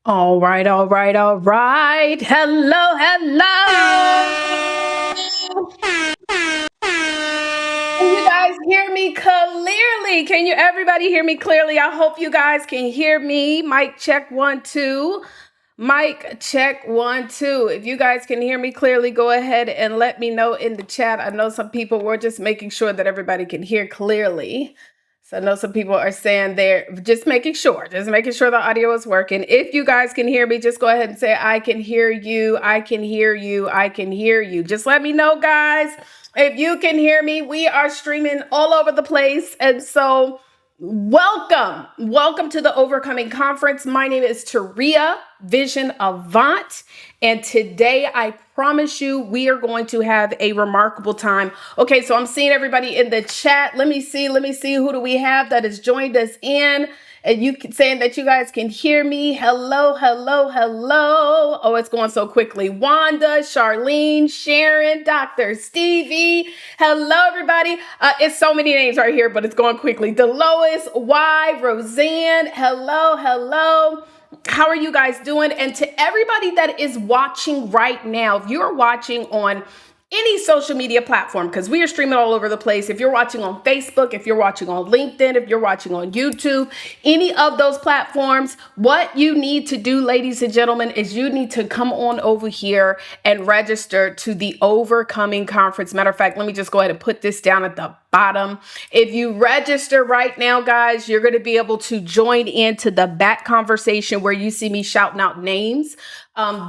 All right, all right, all right. Hello, hello. Can you guys hear me clearly? Can you everybody hear me clearly? I hope you guys can hear me. Mic check 1 2. Mic check 1 2. If you guys can hear me clearly, go ahead and let me know in the chat. I know some people were just making sure that everybody can hear clearly. So I know some people are saying they're just making sure the audio is working. If you guys can hear me, just go ahead and say, I can hear you, I can hear you, I can hear you. Just let me know, guys. If you can hear me, we are streaming all over the place. And so welcome to the Overcoming Conference. My name is Taria Vision Avant. And today, I promise you, we are going to have a remarkable time. Okay, so I'm seeing everybody in the chat. Let me see. Who do we have that has joined us in? And you saying that you guys can hear me. Hello. Oh, it's going so quickly. Wanda, Charlene, Sharon, Dr. Stevie. Hello, everybody. It's so many names right here, but it's going quickly. Delois, Y, Roseanne. Hello. How are you guys doing? And to everybody that is watching right now, if you're watching on any social media platform, because we are streaming all over the place. If you're watching on Facebook, if you're watching on LinkedIn, if you're watching on YouTube, any of those platforms, what you need to do, ladies and gentlemen, is you need to come on over here and register to the Overcoming Conference. Matter of fact, let me just go ahead and put this down at the bottom. If you register right now, guys, you're going to be able to join into the back conversation where you see me shouting out names.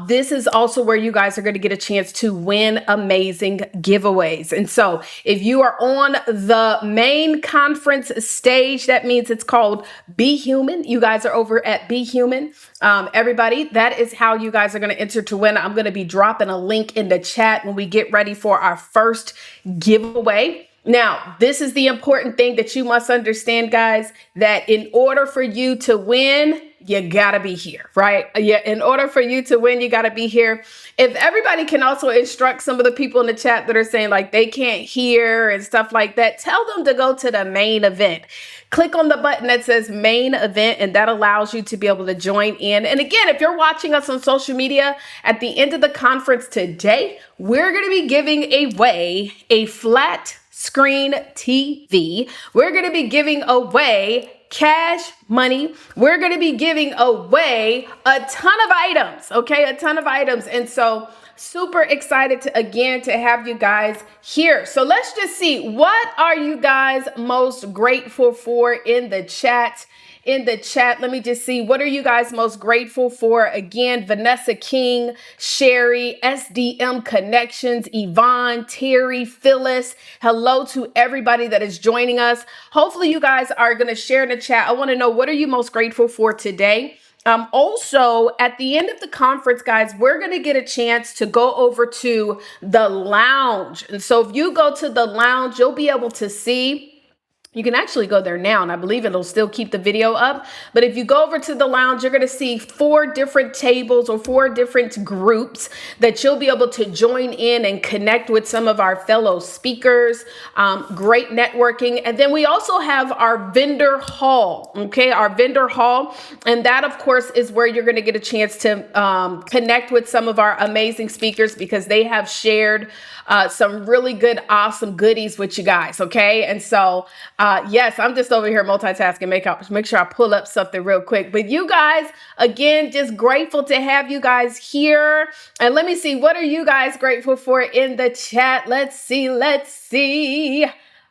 This is also where you guys are going to get a chance to win amazing giveaways. And so if you are on the main conference stage, that means it's called Be Human. You guys are over at Be Human. Everybody, that is how you guys are going to enter to win. I'm going to be dropping a link in the chat when we get ready for our first giveaway. Now, this is the important thing that you must understand, guys, that in order for you to win, you gotta be here, right? Yeah, in order for you to win, you gotta be here. If everybody can also instruct some of the people in the chat that are saying like they can't hear and stuff like that, tell them to go to the main event. Click on the button that says main event, and that allows you to be able to join in. And again, if you're watching us on social media, at the end of the conference today, we're gonna be giving away a flat Screen TV. We're going to be giving away cash money. We're going to be giving away a ton of items, okay? A ton of items. And so super excited to have you guys here. So let's just see, what are you guys most grateful for in the chat? Let me just see. What are you guys most grateful for? Again, Vanessa King, Sherry, SDM Connections, Yvonne, Terry, Phyllis. Hello to everybody that is joining us. Hopefully you guys are going to share in the chat. I want to know, what are you most grateful for today? Also, at the end of the conference, guys, we're going to get a chance to go over to the lounge. And so if you go to the lounge, you'll be able to see. You can actually go there now, and I believe it'll still keep the video up. But if you go over to the lounge, you're going to see 4 different tables or 4 different groups that you'll be able to join in and connect with some of our fellow speakers. Great networking. And then we also have our vendor hall, okay? Our vendor hall. And that, of course, is where you're going to get a chance to connect with some of our amazing speakers, because they have shared some really good, awesome goodies with you guys, okay? And so, yes, I'm just over here multitasking, make sure I pull up something real quick. But you guys, again, just grateful to have you guys here. And let me see, what are you guys grateful for in the chat? Let's see.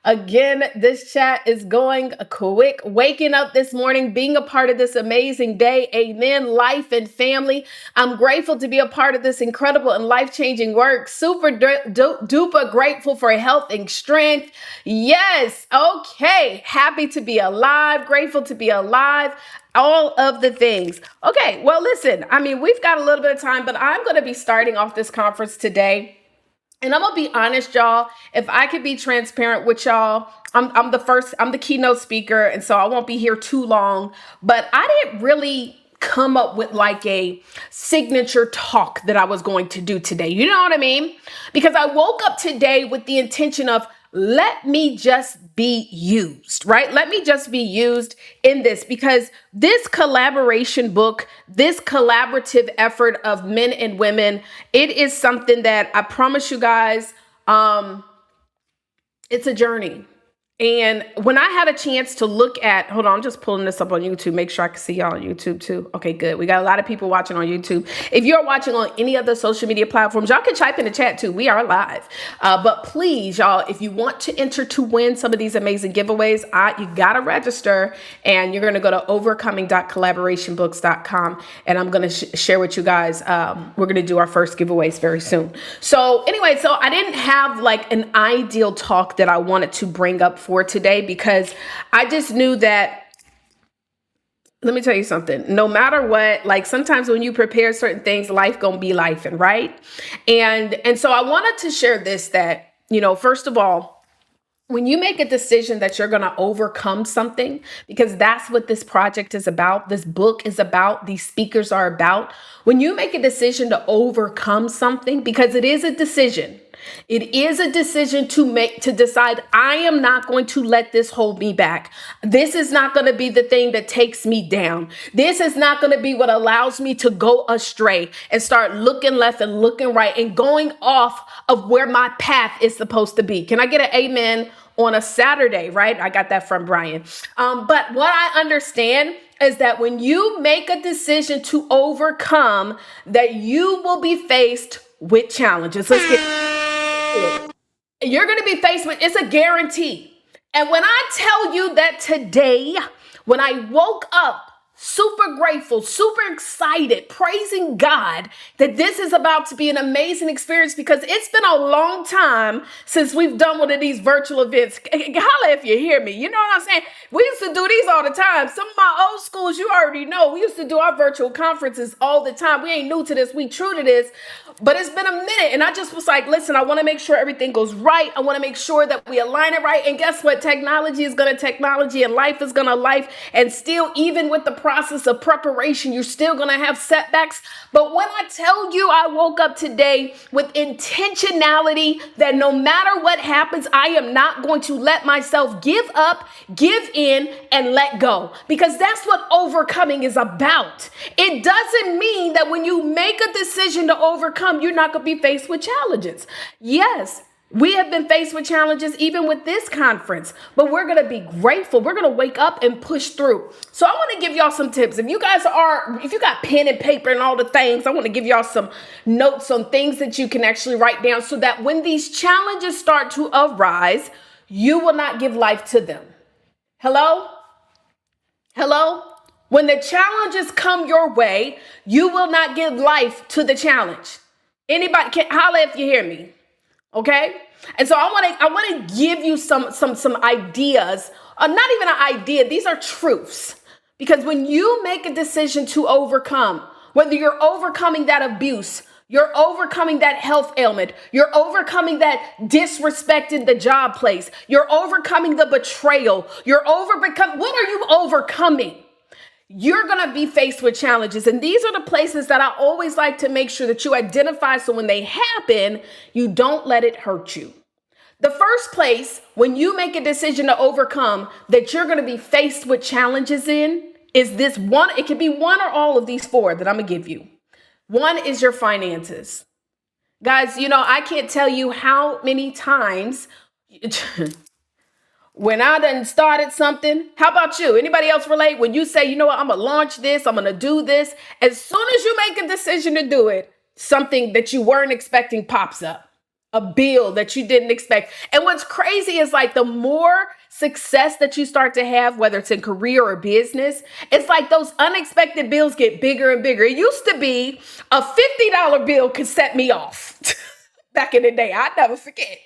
Again, this chat is going quick. Waking up this morning, being a part of this amazing day. Amen. Life and family. I'm grateful to be a part of this incredible and life-changing work. Super duper grateful for health and strength. Yes. Okay. Happy to be alive. Grateful to be alive. All of the things. Okay. Well, listen, we've got a little bit of time, but I'm going to be starting off this conference today. And I'm going to be honest, y'all, if I could be transparent with y'all, I'm the keynote speaker. And so I won't be here too long, but I didn't really come up with like a signature talk that I was going to do today. You know what I mean? Because I woke up today with the intention of, let me just be used, right? Let me just be used in this, because this collaboration book, this collaborative effort of men and women, it is something that I promise you guys, it's a journey. And when I had a chance to look at, hold on, I'm just pulling this up on YouTube, make sure I can see y'all on YouTube too. Okay, good. We got a lot of people watching on YouTube. If you're watching on any other social media platforms, y'all can type in the chat too. We are live. But please, y'all, if you want to enter to win some of these amazing giveaways, you got to register, and you're going to go to overcoming.collaborationbooks.com. And I'm going to share with you guys, we're going to do our first giveaways very soon. So anyway, so I didn't have like an ideal talk that I wanted to bring up for today, because I just knew that, let me tell you something, no matter what, like sometimes when you prepare certain things, life gonna be life, and right? And so I wanted to share this, that, first of all, when you make a decision that you're going to overcome something, because that's what this project is about, this book is about, these speakers are about, when you make a decision to overcome something, because it is a decision. It is a decision to decide, I am not going to let this hold me back. This is not going to be the thing that takes me down. This is not going to be what allows me to go astray and start looking left and looking right and going off of where my path is supposed to be. Can I get an amen on a Saturday, right? I got that from Brian. But what I understand is that when you make a decision to overcome, that you will be faced with challenges. You're going to be faced with, it's a guarantee. And when I tell you that today, when I woke up super grateful, super excited, praising God that this is about to be an amazing experience, because it's been a long time since we've done one of these virtual events. Holla if you hear me. You know what I'm saying? We used to do these all the time. Some of my old schools, you already know, we used to do our virtual conferences all the time. We ain't new to this. We true to this. But it's been a minute, and I just was like, listen, I want to make sure everything goes right. I want to make sure that we align it right. And guess what? Technology is going to technology, and life is going to life. And still, even with the process of preparation, you're still going to have setbacks. But when I tell you, I woke up today with intentionality that no matter what happens, I am not going to let myself give up, give in, and let go. Because that's what overcoming is about. It doesn't mean that when you make a decision to overcome, you're not going to be faced with challenges. Yes, We have been faced with challenges even with this conference, but we're going to be grateful. We're going to wake up and push through. So I want to give y'all some tips. If you got pen and paper and all the things, I want to give y'all some notes on things that you can actually write down so that when these challenges start to arise, you will not give life to them. Hello? Hello? When the challenges come your way, you will not give life to the challenge. Anybody can holler if you hear me. Okay. And so I want to give you some ideas, not even an idea. These are truths, because when you make a decision to overcome, whether you're overcoming that abuse, you're overcoming that health ailment, you're overcoming that disrespect in the job place, you're overcoming the betrayal, what are you overcoming? You're going to be faced with challenges. And these are the places that I always like to make sure that you identify. So when they happen, you don't let it hurt you. The first place when you make a decision to overcome that you're going to be faced with challenges in is this one. It could be one or all of these four that I'm going to give you. One is your finances. Guys, I can't tell you how many times when I done started something. How about you? Anybody else relate? When you say, you know what, I'm going to launch this, I'm going to do this. As soon as you make a decision to do it, something that you weren't expecting pops up. A bill that you didn't expect. And what's crazy is like the more success that you start to have, whether it's in career or business, it's like those unexpected bills get bigger and bigger. It used to be a $50 bill could set me off back in the day. I'll never forget.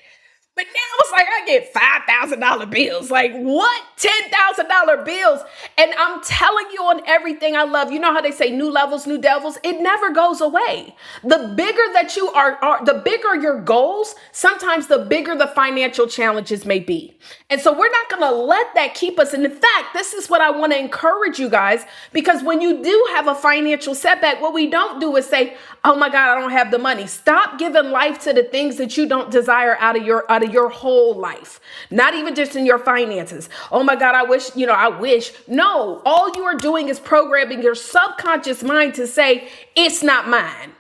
But now it's like I get $5,000 bills. Like what? $10,000 bills. And I'm telling you on everything I love, you know how they say new levels, new devils? It never goes away. The bigger that you are, the bigger your goals, sometimes the bigger the financial challenges may be. And so we're not going to let that keep us. And in fact, this is what I want to encourage you guys, because when you do have a financial setback, what we don't do is say, oh my God, I don't have the money. Stop giving life to the things that you don't desire out of your whole life, not even just in your finances. Oh my God, I wish. No, all you are doing is programming your subconscious mind to say, it's not mine.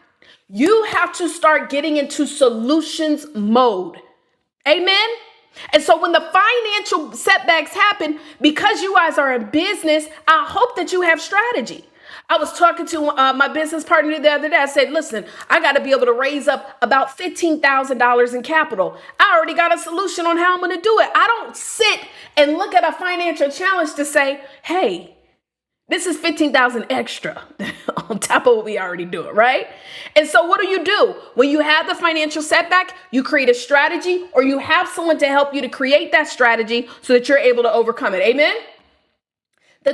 You have to start getting into solutions mode. Amen. And so when the financial setbacks happen, because you guys are in business, I hope that you have strategy. I was talking to my business partner the other day. I said, listen, I got to be able to raise up about $15,000 in capital. I already got a solution on how I'm going to do it. I don't sit and look at a financial challenge to say, hey, this is 15,000 extra on top of what we already do, right? And so what do? When you have the financial setback, you create a strategy, or you have someone to help you to create that strategy so that you're able to overcome it. Amen. The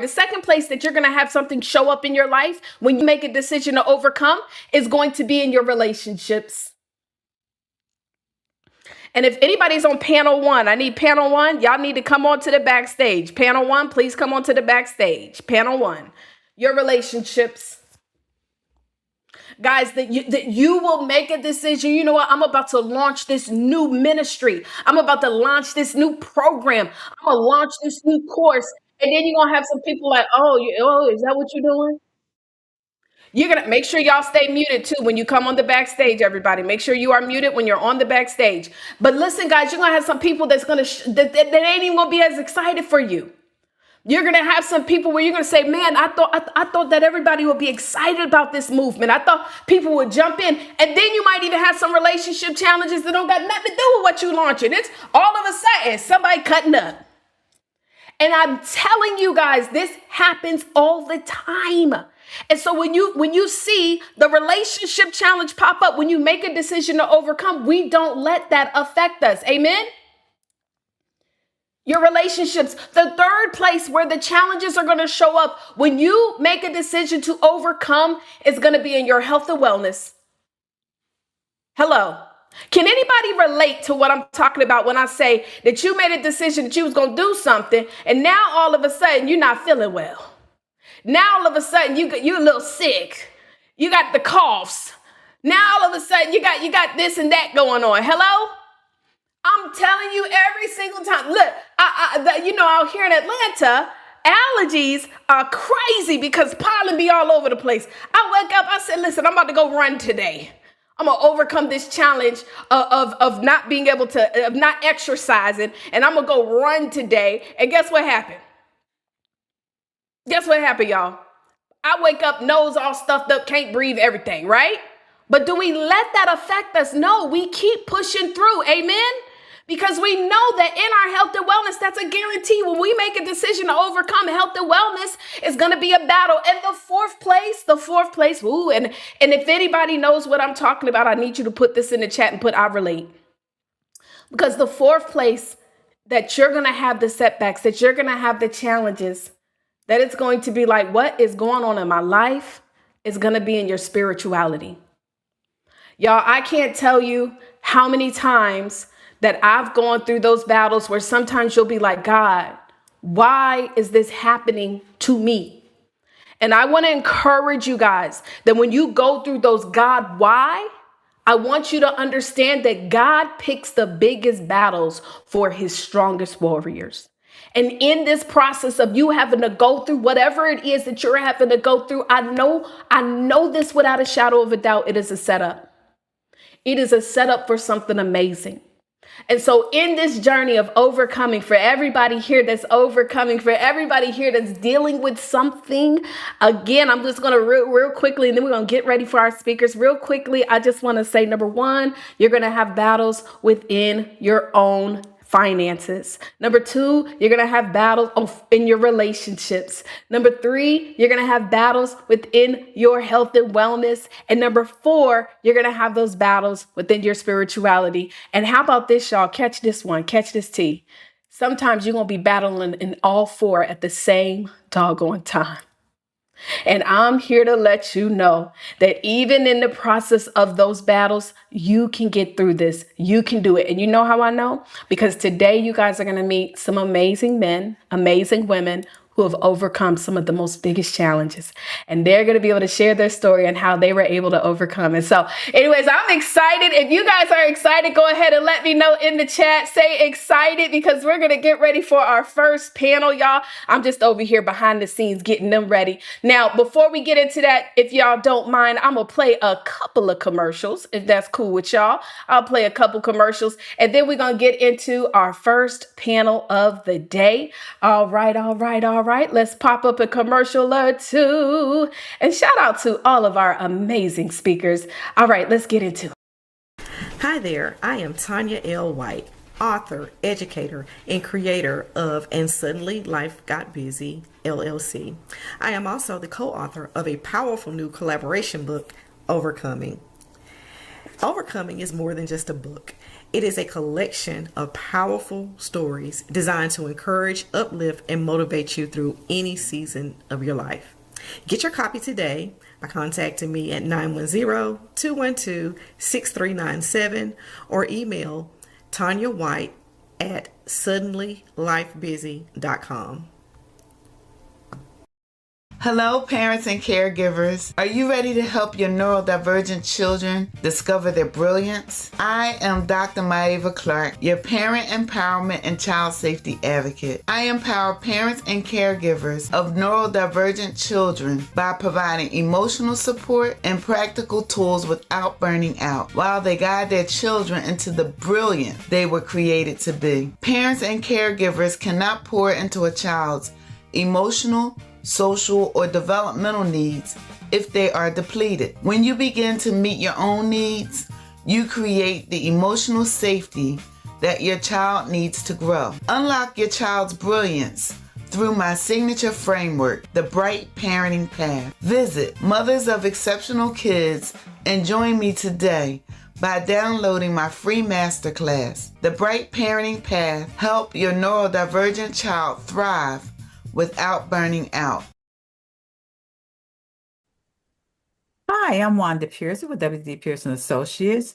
second place that you're going to have something show up in your life when you make a decision to overcome is going to be in your relationships. And if anybody's on panel one, I need panel one. Y'all need to come on to the backstage. Panel one, please come on to the backstage. Panel one, your relationships. Guys, that you will make a decision. You know what? I'm about to launch this new ministry. I'm about to launch this new program. I'm going to launch this new course. And then you're going to have some people like, oh, is that what you're doing? You're going to make sure y'all stay muted too when you come on the backstage, everybody. Make sure you are muted when you're on the backstage. But listen, guys, you're going to have some people that's going to, that ain't even going to be as excited for you. You're going to have some people where you're going to say, man, I thought that everybody would be excited about this movement. I thought people would jump in. And then you might even have some relationship challenges that don't got nothing to do with what you're launching. It's all of a sudden somebody cutting up. And I'm telling you guys, this happens all the time. And so when you see the relationship challenge pop up, when you make a decision to overcome, we don't let that affect us. Amen. Your relationships. The third place where the challenges are going to show up when you make a decision to overcome is going to be in your health and wellness. Hello. Can anybody relate to what I'm talking about when I say that you made a decision that you was going to do something and now all of a sudden you're not feeling well? Now all of a sudden you're a little sick. You got the coughs. Now all of a sudden you got this and that going on. Hello? I'm telling you every single time. Look, out here in Atlanta, allergies are crazy because pollen be all over the place. I wake up, I said, listen, I'm about to go run today. I'm gonna overcome this challenge of not being able to, of not exercising, and I'm gonna go run today. And guess what happened? Guess what happened, y'all? I wake up, nose all stuffed up, can't breathe, everything, right? But do we let that affect us? No, we keep pushing through. Amen. Because we know that in our health and wellness, that's a guarantee. When we make a decision to overcome, health and wellness is going to be a battle. And the fourth place, ooh, and if anybody knows what I'm talking about, I need you to put this in the chat and put I relate. Because the fourth place that you're going to have the setbacks, that you're going to have the challenges, that it's going to be like, what is going on in my life is going to be in your spirituality. Y'all, I can't tell you how many times that I've gone through those battles where sometimes you'll be like, God, why is this happening to me? And I want to encourage you guys that when you go through those God, why? I want you to understand that God picks the biggest battles for his strongest warriors. And in this process of you having to go through whatever it is that you're having to go through, I know this without a shadow of a doubt, it is a setup. It is a setup for something amazing. And so in this journey of overcoming, for everybody here that's overcoming, for everybody here that's dealing with something, again, I'm just going to real quickly, and then we're going to get ready for our speakers. Real quickly, I just want to say, number one, you're going to have battles within your own finances. Number two, you're going to have battles in your relationships. Number three, you're going to have battles within your health and wellness. And number four, you're going to have those battles within your spirituality. And how about this, y'all? Catch this one. Catch this tea. Sometimes you're going to be battling in all four at the same doggone time. And I'm here to let you know that even in the process of those battles, you can get through this. You can do it. And you know how I know? Because today you guys are going to meet some amazing men, amazing women who have overcome some of the most biggest challenges. And they're going to be able to share their story and how they were able to overcome it. So anyways, I'm excited. If you guys are excited, go ahead and let me know in the chat. Say excited, because we're going to get ready for our first panel, y'all. I'm just over here behind the scenes getting them ready. Now, before we get into that, if y'all don't mind, I'm going to play a couple of commercials, if that's cool with y'all. I'll play a couple commercials, and then we're going to get into our first panel of the day. All right. Let's pop up a commercial or two. And shout out to all of our amazing speakers. All right, let's get into it. Hi there, I am Tanya L. White, author, educator, and creator of And Suddenly Life Got Busy, LLC. I am also the co-author of a powerful new collaboration book, Overcoming. Overcoming is more than just a book. It is a collection of powerful stories designed to encourage, uplift, and motivate you through any season of your life. Get your copy today by contacting me at 910-212-6397 or email Tanya White at suddenlylifebusy.com. Hello, parents and caregivers. Are you ready to help your neurodivergent children discover their brilliance? I am Dr. Maeva Clark, your parent empowerment and child safety advocate. I empower parents and caregivers of neurodivergent children by providing emotional support and practical tools without burning out, while they guide their children into the brilliant they were created to be. Parents and caregivers cannot pour into a child's emotional, social, or developmental needs if they are depleted. When you begin to meet your own needs, you create the emotional safety that your child needs to grow. Unlock your child's brilliance through my signature framework, the Bright Parenting Path. Visit Mothers of Exceptional Kids and join me today by downloading my free masterclass, The Bright Parenting Path. Help your neurodivergent child thrive without burning out. Hi, I'm Wanda Pearson with WD Pearson Associates,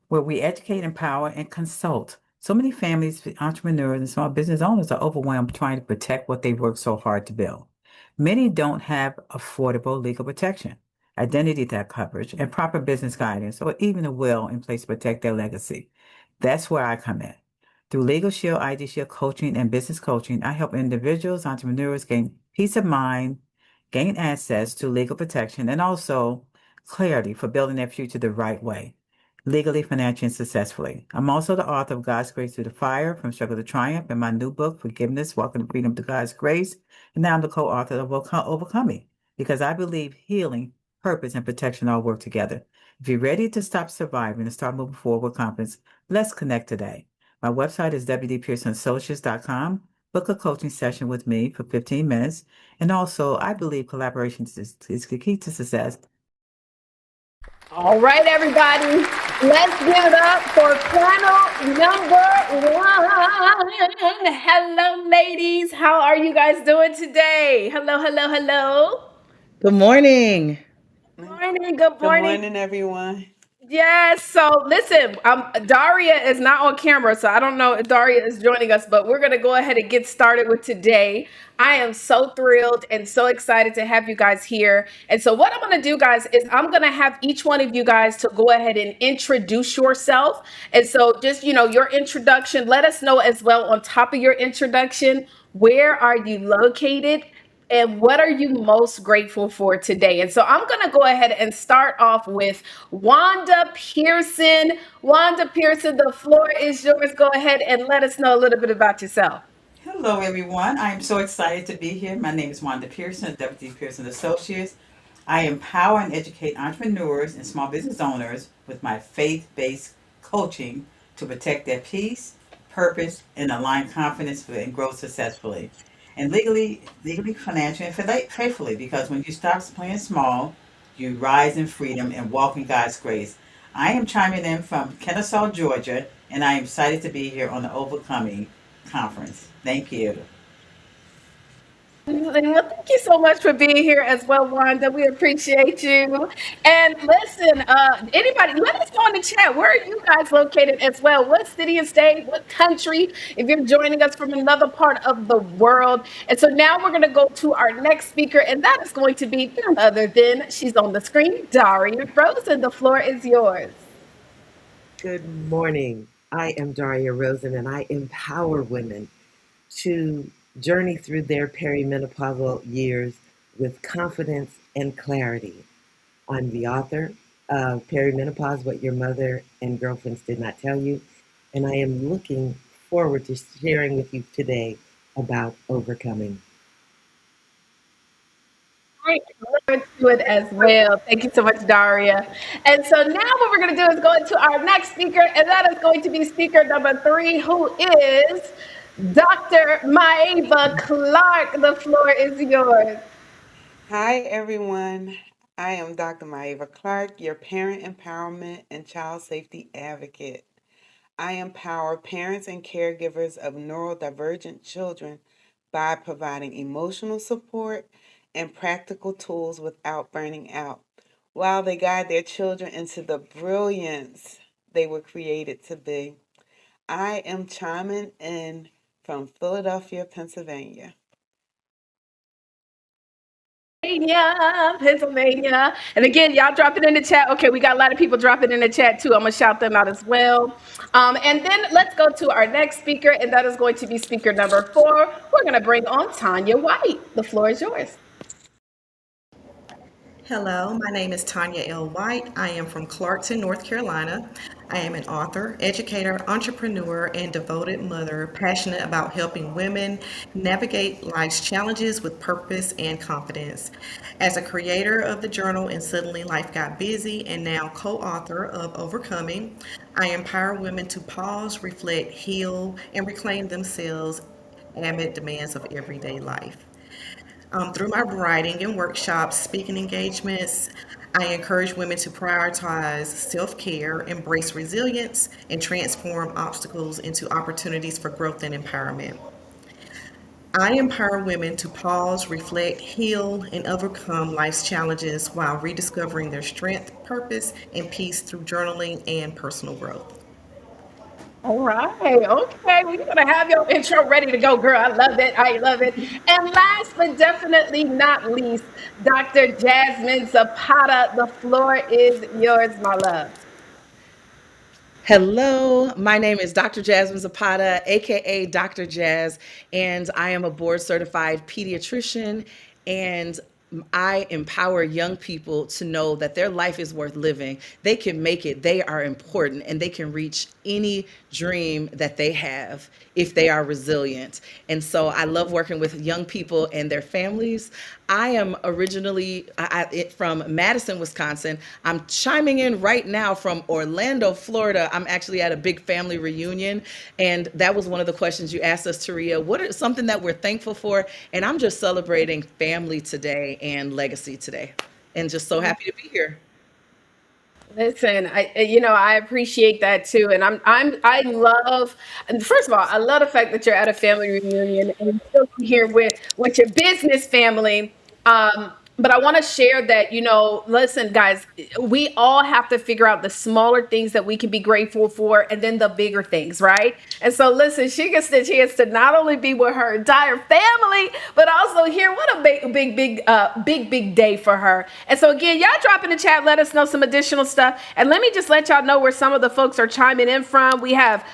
where we educate, empower, and consult. So many families, entrepreneurs, and small business owners are overwhelmed trying to protect what they worked so hard to build. Many don't have affordable legal protection, identity theft coverage, and proper business guidance, or even a will in place to protect their legacy. That's where I come in. Through Legal Shield, ID Shield coaching, and business coaching, I help individuals, entrepreneurs gain peace of mind, gain access to legal protection, and also clarity for building their future the right way. legally, financially, and successfully. I'm also the author of God's Grace Through the Fire, From Struggle to Triumph, and my new book, Forgiveness, Walking in Freedom to God's Grace. And now I'm the co-author of Overcoming, because I believe healing, purpose, and protection all work together. If you're ready to stop surviving and start moving forward with confidence, let's connect today. My website is wdpearsonassociates.com. Book a coaching session with me for 15 minutes. And also, I believe collaboration is the key to success. All right, everybody, let's give it up for panel number one. Hello, ladies. How are you guys doing today? Hello, hello, hello. Good morning. Good morning. Good Good morning. morning, everyone. Yes. So listen, Daria is not on camera, so I don't know if Daria is joining us, but we're going to go ahead and get started with today. I am so thrilled and so excited to have you guys here. And so what I'm going to do, guys, is I'm going to have each one of you guys to go ahead and introduce yourself. And so just, your introduction, let us know as well on top of your introduction, where are you located? And what are you most grateful for today? And so I'm going to go ahead and start off with Wanda Pearson. Wanda Pearson, the floor is yours. Go ahead and let us know a little bit about yourself. Hello, everyone. I am so excited to be here. My name is Wanda Pearson, W.D. Pearson Associates. I empower and educate entrepreneurs and small business owners with my faith-based coaching to protect their peace, purpose, and align confidence and grow successfully. And legally, financially, and faithfully, because when you stop playing small, you rise in freedom and walk in God's grace. I am chiming in from Kennesaw, Georgia, and I am excited to be here on the Overcoming Conference. Thank you. Well, thank you so much for being here as well, Wanda. We appreciate you. And listen, anybody, let us know in the chat. Where are you guys located as well? What city and state? What country? If you're joining us from another part of the world. And so now we're going to go to our next speaker, and that is going to be none other than, she's on the screen, Daria Rosen. The floor is yours. Good morning. I am Daria Rosen, and I empower women to journey through their perimenopausal years with confidence and clarity. I'm the author of Perimenopause, What Your Mother and Girlfriends Did Not Tell You, and I am looking forward to sharing with you today about overcoming. I look forward to it as well. Thank you so much, Daria. And so now what we're going to do is go into our next speaker, and that is going to be speaker number 3, who is Dr. Maeva Clark. The floor is yours. Hi, everyone. I am Dr. Maeva Clark, your parent empowerment and child safety advocate. I empower parents and caregivers of neurodivergent children by providing emotional support and practical tools without burning out, while they guide their children into the brilliance they were created to be. I am chiming in from Philadelphia, Pennsylvania. Pennsylvania. And again, y'all drop it in the chat. Okay, we got a lot of people dropping in the chat too. I'm going to shout them out as well. And then let's go to our next speaker, and that is going to be speaker number 4. We're going to bring on Tanya White. The floor is yours. Hello, my name is Tanya L. White. I am from Clarkson, North Carolina. I am an author, educator, entrepreneur, and devoted mother, passionate about helping women navigate life's challenges with purpose and confidence. As a creator of the journal And Suddenly Life Got Busy, and now co-author of Overcoming, I empower women to pause, reflect, heal, and reclaim themselves amid demands of everyday life. Through my writing and workshops, speaking engagements, I encourage women to prioritize self-care, embrace resilience, and transform obstacles into opportunities for growth and empowerment. I empower women to pause, reflect, heal, and overcome life's challenges while rediscovering their strength, purpose, and peace through journaling and personal growth. All right. Okay. We're going to have your intro ready to go, girl. I love it. I love it. And last but definitely not least, Dr. Jasmine Zapata. The floor is yours, my love. Hello, my name is Dr. Jasmine Zapata, aka Dr. Jazz, and I am a board certified pediatrician and I empower young people to know that their life is worth living. They can make it, they are important, and they can reach any dream that they have if they are resilient. And so I love working with young people and their families. I am originally from Madison, Wisconsin. I'm chiming in right now from Orlando, Florida. I'm actually at a big family reunion, and that was one of the questions you asked us, Taria. What is something that we're thankful for? And I'm just celebrating family today and legacy today, and just so happy to be here. Listen, I appreciate that too, and I love. And first of all, I love the fact that you're at a family reunion and you're still here with your business family. But I want to share that, listen, guys, we all have to figure out the smaller things that we can be grateful for, and then the bigger things, right? And so, listen, she gets the chance to not only be with her entire family, but also hear what a big day for her. And so, again, y'all drop in the chat, let us know some additional stuff, and let me just let y'all know where some of the folks are chiming in from. We have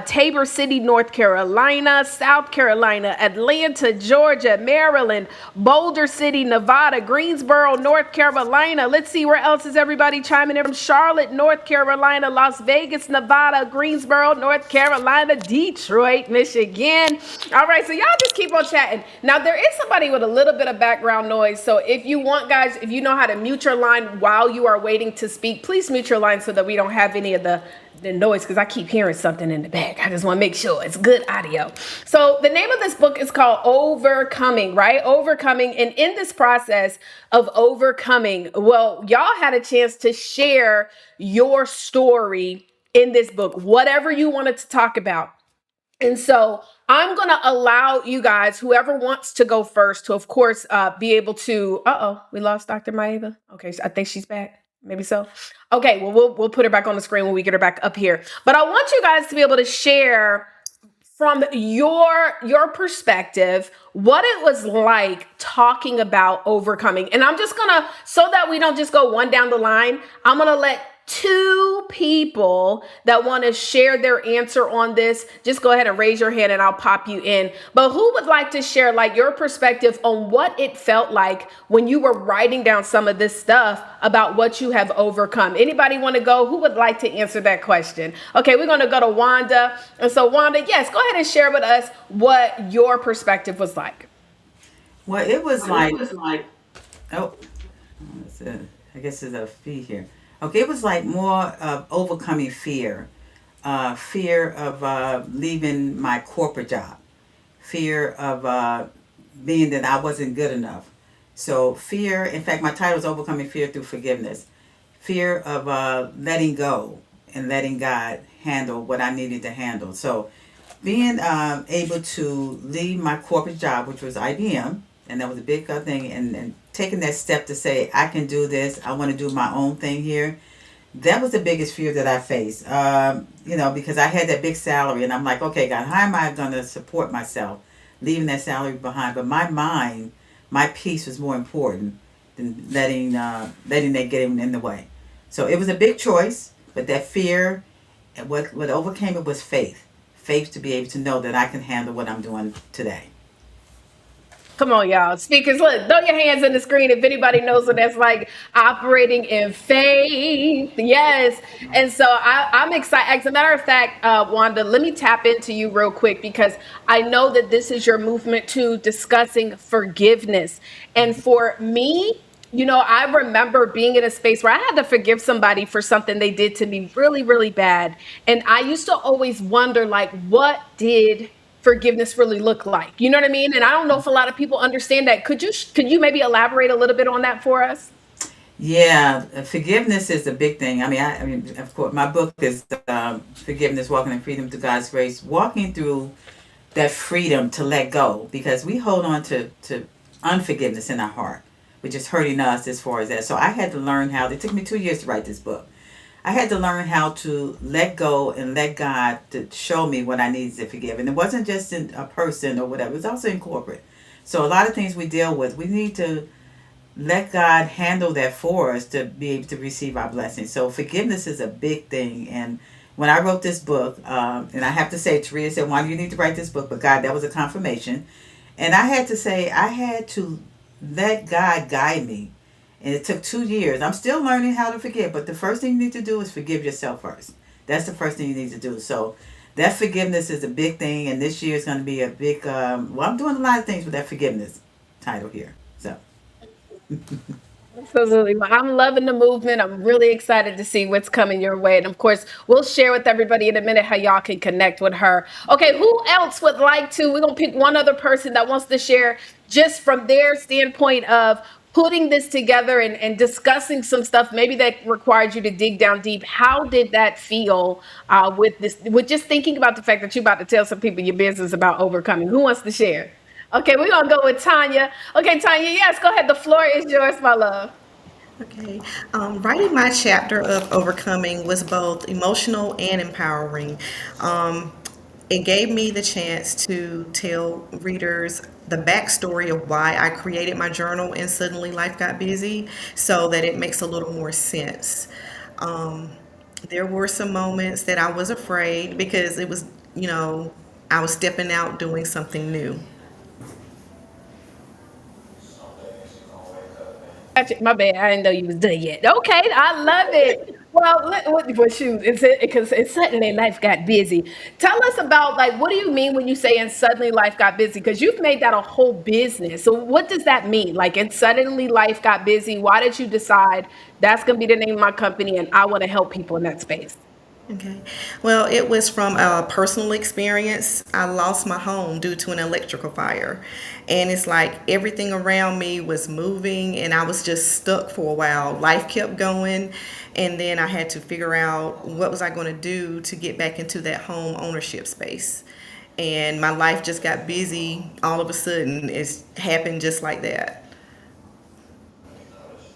Tabor City, North Carolina, South Carolina, Atlanta, Georgia, Maryland, Boulder City, Nevada, Greensboro, North Carolina. Let's see, where else is everybody chiming in from? Charlotte, North Carolina, Las Vegas, Nevada, Greensboro, North Carolina, Detroit, Michigan. All right, so y'all just keep on chatting. Now, there is somebody with a little bit of background noise. So if you want, guys, if you know how to mute your line while you are waiting to speak, please mute your line so that we don't have any of the noise, because I keep hearing something in the back. I just want to make sure it's good audio. So the name of this book is called Overcoming, right? Overcoming. And in this process of overcoming, well, y'all had a chance to share your story in this book, whatever you wanted to talk about. And so I'm going to allow you guys, whoever wants to go first, to, of course, be able to, we lost Dr. Maeva. Okay, I think she's back. Maybe so. Okay, well, we'll put her back on the screen when we get her back up here. But I want you guys to be able to share from your perspective what it was like talking about overcoming. And I'm just gonna, so that we don't just go one down the line, I'm gonna let two people that want to share their answer on this just go ahead and raise your hand and I'll pop you in. But who would like to share like your perspective on what it felt like when you were writing down some of this stuff about what you have overcome? Anybody want to go? Who would like to answer that question? Okay, we're going to go to Wanda. And so Wanda, yes, go ahead and share with us what your perspective was like. Well, it was like, oh, I guess there's a fee here. Okay, it was like more of overcoming fear. Fear of leaving my corporate job. Fear of being that I wasn't good enough. So fear, in fact, my title is Overcoming Fear Through Forgiveness. Fear of letting go and letting God handle what I needed to handle. So being able to leave my corporate job, which was IBM, and that was a big thing, and taking that step to say, I can do this, I want to do my own thing here. That was the biggest fear that I faced, because I had that big salary, and I'm like, okay, God, how am I going to support myself, leaving that salary behind? But my mind, my peace was more important than letting that get in the way. So it was a big choice, but that fear, and what overcame it was faith. Faith to be able to know that I can handle what I'm doing today. Come on, y'all. Speakers, look, throw your hands in the screen if anybody knows what that's like, operating in faith. Yes. And so I'm excited. As a matter of fact, Wanda, let me tap into you real quick, because I know that this is your movement to discussing forgiveness. And for me, I remember being in a space where I had to forgive somebody for something they did to me really, really bad. And I used to always wonder, like, what did forgiveness really look like? You know what I mean? And I don't know if a lot of people understand that. Could you maybe elaborate a little bit on that for us? Yeah, forgiveness is a big thing. I mean, of course, my book is Forgiveness, Walking in Freedom Through God's Grace. Walking through that freedom to let go, because we hold on to unforgiveness in our heart, which is hurting us as far as that. So I had to learn how. It took me 2 years to write this book. I had to learn how to let go and let God to show me what I needed to forgive. And it wasn't just in a person or whatever. It was also in corporate. So a lot of things we deal with, we need to let God handle that for us to be able to receive our blessings. So forgiveness is a big thing. And when I wrote this book, and I have to say, Taria said, why do you need to write this book? But God, that was a confirmation. And I had to say, I had to let God guide me. And it took 2 years. I'm still learning how to forgive, but the first thing you need to do is forgive yourself first. That's the first thing you need to do. So that forgiveness is a big thing, and this year is going to be a big. Well, I'm doing a lot of things with that forgiveness title here. So Absolutely. Well, I'm loving the movement. I'm really excited to see what's coming your way. And of course, we'll share with everybody in a minute how y'all can connect with her. Okay, who else would like to? We're going to pick one other person that wants to share just from their standpoint of putting this together and discussing some stuff maybe that required you to dig down deep. How did that feel with this, with just thinking about the fact that you're about to tell some people your business about overcoming? Who wants to share? Okay, we're gonna go with Tanya. Okay, Tanya, yes, go ahead. The floor is yours, my love. Okay. Writing my chapter of overcoming was both emotional and empowering. Um, it gave me the chance to tell readers the backstory of why I created my journal and suddenly life got busy so that it makes a little more sense. Um, there were some moments that I was afraid because it was, I was stepping out doing something new. My bad. I didn't know you was done yet. Okay, I love it. Well, shoot, it's because it suddenly life got busy. Tell us about like what do you mean when you say and suddenly life got busy? Because you've made that a whole business. So what does that mean? Like and suddenly life got busy. Why did you decide that's gonna be the name of my company and I want to help people in that space? Okay. Well, it was from a personal experience. I lost my home due to an electrical fire. And it's like everything around me was moving and I was just stuck for a while. Life kept going. And then I had to figure out what was I going to do to get back into that home ownership space. And my life just got busy all of a sudden. It's happened just like that.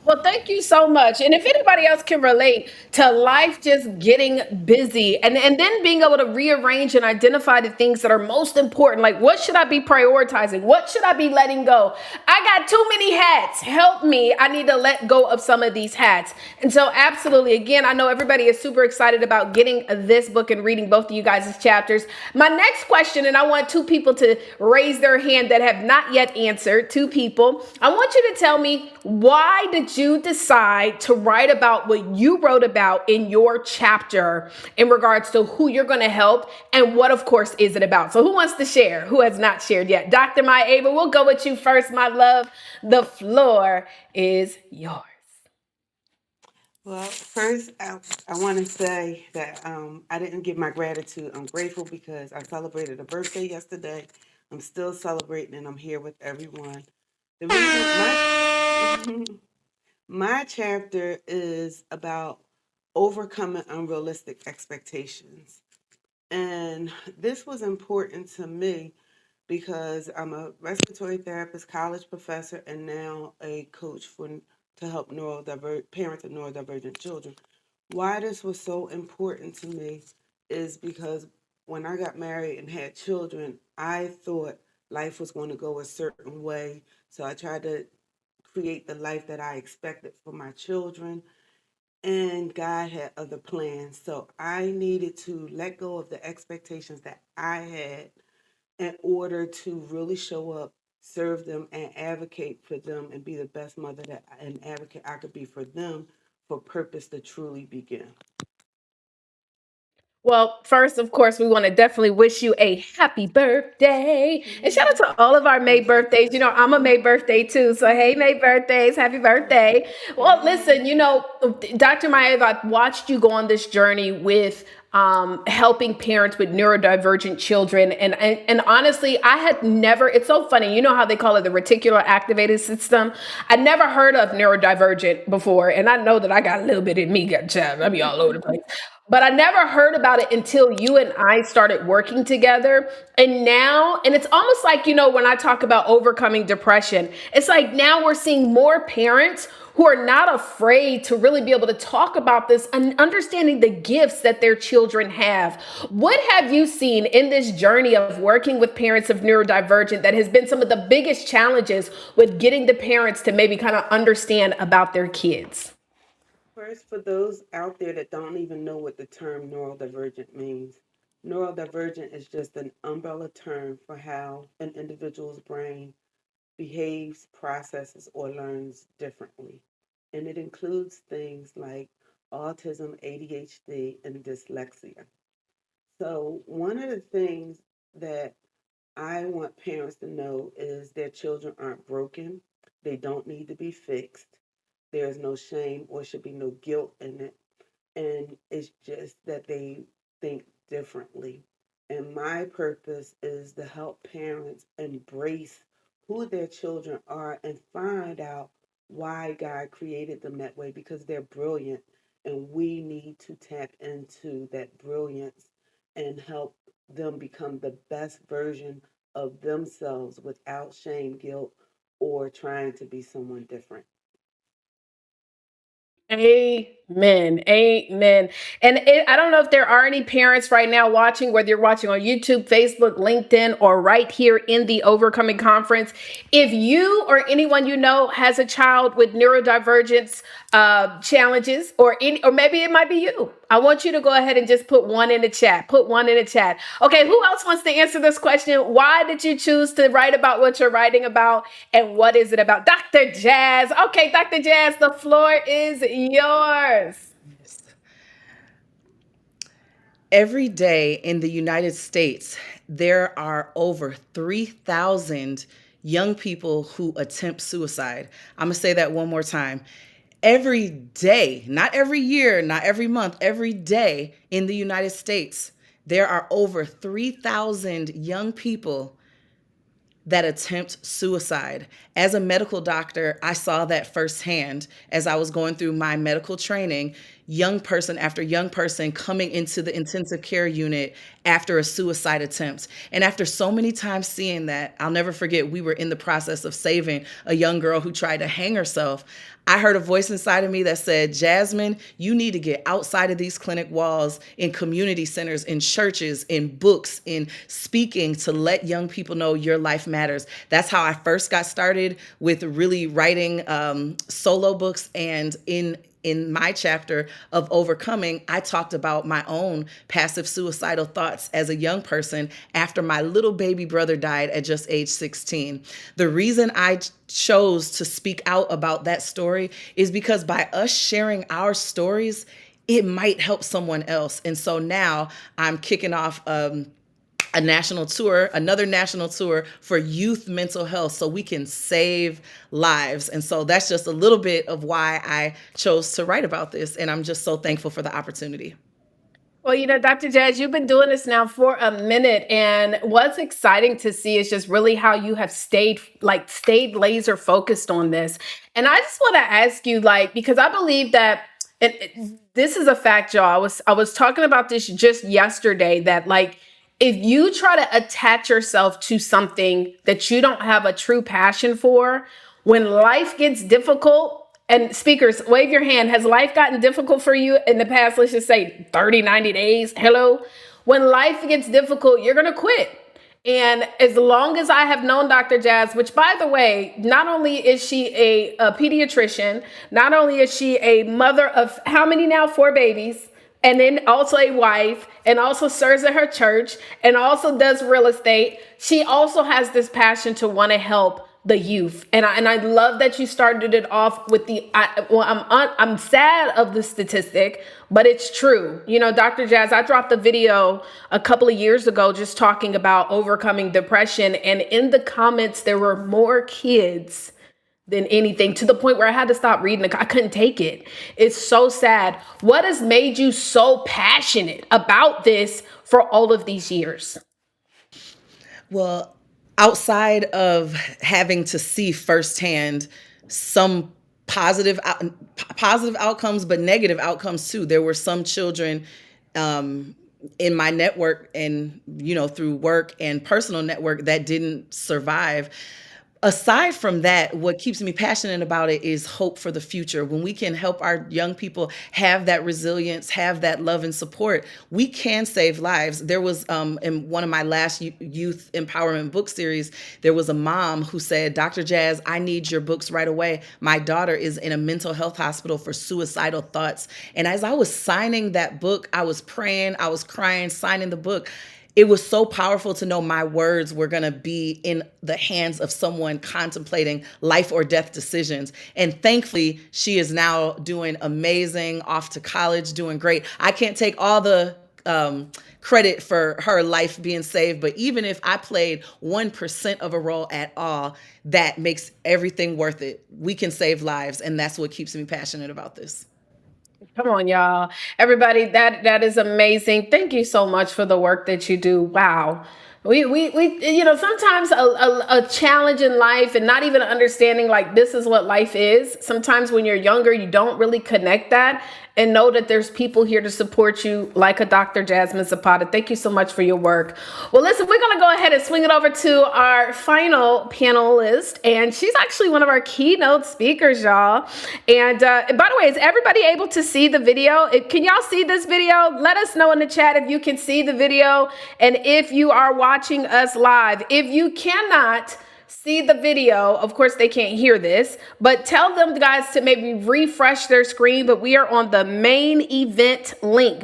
Well, thank you so much. And if anybody else can relate to life just getting busy and then being able to rearrange and identify the things that are most important, like what should I be prioritizing? What should I be letting go? I got too many hats. Help me. I need to let go of some of these hats. And so, absolutely, again, I know everybody is super excited about getting this book and reading both of you guys' chapters. My next question, and I want two people to raise their hand that have not yet answered, two people. I want you to tell me why did you decide to write about what you wrote about in your chapter in regards to who you're going to help and what, of course, is it about? So, who wants to share? Who has not shared yet? Dr. Maeva, we'll go with you first, my love. The floor is yours. Well, first, I want to say that I didn't give my gratitude. I'm grateful because I celebrated a birthday yesterday. I'm still celebrating, and I'm here with everyone. The reason my chapter is about overcoming unrealistic expectations. And this was important to me because I'm a respiratory therapist, college professor, and now a coach to help parents of neurodivergent children. Why this was so important to me is because when I got married and had children, I thought life was going to go a certain way. So I tried to create the life that I expected for my children, and God had other plans. So I needed to let go of the expectations that I had in order to really show up, serve them, and advocate for them and be the best mother that an advocate I could be for them for purpose to truly begin. Well, first, of course, we want to definitely wish you a happy birthday. And shout out to all of our May Thank you. birthdays. You know, I'm a May birthday too. So, hey, May birthdays, happy birthday. Well, listen, Dr. Mayev, I've watched you go on this journey with helping parents with neurodivergent children. And honestly, I had never, it's so funny. You know how they call it the reticular activated system? I never heard of neurodivergent before. And I know that I got a little bit in me, got child. I be all over the place. But I never heard about it until you and I started working together. And now, and it's almost like, when I talk about overcoming depression, it's like now we're seeing more parents who are not afraid to really be able to talk about this and understanding the gifts that their children have. What have you seen in this journey of working with parents of neurodivergent that has been some of the biggest challenges with getting the parents to maybe kind of understand about their kids? First, for those out there that don't even know what the term neurodivergent means, neurodivergent is just an umbrella term for how an individual's brain behaves, processes, or learns differently. And it includes things like autism, ADHD, and dyslexia. So, one of the things that I want parents to know is their children aren't broken. They don't need to be fixed. There's no shame or should be no guilt in it. And it's just that they think differently. And my purpose is to help parents embrace who their children are and find out why God created them that way because they're brilliant. And we need to tap into that brilliance and help them become the best version of themselves without shame, guilt, or trying to be someone different. Amen. Amen. And I don't know if there are any parents right now watching, whether you're watching on YouTube, Facebook, LinkedIn, or right here in the Overcoming Conference. If you or anyone you know has a child with neurodivergence challenges, or maybe it might be you, I want you to go ahead and just put one in the chat. Put one in the chat. Okay, who else wants to answer this question? Why did you choose to write about what you're writing about? And what is it about? Dr. Jazz. Okay, Dr. Jazz, the floor is yours. Every day in the United States, there are over 3,000 young people who attempt suicide. I'm going to say that one more time. Every day, not every year, not every month, every day in the United States, there are over 3,000 young people that attempt suicide. As a medical doctor, I saw that firsthand as I was going through my medical training, young person after young person coming into the intensive care unit after a suicide attempt. And after so many times seeing that, I'll never forget, we were in the process of saving a young girl who tried to hang herself. I heard a voice inside of me that said, Jasmine, you need to get outside of these clinic walls, in community centers, in churches, in books, in speaking, to let young people know your life matters. That's how I first got started with really writing solo books. And in my chapter of Overcoming, I talked about my own passive suicidal thoughts as a young person after my little baby brother died at just age 16. The reason I chose to speak out about that story is because by us sharing our stories, it might help someone else. And so now I'm kicking off a national tour, another national tour for youth mental health so we can save lives. And so that's just a little bit of why I chose to write about this. And I'm just so thankful for the opportunity. Well, Dr. Jazz, you've been doing this now for a minute, and what's exciting to see is just really how you have stayed laser focused on this. And I just want to ask you, because I believe that this is a fact, y'all. I was talking about this just yesterday that if you try to attach yourself to something that you don't have a true passion for, when life gets difficult, and speakers, wave your hand. Has life gotten difficult for you in the past, let's just say 30, 90 days? Hello? When life gets difficult, you're going to quit. And as long as I have known Dr. Jazz, which by the way, not only is she a pediatrician, not only is she a mother of how many now? 4 babies. And then also a wife, and also serves at her church, and also does real estate. She also has this passion to want to help the youth. And I love that you started it off with I'm sad of the statistic, but it's true. Dr. Jazz, I dropped a video a couple of years ago just talking about overcoming depression. And in the comments, there were more kids than anything, to the point where I had to stop reading it. I couldn't take it. It's so sad. What has made you so passionate about this for all of these years? Well, outside of having to see firsthand some positive outcomes, but negative outcomes too. There were some children in my network and, through work and personal network that didn't survive. Aside from that, what keeps me passionate about it is hope for the future. When we can help our young people have that resilience, have that love and support, we can save lives. There was, in one of my last youth empowerment book series, there was a mom who said, Dr. Jazz, I need your books right away. My daughter is in a mental health hospital for suicidal thoughts. And as I was signing that book, I was praying, I was crying, signing the book. it was so powerful to know my words were going to be in the hands of someone contemplating life or death decisions. And thankfully, she is now doing amazing, off to college, doing great. I can't take all the credit for her life being saved, but even if I played 1% of a role at all, that makes everything worth it. We can save lives, and that's what keeps me passionate about this. Come on, y'all. Everybody, that is amazing. Thank you so much for the work that you do. Wow. We sometimes a challenge in life and not even understanding like this is what life is. Sometimes when you're younger, you don't really connect that and know that there's people here to support you like a Dr. Jasmine Zapata. Thank you so much for your work. Well, listen, we're going to go ahead and swing it over to our final panelist, and she's actually one of our keynote speakers, y'all. And by the way, is everybody able to see the video? Can y'all see this video? Let us know in the chat if you can see the video and if you are watching us live. If you cannot see the video, of course they can't hear this, but tell them guys to maybe refresh their screen. But we are on the main event link.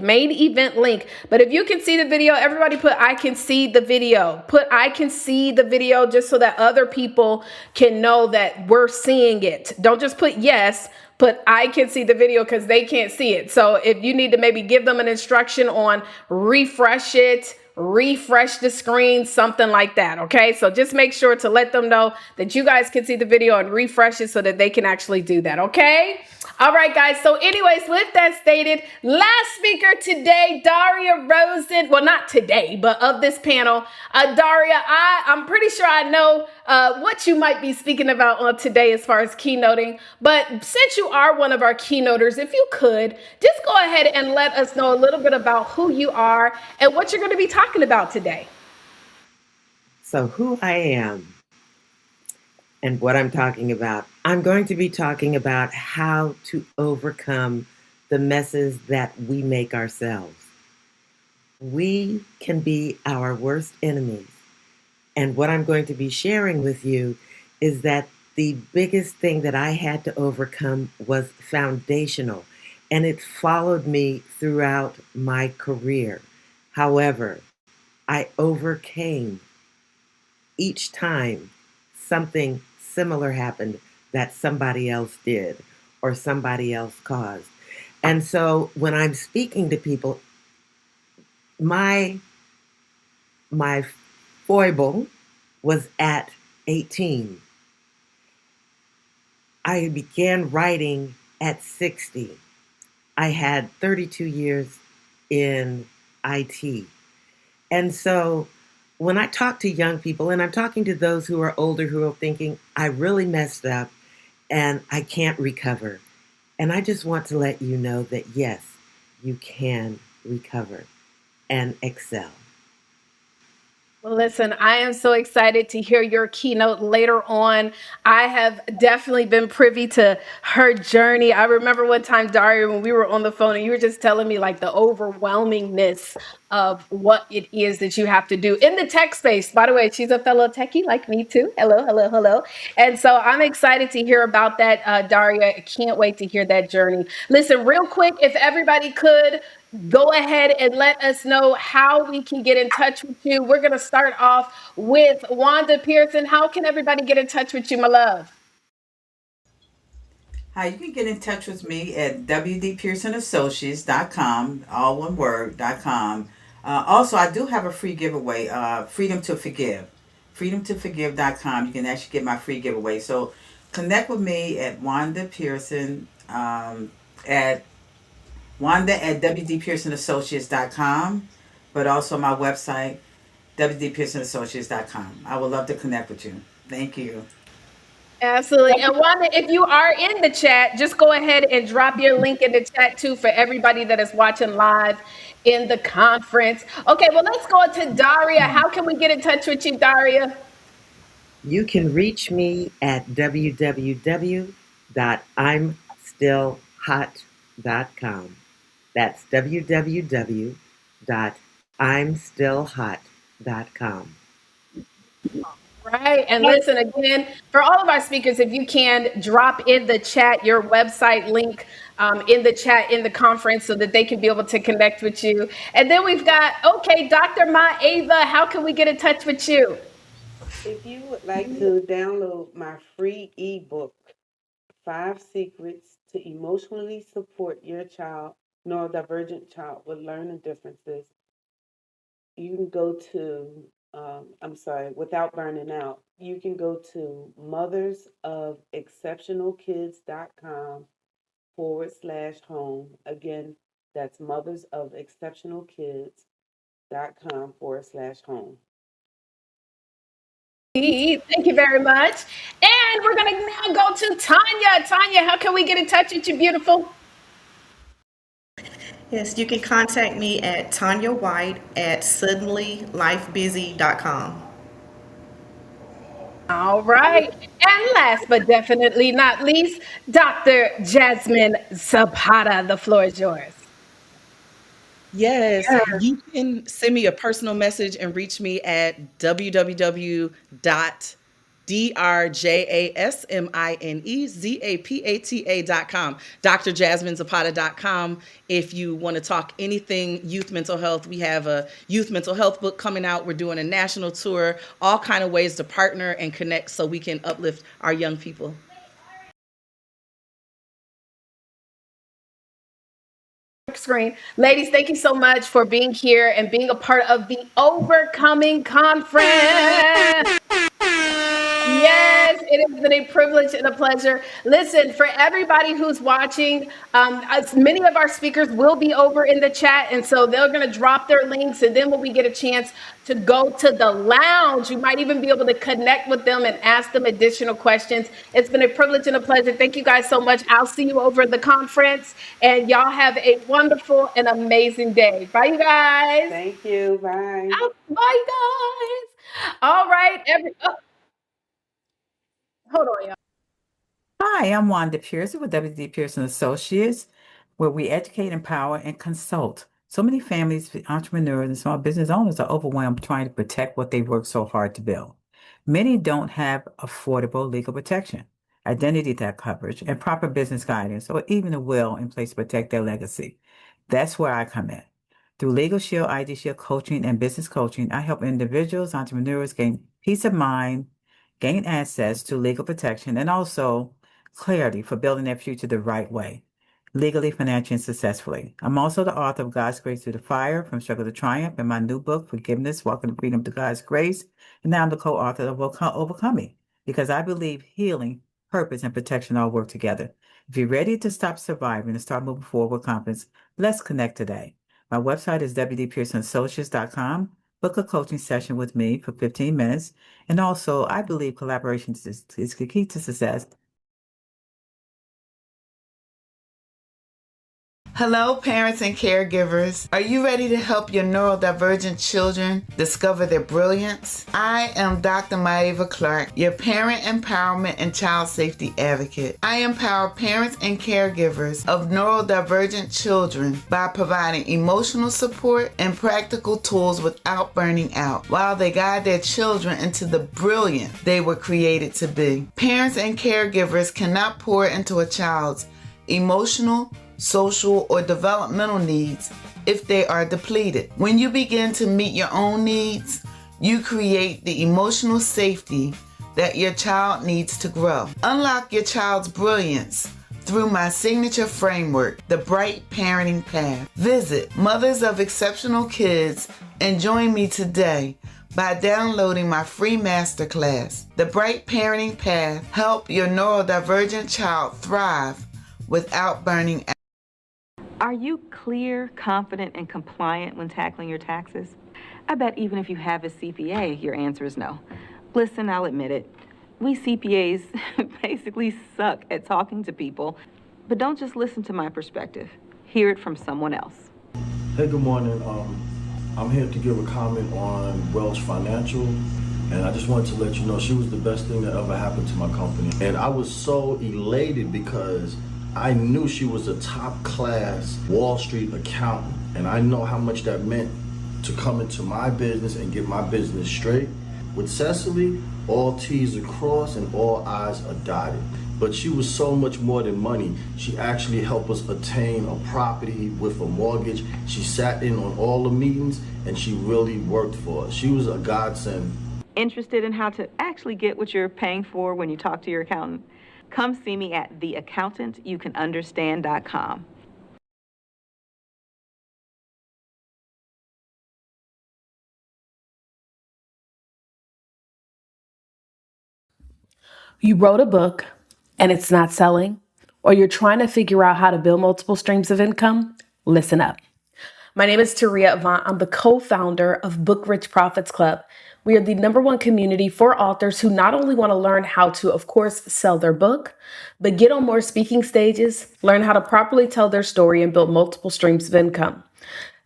But if you can see the video, everybody put I can see the video. Put I can see the video, just so that other people can know that we're seeing it. Don't just put yes, put I can see the video, because they can't see it. So if you need to maybe give them an instruction on refresh it, refresh the screen, something like that. Okay, so just make sure to let them know that you guys can see the video and refresh it so that they can actually do that. Okay, all right guys, so anyways, with that stated, last speaker today, Daria Rosen. Well, not today, but of this panel. Daria, I'm pretty sure I know what you might be speaking about on today as far as keynoting, but since you are one of our keynoters, if you could just go ahead and let us know a little bit about who you are and what you're going to be talking about today. So who I am and what I'm talking about. I'm going to be talking about how to overcome the messes that we make ourselves. We can be our worst enemies. And what I'm going to be sharing with you is that the biggest thing that I had to overcome was foundational, and it followed me throughout my career. However, I overcame each time something similar happened that somebody else did or somebody else caused. And so when I'm speaking to people, my foible was at 18. I began writing at 60. I had 32 years in IT. And so when I talk to young people, and I'm talking to those who are older who are thinking, I really messed up and I can't recover. And I just want to let you know that yes, you can recover and excel. Well, listen, I am so excited to hear your keynote later on. I have definitely been privy to her journey. I remember one time, Daria, when we were on the phone and you were just telling me like the overwhelmingness of what it is that you have to do in the tech space. By the way, she's a fellow techie like me too. Hello, hello, hello. And so I'm excited to hear about that, Daria. I can't wait to hear that journey. Listen, real quick, if everybody could, go ahead and let us know how we can get in touch with you. We're going to start off with Wanda Pearson. How can everybody get in touch with you, my love? Hi, you can get in touch with me at wdpearsonassociates.com, all one word, .com. Also, I do have a free giveaway, Freedom to Forgive. freedomtoforgive.com. You can actually get my free giveaway. So connect with me at Wanda Pearson, at Wanda at wdpearsonassociates.com, but also my website, wdpearsonassociates.com. I would love to connect with you. Thank you. Absolutely. And Wanda, if you are in the chat, just go ahead and drop your link in the chat too for everybody that is watching live in the conference. Okay, well, let's go to Daria. How can we get in touch with you, Daria? You can reach me at www.imstillhot.com. That's www.imstillhot.com. Right. And listen, again, for all of our speakers, if you can drop in the chat your website link in the chat in the conference so that they can be able to connect with you. And then we've got, okay, Dr. Maeva, how can we get in touch with you? If you would like to download my free ebook, 5 Secrets to Emotionally Support Your Child, Neurodivergent Child with Learning Differences, you can go to, Without Burning Out, you can go to mothersofexceptionalkids.com/home. Again, that's mothersofexceptionalkids.com/home. Thank you very much. And we're going to now go to Tanya. Tanya, how can we get in touch with you, beautiful? Yes, you can contact me at Tanya White at suddenlylifebusy.com. All right. And last but definitely not least, Dr. Jasmine Zapata. The floor is yours. Yes, you can send me a personal message and reach me at www.drjasminezapata.com, drjasminezapata.com. If you want to talk anything youth mental health, we have a youth mental health book coming out. We're doing a national tour, all kind of ways to partner and connect so we can uplift our young people. Screen. Ladies, thank you so much for being here and being a part of the Overcoming Conference. Yes, it has been a privilege and a pleasure. Listen, for everybody who's watching, many of our speakers will be over in the chat, and so they're going to drop their links, and then when we get a chance to go to the lounge, you might even be able to connect with them and ask them additional questions. It's been a privilege and a pleasure. Thank you guys so much. I'll see you over at the conference, and y'all have a wonderful and amazing day. Bye, you guys. Thank you. Bye. Bye, guys. All right. Hold on, y'all. Hi, I'm Wanda Pearson with WD Pearson Associates, where we educate, empower, and consult. So many families, entrepreneurs, and small business owners are overwhelmed trying to protect what they've worked so hard to build. Many don't have affordable legal protection, identity theft coverage, and proper business guidance, or even a will in place to protect their legacy. That's where I come in. Through Legal Shield, ID Shield coaching, and business coaching, I help individuals, entrepreneurs gain peace of mind, gain access to legal protection, and also clarity for building their future the right way, legally, financially, and successfully. I'm also the author of God's Grace Through the Fire, From Struggle to Triumph, and my new book, Forgiveness, Walking in Freedom to God's Grace. And now I'm the co-author of Overcoming, because I believe healing, purpose, and protection all work together. If you're ready to stop surviving and start moving forward with confidence, let's connect today. My website is wdpearsonassociates.com. Book a coaching session with me for 15 minutes. And also, I believe collaboration is the key to success. Hello, parents and caregivers. Are you ready to help your neurodivergent children discover their brilliance? I am Dr. Maeva Clark, your parent empowerment and child safety advocate. I empower parents and caregivers of neurodivergent children by providing emotional support and practical tools without burning out, while they guide their children into the brilliant they were created to be. Parents and caregivers cannot pour into a child's emotional, social, or developmental needs if they are depleted. When you begin to meet your own needs, you create the emotional safety that your child needs to grow. Unlock your child's brilliance through my signature framework, The Bright Parenting Path. Visit Mothers of Exceptional Kids and join me today by downloading my free masterclass, The Bright Parenting Path. Help your neurodivergent child thrive without burning out. Are you clear, confident, and compliant when tackling your taxes? I bet even if you have a CPA, your answer is no. Listen, I'll admit it. We CPAs basically suck at talking to people, but don't just listen to my perspective. Hear it from someone else. Hey, good morning. I'm here to give a comment on Welch Financial, and I just wanted to let you know she was the best thing that ever happened to my company. And I was so elated because I knew she was a top-class Wall Street accountant, and I know how much that meant to come into my business and get my business straight. With Cecily, all T's are crossed and all I's are dotted. but she was so much more than money. She actually helped us attain a property with a mortgage. She sat in on all the meetings, and she really worked for us. She was a godsend. Interested in how to actually get what you're paying for when you talk to your accountant? Come see me at theaccountantyoucanunderstand.com. You wrote a book and it's not selling, or you're trying to figure out how to build multiple streams of income? Listen up. My name is Taria Avant. I'm the co-founder of Book Rich Profits Club. We are the #1 community for authors who not only want to learn how to, of course, sell their book, but get on more speaking stages, learn how to properly tell their story, and build multiple streams of income.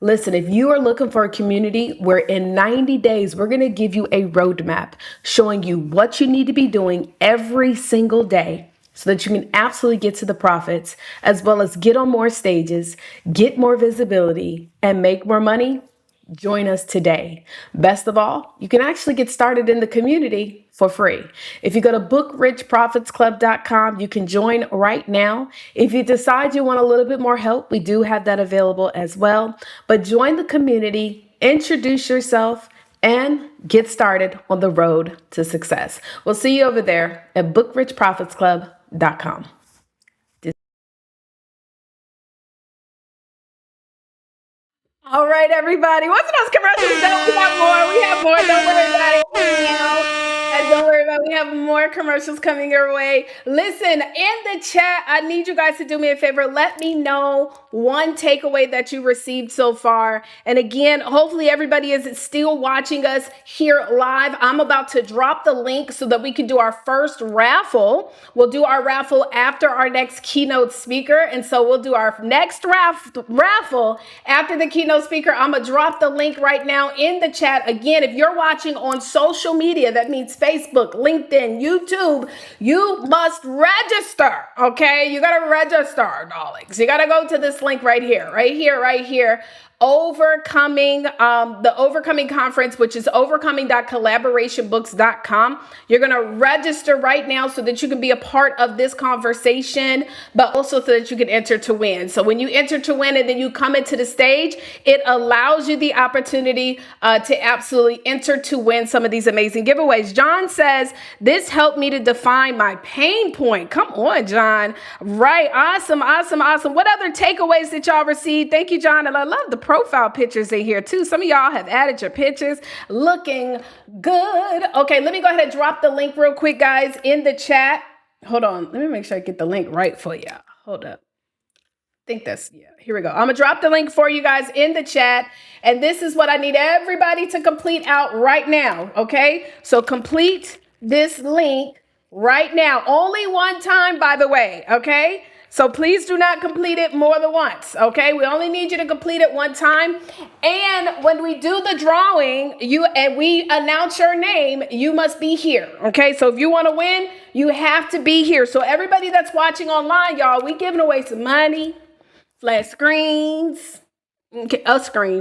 Listen, if you are looking for a community where in 90 days, we're going to give you a roadmap showing you what you need to be doing every single day so that you can absolutely get to the profits, as well as get on more stages, get more visibility, and make more money, join us today. Best of all, you can actually get started in the community for free. If you go to bookrichprofitsclub.com, you can join right now. If you decide you want a little bit more help, we do have that available as well. But join the community, introduce yourself, and get started on the road to success. We'll see you over there at bookrichprofitsclub.com. All right, everybody. What's those commercials? No, we have more. We have more. Don't worry about it. And don't worry about it. We have more commercials coming your way. Listen, in the chat, I need you guys to do me a favor. Let me know one takeaway that you received so far. And again, hopefully everybody is still watching us here live. I'm about to drop the link so that we can do our first raffle. We'll do our raffle after our next keynote speaker. And so we'll do our next raffle after the keynote speaker. I'm going to drop the link right now in the chat. Again, if you're watching on social media, that means Facebook, LinkedIn, YouTube, you must register. Okay. You got to register, darlings. You got to go to this link right here. Overcoming, the Overcoming Conference, which is overcoming.collaborationbooks.com. You're going to register right now so that you can be a part of this conversation, but also so that you can enter to win. So when you enter to win and then you come into the stage, it allows you the opportunity to absolutely enter to win some of these amazing giveaways. John says, this helped me to define my pain point. Come on, John. Right. Awesome. What other takeaways did y'all receive? Thank you, John. And I love the profile pictures in here too. Some of y'all have added your pictures, looking good. Okay, let me go ahead and drop the link real quick, guys, in the chat. Hold on, let me make sure I get the link right for you. Hold up. I think that's, yeah, here we go. I'm gonna drop the link for you guys in the chat. And this is what I need everybody to complete out right now, okay? So complete this link right now. Only one time, by the way, okay? So please do not complete it more than once, okay? We only need you to complete it one time. And when we do the drawing, and we announce your name, you must be here, okay? So if you want to win, you have to be here. So everybody that's watching online, y'all, we giving away some money, flat screens, okay,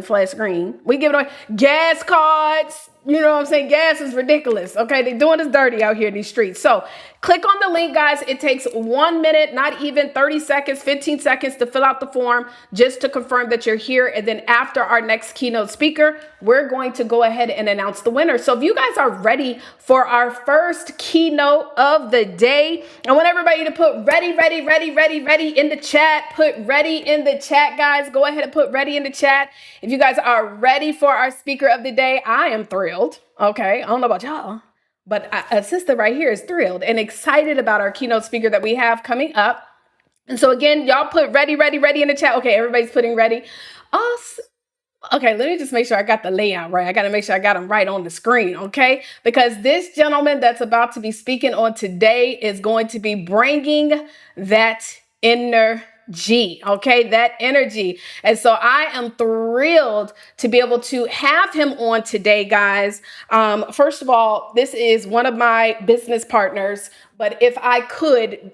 flat screen. We giving away gas cards. You know what I'm saying? Gas is ridiculous. Okay, they're doing us dirty out here in these streets. So click on the link, guys. It takes 1 minute, not even 30 seconds, 15 seconds to fill out the form just to confirm that you're here. And then after our next keynote speaker, we're going to go ahead and announce the winner. So if you guys are ready for our first keynote of the day, I want everybody to put ready in the chat. Put ready in the chat, guys. Go ahead and put ready in the chat. If you guys are ready for our speaker of the day, I am thrilled. Okay, I don't know about y'all, but a sister right here is thrilled and excited about our keynote speaker that we have coming up. And so again, y'all put ready in the chat. Okay, everybody's putting ready. Awesome. Okay, let me just make sure I got the layout right. I got to make sure I got them right on the screen, okay? Because this gentleman that's about to be speaking on today is going to be bringing that energy, okay, that energy. And so I am thrilled to be able to have him on today, guys. First of all, this is one of my business partners. But if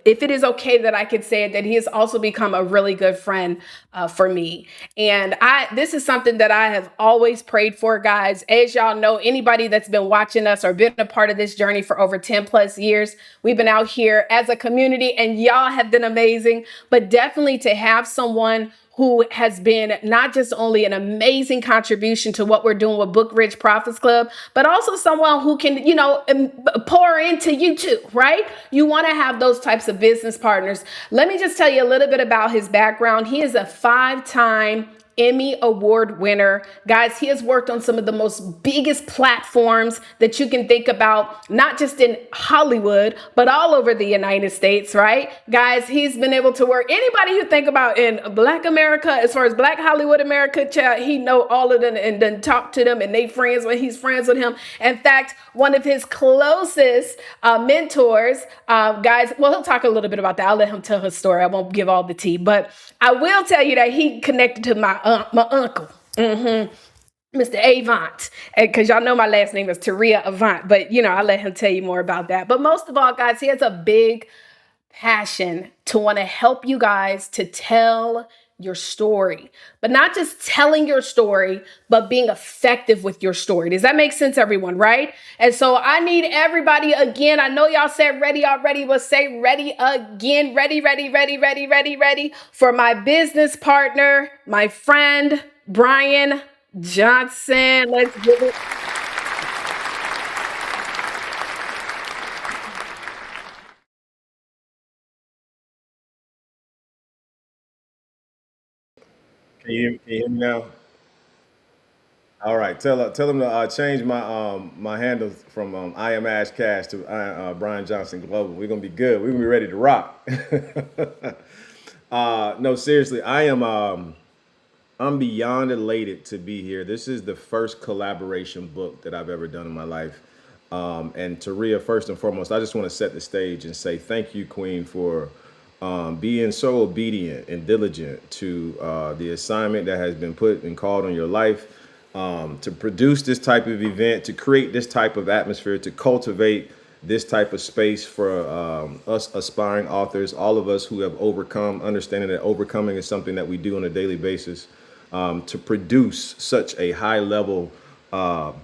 if it is okay that I could say it, that he has also become a really good friend for me. And this is something that I have always prayed for, guys. As y'all know, anybody that's been watching us or been a part of this journey for over 10 plus years, we've been out here as a community and y'all have been amazing. But definitely to have someone who has been not just only an amazing contribution to what we're doing with Book Rich Profits Club, but also someone who can, pour into you too, right? You want to have those types of business partners. Let me just tell you a little bit about his background. He is a 5-time Emmy Award winner. Guys, he has worked on some of the most biggest platforms that you can think about, not just in Hollywood, but all over the United States, right? Guys, he's been able to work. Anybody you think about in Black America, as far as Black Hollywood America, he know all of them and then talk to them and they friends when he's friends with him. In fact, one of his closest mentors, guys, well, he'll talk a little bit about that. I'll let him tell his story. I won't give all the tea, but I will tell you that he connected to my uncle, Mr. Avant, because y'all know my last name is Taria Avant, but I'll let him tell you more about that. But most of all, guys, he has a big passion to want to help you guys to tell your story, but not just telling your story, but being effective with your story. Does that make sense, everyone? Right? And so I need everybody again. I know y'all said ready already, but say ready again. Ready for my business partner, my friend, Brian Johnson. Let's give it. Can you hear me now? All right, tell them to change my handle from I am Ash Cash to Brian Johnson Global. We're gonna be good. We're gonna be ready to rock. No, seriously, I'm beyond elated to be here. This is the first collaboration book that I've ever done in my life. And Taria, first and foremost, I just want to set the stage and say thank you, Queen, for being so obedient and diligent to the assignment that has been put and called on your life, to produce this type of event, to create this type of atmosphere, to cultivate this type of space for us aspiring authors, all of us who have overcome, understanding that overcoming is something that we do on a daily basis, to produce such a high level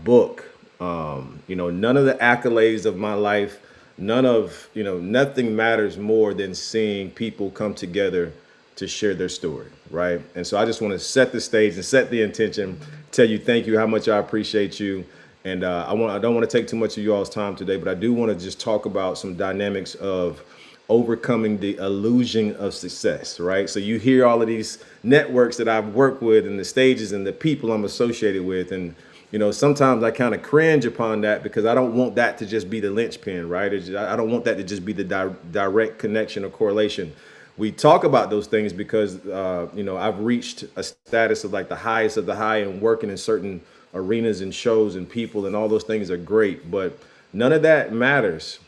book. None of the accolades of my life, nothing matters more than seeing people come together to share their story, right? And so I just want to set the stage and set the intention, tell you thank you, how much I appreciate you. And I don't want to take too much of you all's time today, but I do want to just talk about some dynamics of overcoming the illusion of success, right? So you hear all of these networks that I've worked with and the stages and the people I'm associated with. And, sometimes I kind of cringe upon that because I don't want that to just be the linchpin, right? I don't want that to just be the direct connection or correlation. We talk about those things because, I've reached a status of like the highest of the high and working in certain arenas and shows and people and all those things are great, but none of that matters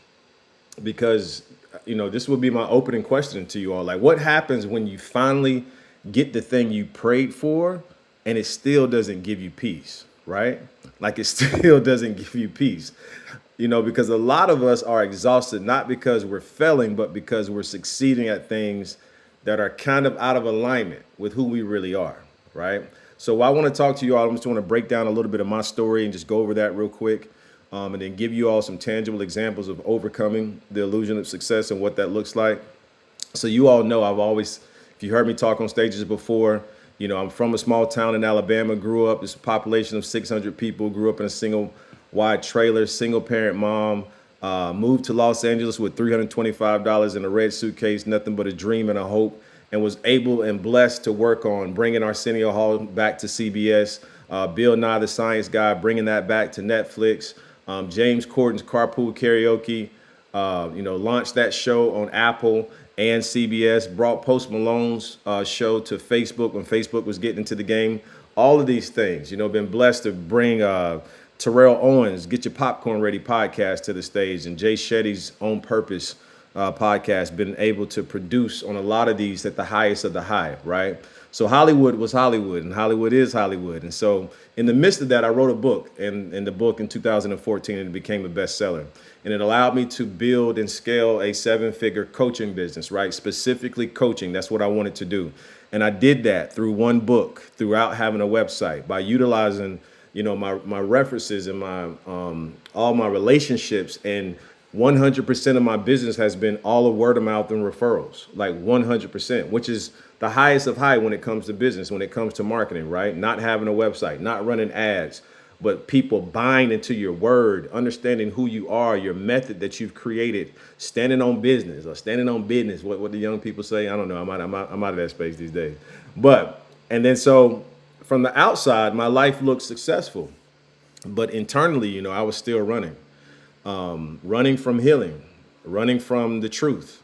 because, this would be my opening question to you all. Like, what happens when you finally get the thing you prayed for and it still doesn't give you peace, right? Like it still doesn't give you peace, because a lot of us are exhausted, not because we're failing, but because we're succeeding at things that are kind of out of alignment with who we really are, right? So I want to talk to you all. I just want to break down a little bit of my story and just go over that real quick, and then give you all some tangible examples of overcoming the illusion of success and what that looks like. So you all know if you heard me talk on stages before, I'm from a small town in Alabama, grew up, it's a population of 600 people, grew up in a single wide trailer, single parent mom, moved to Los Angeles with $325 in a red suitcase, nothing but a dream and a hope, and was able and blessed to work on bringing Arsenio Hall back to CBS, Bill Nye the Science Guy, bringing that back to Netflix, James Corden's Carpool Karaoke, launched that show on Apple and CBS, brought Post Malone's show to Facebook when Facebook was getting into the game. All of these things, been blessed to bring Terrell Owens' Get Your Popcorn Ready podcast to the stage, and Jay Shetty's On Purpose podcast, been able to produce on a lot of these at the highest of the high, right? So Hollywood was Hollywood, and Hollywood is Hollywood. And so in the midst of that, I wrote a book, and in the book in 2014, and it became a bestseller. And it allowed me to build and scale a 7-figure coaching business, right? Specifically coaching. That's what I wanted to do. And I did that through one book, throughout having a website, by utilizing, my references and my all my relationships. And 100% of my business has been all of word of mouth and referrals, like 100%, which is the highest of high when it comes to business, when it comes to marketing, right? Not having a website, not running ads, but people buying into your word, understanding who you are, your method that you've created, standing on business or standing on business. What the young people say, I don't know. I'm out of that space these days. And then so from the outside, my life looked successful, but internally, I was still running. Running from healing, running from the truth,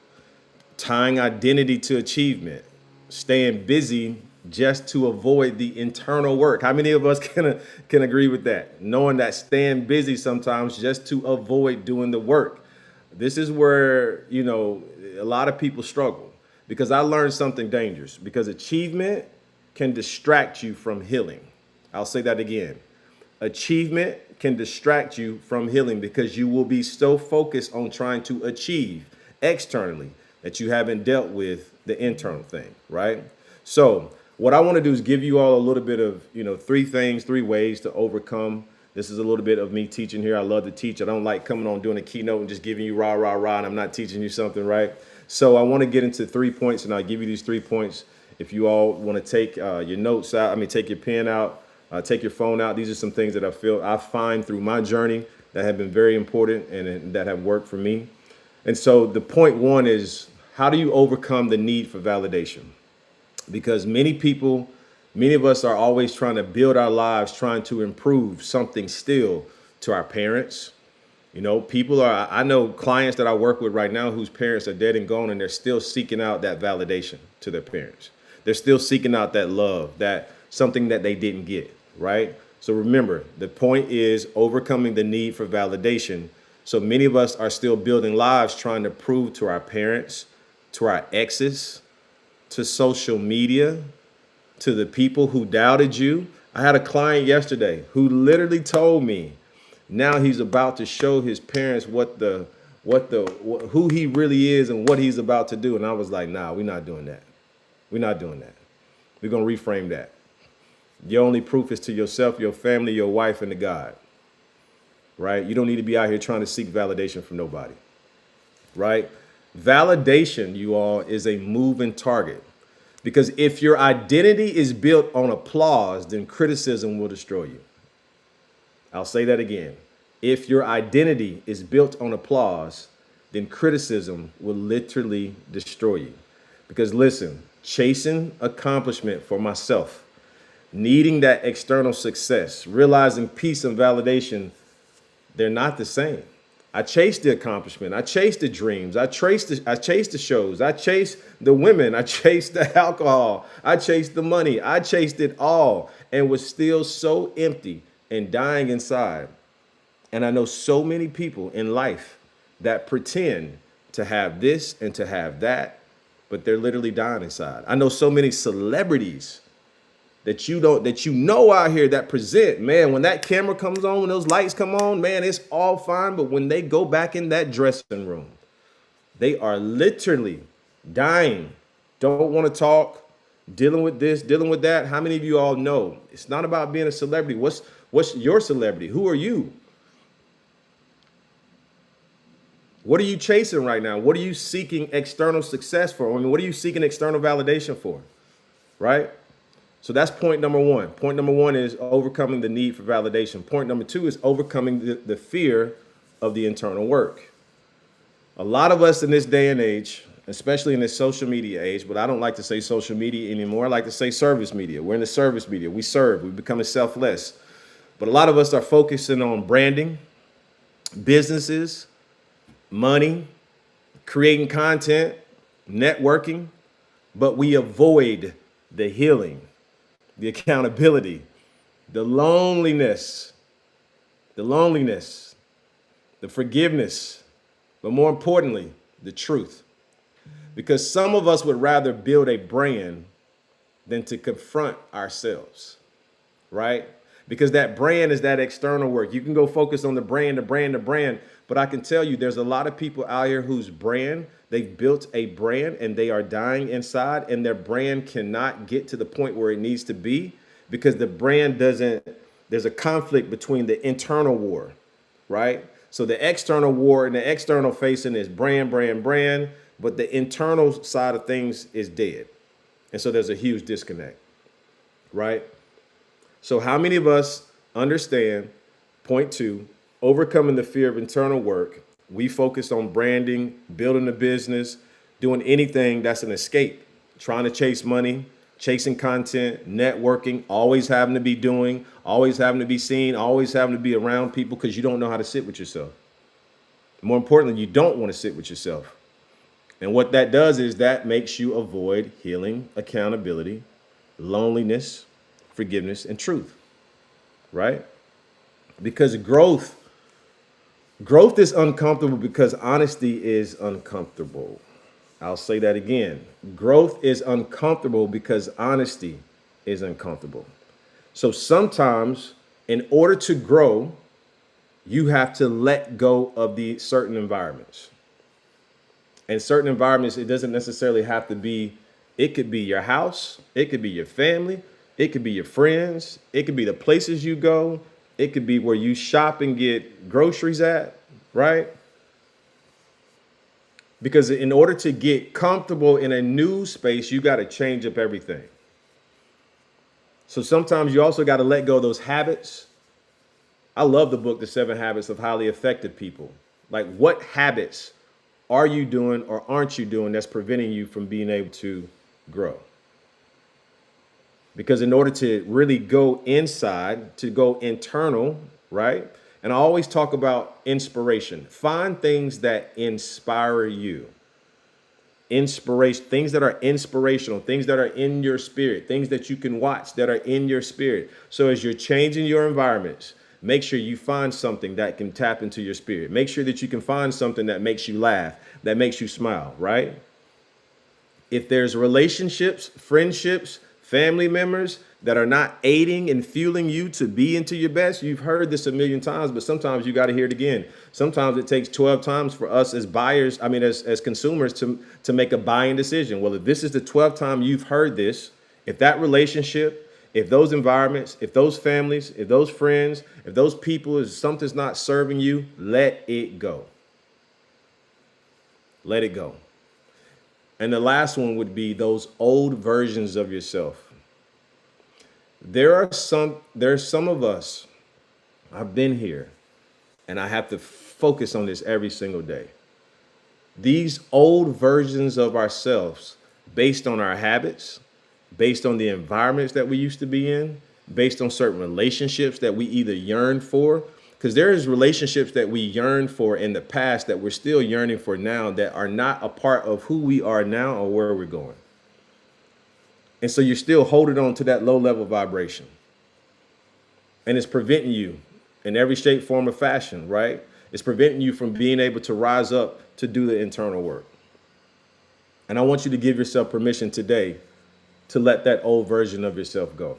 tying identity to achievement, staying busy just to avoid the internal work. How many of us can agree with that? Knowing that staying busy sometimes just to avoid doing the work. This is where, a lot of people struggle, because I learned something dangerous, because achievement can distract you from healing. I'll say that again. Achievement can distract you from healing, because you will be so focused on trying to achieve externally that you haven't dealt with the internal thing, right? So what I want to do is give you all a little bit of, 3 ways to overcome. This is a little bit of me teaching here. I love to teach. I don't like coming on doing a keynote and just giving you rah, rah, rah, and I'm not teaching you something, right? So I want to get into 3 points, and I'll give you these 3 points. If you all want to take your notes out, take your pen out, take your phone out. These are some things that I find through my journey that have been very important and that have worked for me. And so the point 1 is, how do you overcome the need for validation? Because many of us are always trying to build our lives, trying to improve something still to our parents. I know clients that I work with right now whose parents are dead and gone, and they're still seeking out that validation to their parents. They're still seeking out that love, that something that they didn't get, right? So remember, the point is overcoming the need for validation. So many of us are still building lives trying to prove to our parents, to our exes, to social media, to the people who doubted you. I had a client yesterday who literally told me now he's about to show his parents who he really is and what he's about to do. And I was like, nah, we're not doing that. We're not doing that. We're going to reframe that. Your only proof is to yourself, your family, your wife, and to God, right? You don't need to be out here trying to seek validation from nobody, right? Validation, you all, is a moving target, because if your identity is built on applause, then criticism will destroy you. I'll say that again. If your identity is built on applause, then criticism will literally destroy you. Because listen, chasing accomplishment for myself, needing that external success, realizing peace and validation, they're not the same. I chased the accomplishment. I chased the dreams. I chased the shows. I chased the women. I chased the alcohol. I chased the money. I chased it all and was still so empty and dying inside. And I know so many people in life that pretend to have this and to have that, but they're literally dying inside. I know so many celebrities that you know out here that present, man, when that camera comes on, when those lights come on, man, it's all fine. But when they go back in that dressing room, they are literally dying, don't want to talk, dealing with this, dealing with that. How many of you all know it's not about being a celebrity? What's your celebrity? Who are you? What are you chasing right now? What are you seeking external success for? I mean, what are you seeking external validation for? Right? So that's point number 1. Point number 1 is overcoming the need for validation. Point number 2 is overcoming the fear of the internal work. A lot of us in this day and age, especially in this social media age, but I don't like to say social media anymore. I like to say service media. We're in the service media. We serve. We're becoming selfless. But a lot of us are focusing on branding, businesses, money, creating content, networking, but we avoid the healing, the accountability, the loneliness, the forgiveness, but more importantly, the truth. Because some of us would rather build a brand than to confront ourselves, right? Because that brand is that external work. You can go focus on the brand, but I can tell you there's a lot of people out here whose brand, they've built a brand and they are dying inside, and their brand cannot get to the point where it needs to be because the brand doesn't, there's a conflict between the internal war, right? So the external war and the external facing is brand, but the internal side of things is dead. And so there's a huge disconnect, right? So how many of us understand, point two, overcoming the fear of internal work? We focus on branding, building a business, doing anything that's an escape, trying to chase money, chasing content, networking, always having to be doing, always having to be seen, always having to be around people because you don't know how to sit with yourself. More importantly, you don't want to sit with yourself. And what that does is that makes you avoid healing, accountability, loneliness, forgiveness, and truth, right? Because growth is uncomfortable because honesty is uncomfortable. I'll say that again. Growth is uncomfortable because honesty is uncomfortable. So sometimes in order to grow, you have to let go of the certain environments. And certain environments, it doesn't necessarily have to be, it could be your house, it could be your family, it could be your friends, it could be the places you go, it could be where you shop and get groceries at, right? Because in order to get comfortable in a new space, you got to change up everything. So sometimes you also got to let go of those habits. I love the book, The 7 Habits of Highly Effective People. Like, what habits are you doing or aren't you doing that's preventing you from being able to grow? Because in order to really go inside, to go internal, right? And I always talk about inspiration. Find things that inspire you. Inspiration, things that are inspirational, things that are in your spirit, things that you can watch that are in your spirit. So as you're changing your environments, make sure you find something that can tap into your spirit. Make sure that you can find something that makes you laugh, that makes you smile, right? If there's relationships, friendships, family members that are not aiding and fueling you to be into your best, you've heard this a million times, but sometimes you got to hear it again. Sometimes it takes 12 times for us as buyers, as consumers to make a buying decision. Well, if this is the 12th time you've heard this, if that relationship, if those environments, if those families, if those friends, if those people, if something's not serving you, let it go. Let it go. And the last one would be those old versions of yourself. There's some of us, I've been here, and I have to focus on this every single day. These old versions of ourselves, based on our habits, based on the environments that we used to be in, based on certain relationships that we either yearn for, because there is relationships that we yearned for in the past that we're still yearning for now that are not a part of who we are now or where we're going. And so you're still holding on to that low level vibration. And it's preventing you in every shape, form, or fashion, right? It's preventing you from being able to rise up to do the internal work. And I want you to give yourself permission today to let that old version of yourself go.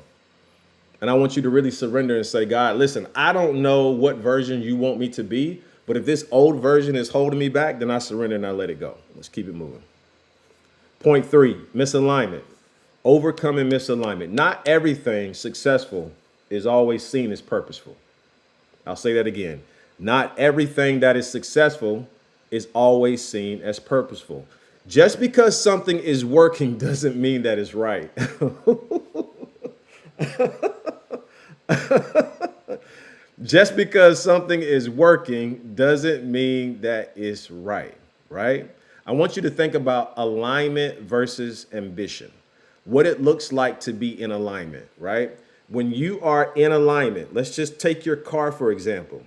And I want you to really surrender and say, God, listen, I don't know what version you want me to be, but if this old version is holding me back, then I surrender and I let it go. Let's keep it moving. Point 3, misalignment. Overcoming misalignment. Not everything successful is always seen as purposeful. I'll say that again. Not everything that is successful is always seen as purposeful. Just because something is working doesn't mean that it's right. Just because something is working doesn't mean that it's right, right? I want you to think about alignment versus ambition. What it looks like to be in alignment, right? When you are in alignment, let's just take your car, for example.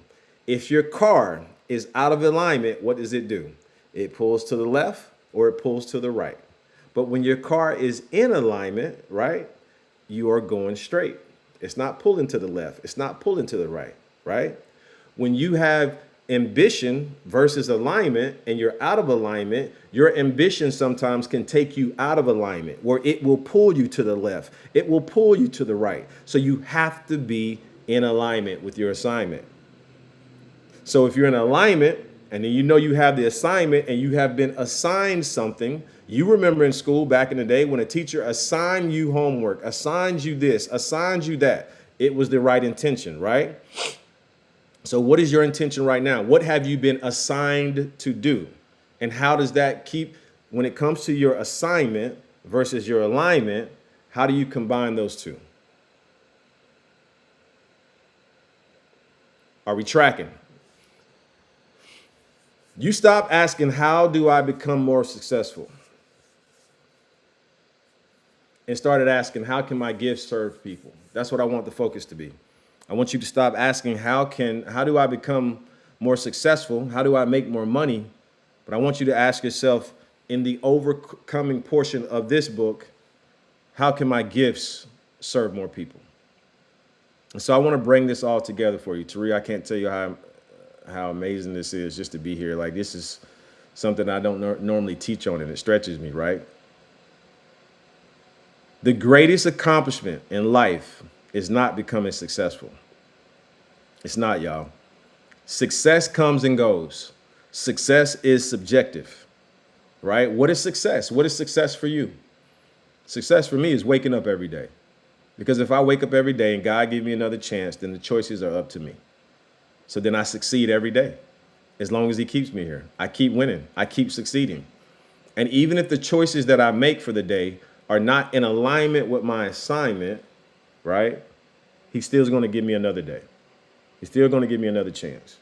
If your car is out of alignment, what does it do? It pulls to the left or it pulls to the right. But when your car is in alignment, right, you are going straight. It's not pulling to the left. It's not pulling to the right, right? When you have ambition versus alignment and you're out of alignment, your ambition sometimes can take you out of alignment where it will pull you to the left. It will pull you to the right. So you have to be in alignment with your assignment. So if you're in alignment and then you know you have the assignment and you have been assigned something, you remember in school back in the day when a teacher assigned you homework, assigned you this, assigned you that, it was the right intention, right? So what is your intention right now? What have you been assigned to do? And how does that keep, when it comes to your assignment versus your alignment, how do you combine those two? Are we tracking? You stop asking, how do I become more successful? And started asking, how can my gifts serve people? That's what I want the focus to be. I want you to stop asking, how do I become more successful? How do I make more money? But I want you to ask yourself, in the overcoming portion of this book, how can my gifts serve more people? And so I want to bring this all together for you. Taria, I can't tell you how amazing this is just to be here. Like, this is something I don't normally teach on, and it stretches me, right? The greatest accomplishment in life is not becoming successful. It's not, y'all. Success comes and goes. Success is subjective, right? What is success? What is success for you? Success for me is waking up every day. Because if I wake up every day and God give me another chance, then the choices are up to me. So then I succeed every day. As long as he keeps me here, I keep winning. I keep succeeding. And even if the choices that I make for the day are not in alignment with my assignment, right? He's still going to give me another day. He's still going to give me another chance.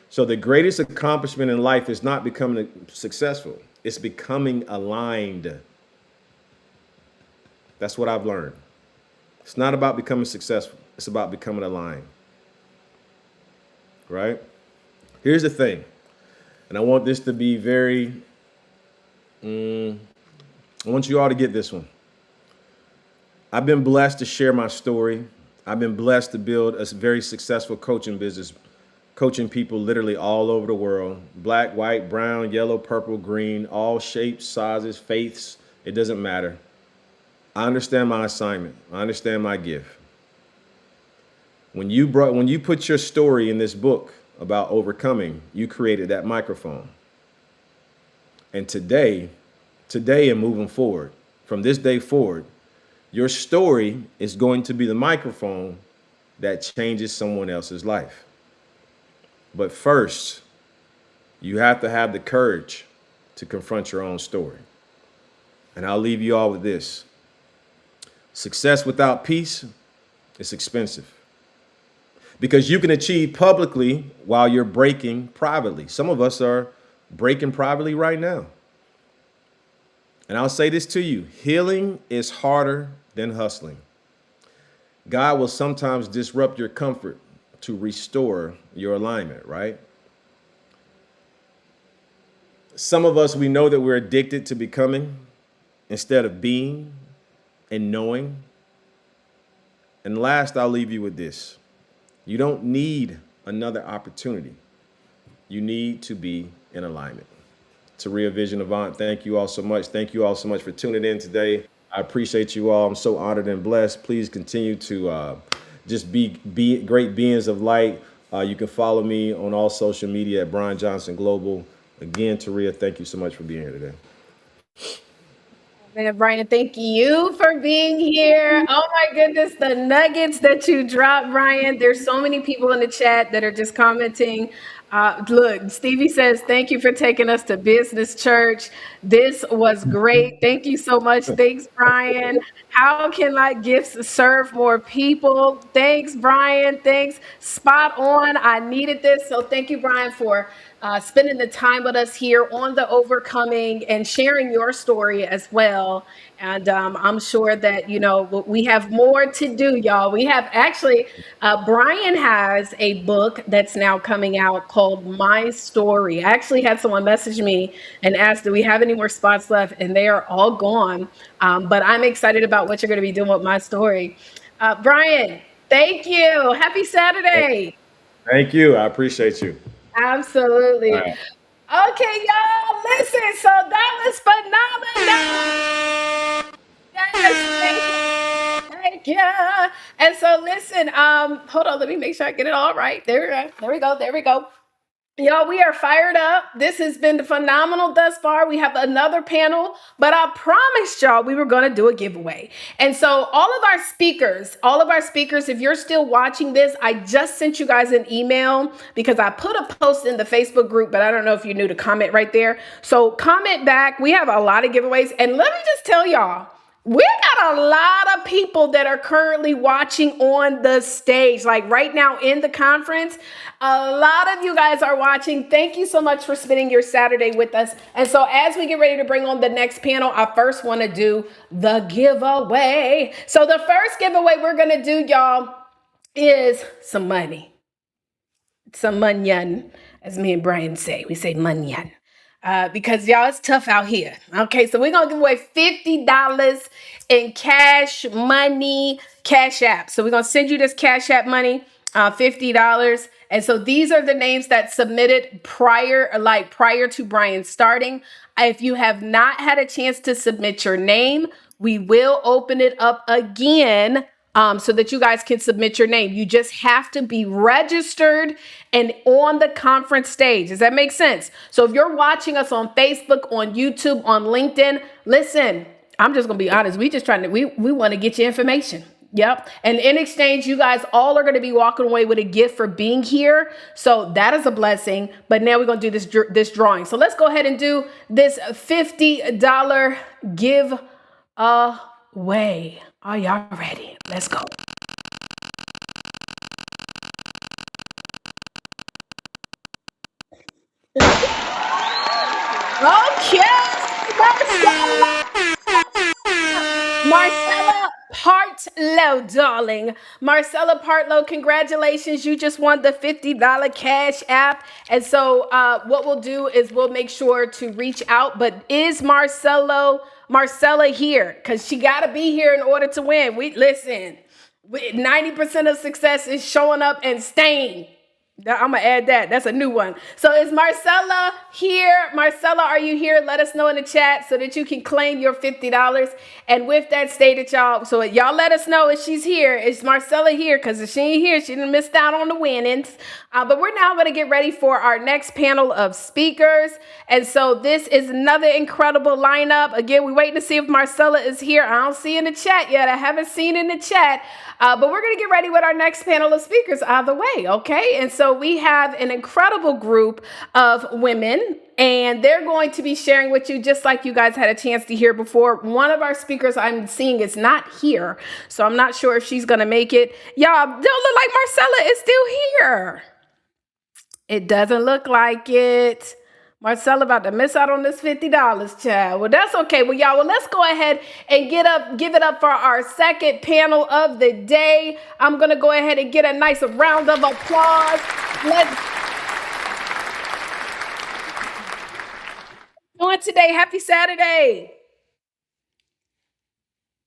So the greatest accomplishment in life is not becoming successful. It's becoming aligned. That's what I've learned. It's not about becoming successful. It's about becoming aligned. Right? Here's the thing. And I want this to be very, I want you all to get this one. I've been blessed to share my story. I've been blessed to build a very successful coaching business, coaching people literally all over the world. Black, white, brown, yellow, purple, green, all shapes, sizes, faiths. It doesn't matter. I understand my assignment. I understand my gift. When you put your story in this book about overcoming, you created that microphone. And today and moving forward, from this day forward, your story is going to be the microphone that changes someone else's life. But first, you have to have the courage to confront your own story. And I'll leave you all with this. Success without peace is expensive. Because you can achieve publicly while you're breaking privately. Some of us are breaking privately right now. And I'll say this to you, healing is harder than hustling. God will sometimes disrupt your comfort to restore your alignment, right? Some of us, we know that we're addicted to becoming instead of being and knowing. And last, I'll leave you with this. You don't need another opportunity. You need to be in alignment. Taria Vision Avant, thank you all so much. Thank you all so much for tuning in today. I appreciate you all. I'm so honored and blessed. Please continue to just be great beings of light. You can follow me on all social media at Brian Johnson Global. Again, Taria, thank you so much for being here today. Man, Brian, thank you for being here. Oh my goodness, the nuggets that you dropped, Brian. There's so many people in the chat that are just commenting. Look, Stevie says, thank you for taking us to Business Church. This was great. Thank you so much. Thanks, Brian. How can my gifts serve more people? Thanks, Brian. Thanks. Spot on. I needed this. So thank you, Brian, for spending the time with us here on The Overcoming and sharing your story as well. And I'm sure that, you know, we have more to do, y'all. We have actually, Brian has a book that's now coming out called My Story. I actually had someone message me and ask, do we have any more spots left? And they are all gone. But I'm excited about what you're going to be doing with My Story. Brian, thank you. Happy Saturday. Thank you. I appreciate you. Absolutely. All right. Okay, y'all, listen. So that was phenomenal. Yes, thank you. And so listen, hold on, let me make sure I get it all right. There we go. There we go. There we go. Y'all, we are fired up. This has been phenomenal thus far. We have another panel, but I promised y'all we were going to do a giveaway. And so all of our speakers, if you're still watching this, I just sent you guys an email because I put a post in the Facebook group, but I don't know if you knew to comment right there. So comment back. We have a lot of giveaways. And let me just tell y'all, we got a lot of people that are currently watching on the stage, like right now in the conference. A lot of you guys are watching. Thank you so much for spending your Saturday with us. And so as we get ready to bring on the next panel, I first want to do the giveaway. So the first giveaway we're going to do, y'all, is some money. Some munyan, as me and Brian say. We say munyan. Because y'all, it's tough out here. Okay, so we're gonna give away $50 in cash money, Cash App. So we're gonna send you this Cash App money, $50. And so these are the names that submitted prior to Brian starting. If you have not had a chance to submit your name, we will open it up again so that you guys can submit your name. You just have to be registered and on the conference stage. Does that make sense? So if you're watching us on Facebook, on YouTube, on LinkedIn, listen, I'm just gonna be honest. We want to get you information. Yep. And in exchange, you guys all are going to be walking away with a gift for being here. So that is a blessing. But now we're going to do this drawing. So let's go ahead and do this $50 give away. Are y'all ready? Let's go. Okay. Marcella Partlow, darling. Marcella Partlow, congratulations. You just won the $50 Cash App. And so what we'll do is we'll make sure to reach out. But is Marcella here? Because she got to be here in order to win. 90% of success is showing up and staying. I'm going to add that. That's a new one. So is Marcella here? Marcella, are you here? Let us know in the chat so that you can claim your $50. And with that stated, y'all, so y'all let us know if she's here. Is Marcella here? Because if she ain't here, she done missed out on the winnings. But we're now going to get ready for our next panel of speakers. And so this is another incredible lineup. Again, we're waiting to see if Marcella is here. I don't see in the chat yet. I haven't seen in the chat. But we're going to get ready with our next panel of speakers either way, okay? And so we have an incredible group of women, and they're going to be sharing with you just like you guys had a chance to hear before. One of our speakers I'm seeing is not here, so I'm not sure if she's going to make it. Y'all, don't look like Marcella is still here. It doesn't look like it. Marcella about to miss out on this $50, child. Well, that's okay. Well, y'all, let's go ahead and give it up for our second panel of the day. I'm going to go ahead and get a nice round of applause. On today, happy Saturday.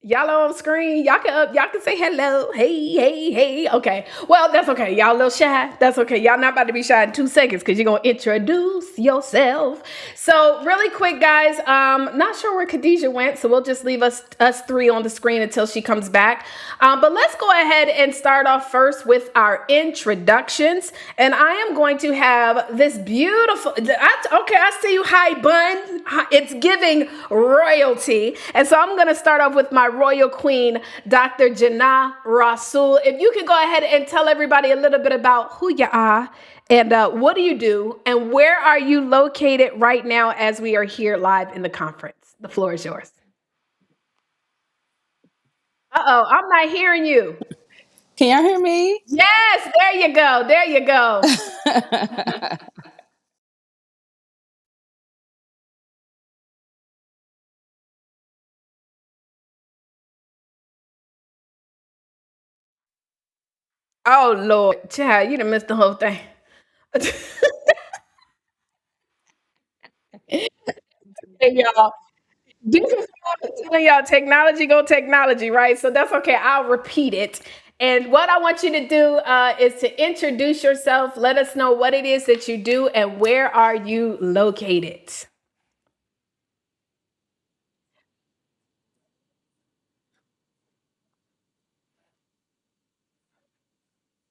Y'all on screen, y'all can say hello. Hey. Okay. Well, that's okay. Y'all a little shy. That's okay. Y'all not about to be shy in 2 seconds because you're going to introduce yourself. So really quick, guys, not sure where Khadijah went, so we'll just leave us three on the screen until she comes back. But let's go ahead and start off first with our introductions. And I am going to have this beautiful, I see you, hi, bun. It's giving royalty. And so I'm going to start off with my royal queen, Dr. Janah Rasul. If you could go ahead and tell everybody a little bit about who you are and what do you do and where are you located right now as we are here live in the conference. The floor is yours. Uh-oh, I'm not hearing you. Can y'all hear me? Yes, there you go. There you go. Oh, Lord. Child, you done missed the whole thing. Hey, y'all. This is what I'm telling y'all, technology, right? So that's okay. I'll repeat it. And what I want you to do is to introduce yourself. Let us know what it is that you do and where are you located.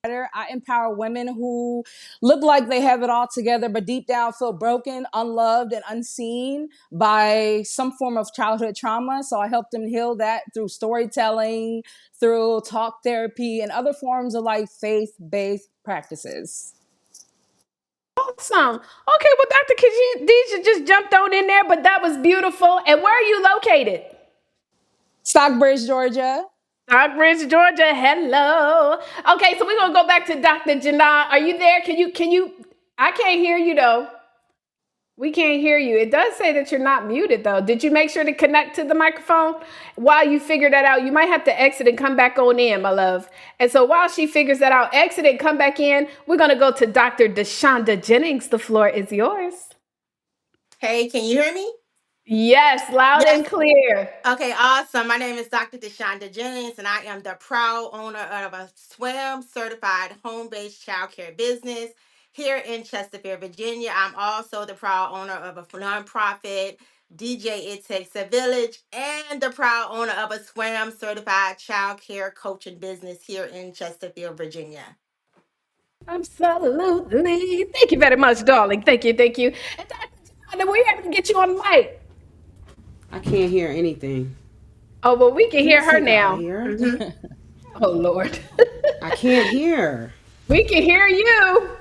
I empower women who look like they have it all together, but deep down feel broken, unloved, and unseen by some form of childhood trauma. So I help them heal that through storytelling, through talk therapy, and other forms of like faith based practices. Awesome. Okay, well, Dr. Khadijah just jumped on in there, but that was beautiful. And where are you located? Stockbridge, Georgia. Stockbridge, Georgia. Hello. Okay, so we're gonna go back to Dr. Janah. Are you there? Can you I can't hear you though. We can't hear you. It does say that you're not muted though. Did you make sure to connect to the microphone? While you figure that out, you might have to exit and come back on in, my love. And so while she figures that out, exit and come back in, we're gonna go to Dr. Deshonda Jennings. The floor is yours. Hey, can you hear me? Yes, loud and Yes. clear. Okay, awesome. My name is Dr. Deshonda Jennings, and I am the proud owner of a SWIM certified home based childcare business here in Chesterfield, Virginia. I'm also the proud owner of a nonprofit, DJ It Takes a Village, and the proud owner of a SWAM certified childcare coaching business here in Chesterfield, Virginia. Absolutely. Thank you very much, darling. Thank you, thank you. And Dr. Janah, were you able to get you on mic? I can't hear anything. Oh, well, we can hear her Sit down now. here. Oh, Lord. I can't hear. We can hear you.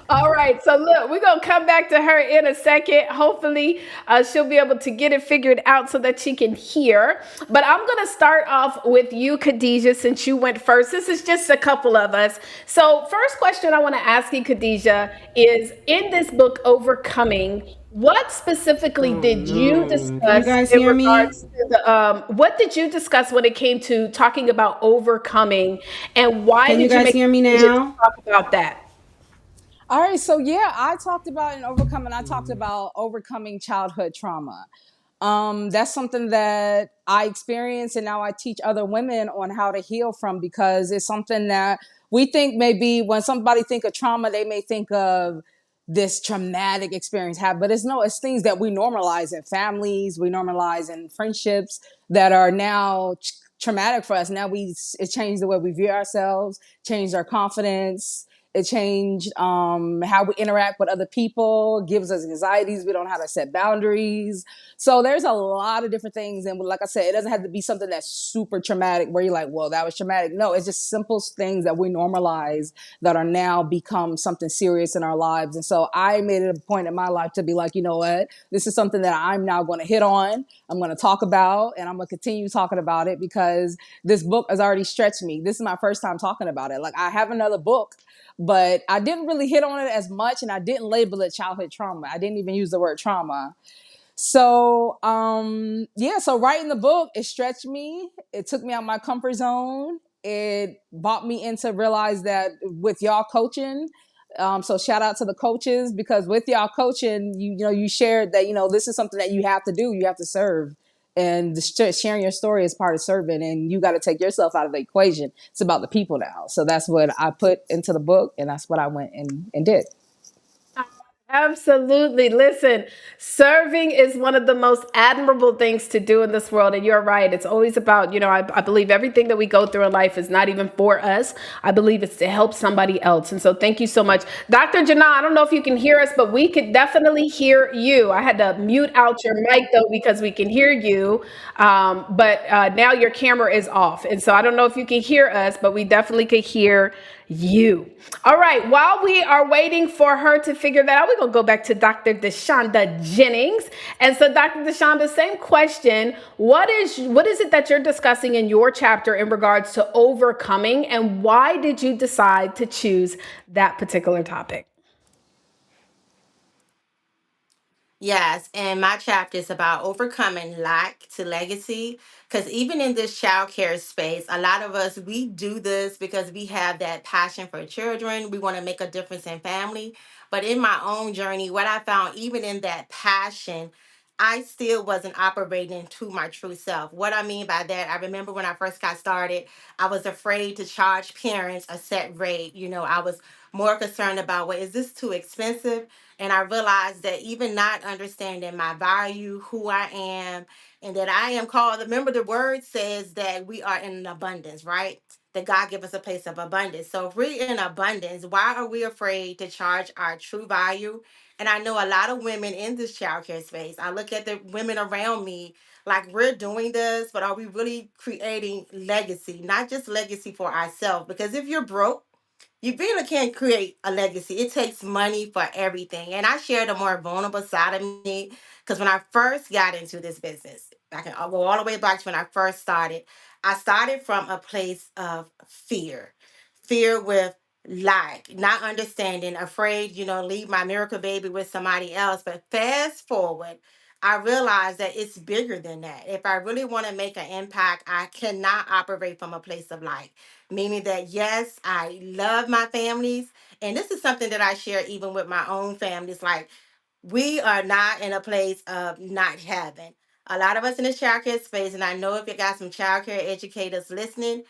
All right, so look, we're gonna come back to her in a second. Hopefully, she'll be able to get it figured out so that she can hear. But I'm gonna start off with you, Khadijah, since you went first. This is just a couple of us. So, first question I want to ask you, Khadijah, is in this book, Overcoming. What specifically did you No. Can you discuss guys in hear me? regards to the? What did you discuss when it came to talking about overcoming, and why Can you did you guys make hear me a decision to now? talk about that? All right, so yeah, I talked about in overcoming. I talked about overcoming childhood trauma. That's something that I experienced, and now I teach other women on how to heal from, because it's something that we think maybe when somebody think of trauma, they may think of this traumatic experience have, but it's things that we normalize in families, we normalize in friendships that are now traumatic for us. Now it changed the way we view ourselves, changed our confidence. It changed how we interact with other people, gives us anxieties. We don't know how to set boundaries. So there's a lot of different things. And like I said, it doesn't have to be something that's super traumatic where you're like, well, that was traumatic. No, it's just simple things that we normalize that are now become something serious in our lives. And so I made it a point in my life to be like, you know what? This is something that I'm now going to hit on. I'm going to talk about, and I'm going to continue talking about it because this book has already stretched me. This is my first time talking about it. Like, I have another book, but I didn't really hit on it as much, and I didn't label it childhood trauma. I didn't even use the word trauma. So yeah, so writing the book, it stretched me. It took me out my comfort zone. It brought me into realize that with y'all coaching, so shout out to the coaches, because with y'all coaching, you shared that this is something that you have to do. You have to serve, and sharing your story is part of serving, and you got to take yourself out of the equation. It's about the people now. So that's what I put into the book, and that's what I went and did. Absolutely. Listen, serving is one of the most admirable things to do in this world. And you're right. It's always about, I believe everything that we go through in life is not even for us. I believe it's to help somebody else. And so thank you so much. Dr. Janah, I don't know if you can hear us, but we could definitely hear you. I had to mute out your mic though, because we can hear you. But now your camera is off. And so I don't know if you can hear us, but we definitely could hear you. All right. While we are waiting for her to figure that out, we're going to go back to Dr. Deshonda Jennings. And so, Dr. Deshonda, same question. What is it that you're discussing in your chapter in regards to overcoming, and why did you decide to choose that particular topic? Yes, and my chapter is about overcoming lack to legacy. Because even in this childcare space, a lot of us, we do this because we have that passion for children. We want to make a difference in family. But in my own journey, what I found, even in that passion, I still wasn't operating to my true self. What I mean by that, I remember when I first got started, I was afraid to charge parents a set rate. I was more concerned about, well, is this too expensive? And I realized that even not understanding my value, who I am, and that I am called, remember the word says that we are in abundance, right? That God give us a place of abundance. So if we're in abundance, why are we afraid to charge our true value? And I know a lot of women in this childcare space. I look at the women around me like we're doing this, but are we really creating legacy? Not just legacy for ourselves. Because if you're broke, you really can't create a legacy. It takes money for everything. And I share the more vulnerable side of me because when I first got into this business, I'll go all the way back to when I first started. I started from a place of fear with lack, not understanding, afraid, leave my miracle baby with somebody else. But fast forward, I realized that it's bigger than that. If I really want to make an impact, I cannot operate from a place of lack, meaning that yes, I love my families. And this is something that I share even with my own families. Like, we are not in a place of not having. A lot of us in the childcare space, and I know if you got some childcare educators listening,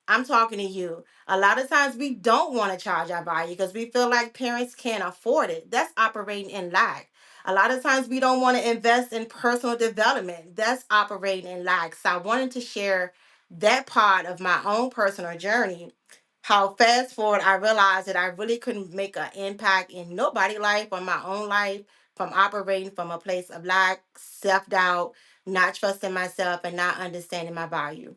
I'm talking to you. A lot of times we don't want to charge our value because we feel like parents can't afford it. That's operating in lack. A lot of times we don't want to invest in personal development. That's operating in lack. So I wanted to share that part of my own personal journey. How fast forward I realized that I really couldn't make an impact in nobody's life or my own life from operating from a place of lack, self doubt, not trusting myself, and not understanding my value.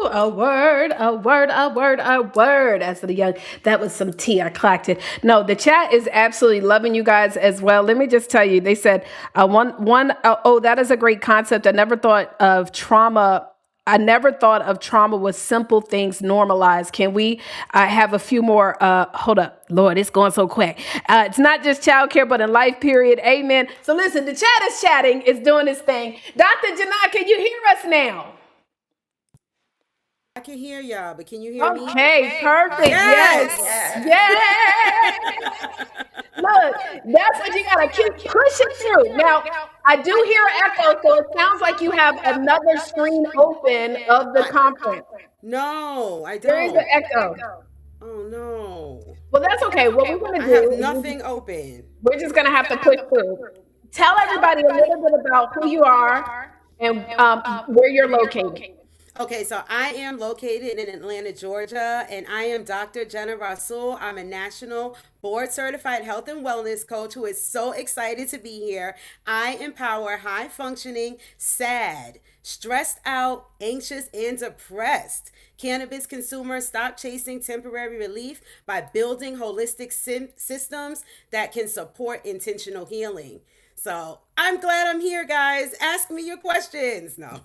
A word, a word, a word, a word. As for the young, that was some tea. I clocked it. No, the chat is absolutely loving you guys as well. Let me just tell you, they said oh, that is a great concept. I never thought of trauma. I never thought of trauma with simple things normalized. Can we have a few more? Hold up. Lord, it's going so quick. It's not just childcare, but in life, period. Amen. So listen, the chat is chatting. It's doing its thing. Dr. Janai, can you hear us now? I can hear y'all, but can you hear me? Okay, perfect. Yes. Yes. Look, that's what you gotta keep pushing through. Now, I do hear echo, so it sounds like you have another screen open of the conference. No, I There is don't. an echo. Oh no. Well, that's okay. What we're gonna I have do is nothing open. we're just gonna have to push through. Tell everybody a little bit about who you are and where you're located. Okay, so I am located in Atlanta, Georgia, and I am Dr. Jenna Rasul. I'm a national board certified health and wellness coach who is so excited to be here. I empower high functioning, sad, stressed out, anxious, and depressed cannabis consumers stop chasing temporary relief by building holistic systems that can support intentional healing. So I'm glad I'm here, guys. Ask me your questions. No.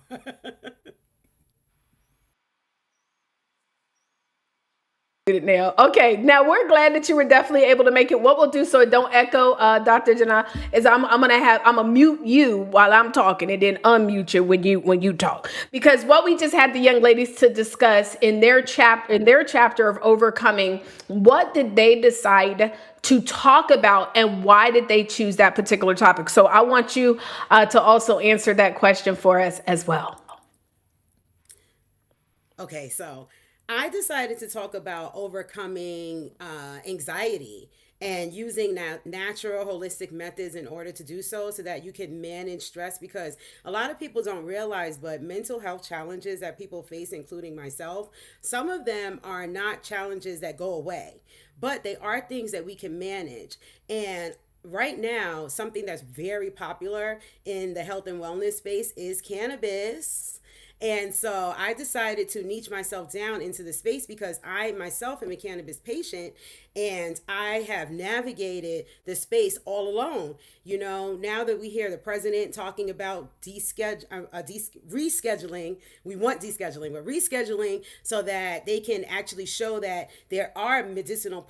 Now, okay. Now we're glad that you were definitely able to make it. What we'll do so it don't echo, Dr. Jana, is I'm gonna mute you while I'm talking and then unmute you when you talk, because what we just had the young ladies to discuss in their chapter of overcoming. What did they decide to talk about, and why did they choose that particular topic? So I want you to also answer that question for us as well. Okay, so I decided to talk about overcoming anxiety and using natural holistic methods in order to do so that you can manage stress, because a lot of people don't realize, but mental health challenges that people face, including myself, some of them are not challenges that go away, but they are things that we can manage. And right now, something that's very popular in the health and wellness space is cannabis. And so I decided to niche myself down into the space because I myself am a cannabis patient and I have navigated the space all alone. You know, now that we hear the president talking about rescheduling, we want descheduling, but rescheduling so that they can actually show that there are medicinal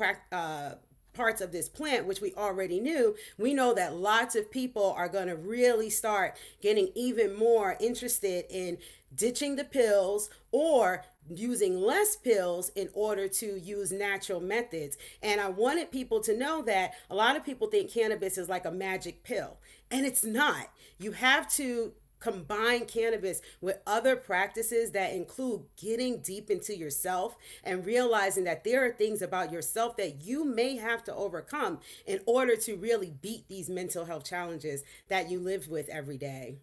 parts of this plant, which we already knew, we know that lots of people are going to really start getting even more interested in ditching the pills or using less pills in order to use natural methods. And I wanted people to know that a lot of people think cannabis is like a magic pill, and it's not. You have to combine cannabis with other practices that include getting deep into yourself and realizing that there are things about yourself that you may have to overcome in order to really beat these mental health challenges that you live with every day.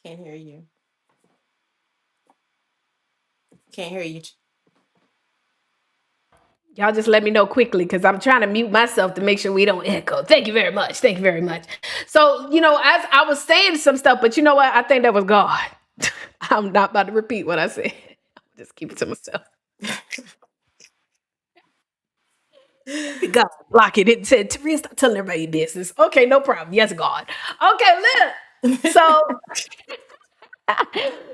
Can't hear you. Can't hear you. Y'all just let me know quickly because I'm trying to mute myself to make sure we don't echo. Thank you very much. Thank you very much. So, as I was saying some stuff, but you know what? I think that was God. I'm not about to repeat what I said. Just keep it to myself. God, block it. It said, Teresa, stop telling everybody your business. Okay, no problem. Yes, God. Okay, look. So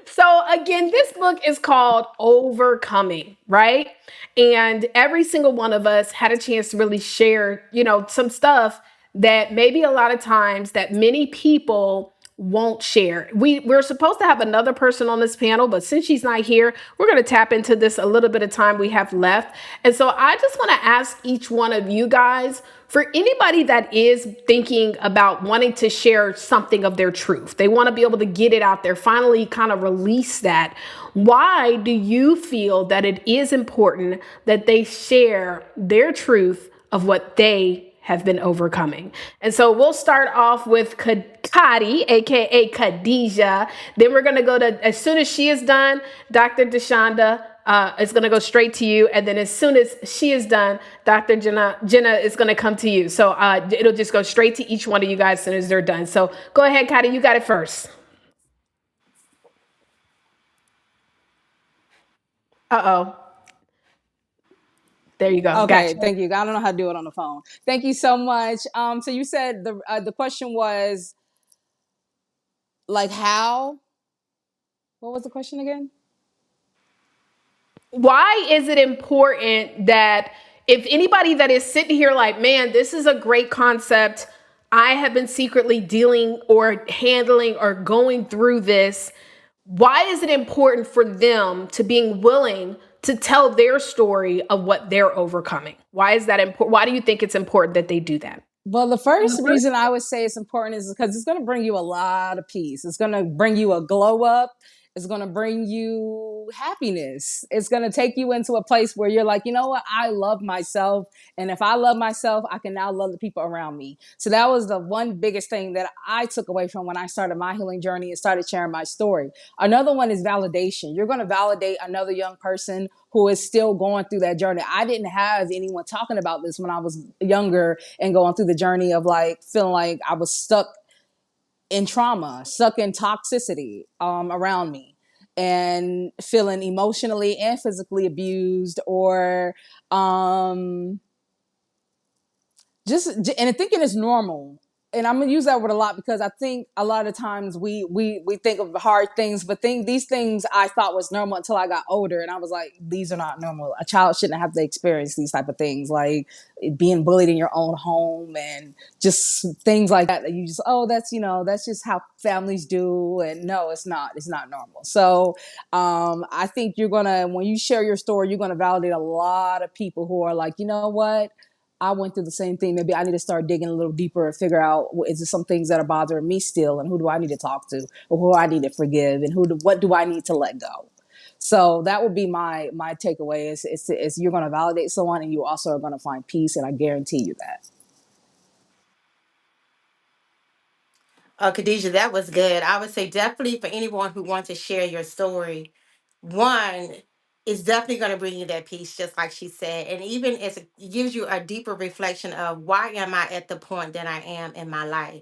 so again, this book is called Overcoming, right? And every single one of us had a chance to really share, some stuff that maybe a lot of times that many people won't share. We're supposed to have another person on this panel, but since she's not here, we're going to tap into this a little bit of time we have left. And so I just want to ask each one of you guys, for anybody that is thinking about wanting to share something of their truth, they want to be able to get it out there, finally kind of release that. Why do you feel that it is important that they share their truth of what they have been overcoming? And so we'll start off with Kadi, aka Khadijah. Then we're going to go to, as soon as she is done, Dr. Deshonda is going to go straight to you. And then as soon as she is done, Dr. Jenna is going to come to you. So it'll just go straight to each one of you guys as soon as they're done. So go ahead, Kadi, you got it first. Uh-oh. There you go. Okay, Gotcha. thank you. I don't know how to do it on the phone. Thank you so much. So you said the question was like how? What was the question again? Why is it important that if anybody that is sitting here like, man, this is a great concept, I have been secretly dealing or handling or going through this, why is it important for them to being willing to tell their story of what they're overcoming? Why is that important? Why do you think it's important that they do that? Well, the first reason I would say it's important is because it's going to bring you a lot of peace. It's going to bring you a glow up. It's going to bring you happiness. It's going to take you into a place where you're like, you know what? I love myself. And if I love myself, I can now love the people around me. So that was the one biggest thing that I took away from when I started my healing journey and started sharing my story. Another one is validation. You're going to validate another young person who is still going through that journey. I didn't have anyone talking about this when I was younger and going through the journey of like feeling like I was stuck in trauma, stuck in toxicity around me, and feeling emotionally and physically abused, or and thinking it's normal. And I'm gonna use that word a lot because I think a lot of times we think of hard things, but these things I thought was normal until I got older, and I was like, these are not normal. A child shouldn't have to experience these type of things, like being bullied in your own home and just things like that. That you just, oh, that's just how families do, and no, it's not. It's not normal. So I think when you share your story, you're gonna validate a lot of people who are like, you know what, I went through the same thing. Maybe I need to start digging a little deeper and figure out, is there some things that are bothering me still, and who do I need to talk to, or who I need to forgive, and what do I need to let go? So that would be my takeaway is you're going to validate someone, and you also are going to find peace, and I guarantee you that. Khadijah, that was good. I would say definitely for anyone who wants to share your story, one is definitely going to bring you that peace, just like she said. And even as it gives you a deeper reflection of why am I at the point that I am in my life?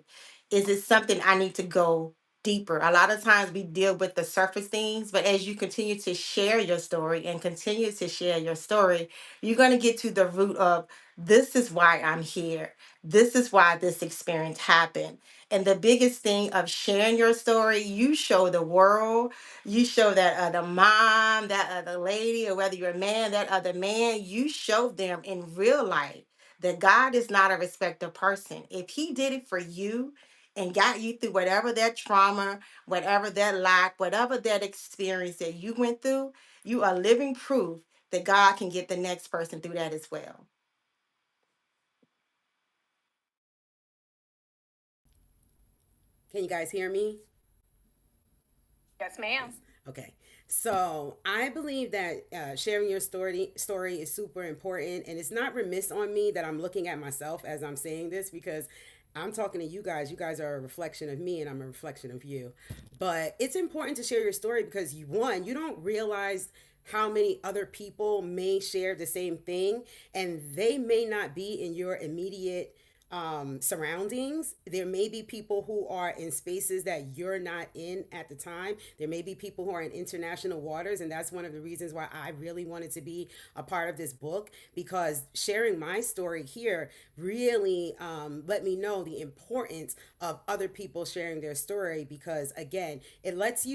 Is it something I need to go deeper. A lot of times we deal with the surface things, but as you continue to share your story and continue to share your story, you're going to get to the root of this is why I'm here. This is why this experience happened. And the biggest thing of sharing your story, you show the world, you show that other mom, that other lady, or whether you're a man, that other man, you show them in real life that God is not a respecter of person. If He did it for you, and got you through whatever that trauma, whatever that lack, whatever that experience that you went through, you are living proof that God can get the next person through that as well. Can you guys hear me? Yes, ma'am. Okay. So I believe that sharing your story is super important, and it's not remiss on me that I'm looking at myself as I'm saying this, because I'm talking to you guys. You guys are a reflection of me, and I'm a reflection of you. But it's important to share your story because you don't realize how many other people may share the same thing, and they may not be in your immediate surroundings. There may be people who are in spaces that you're not in at the time. There may be people who are in international waters. And that's one of the reasons why I really wanted to be a part of this book, because sharing my story here really let me know the importance of other people sharing their story. Because again, it lets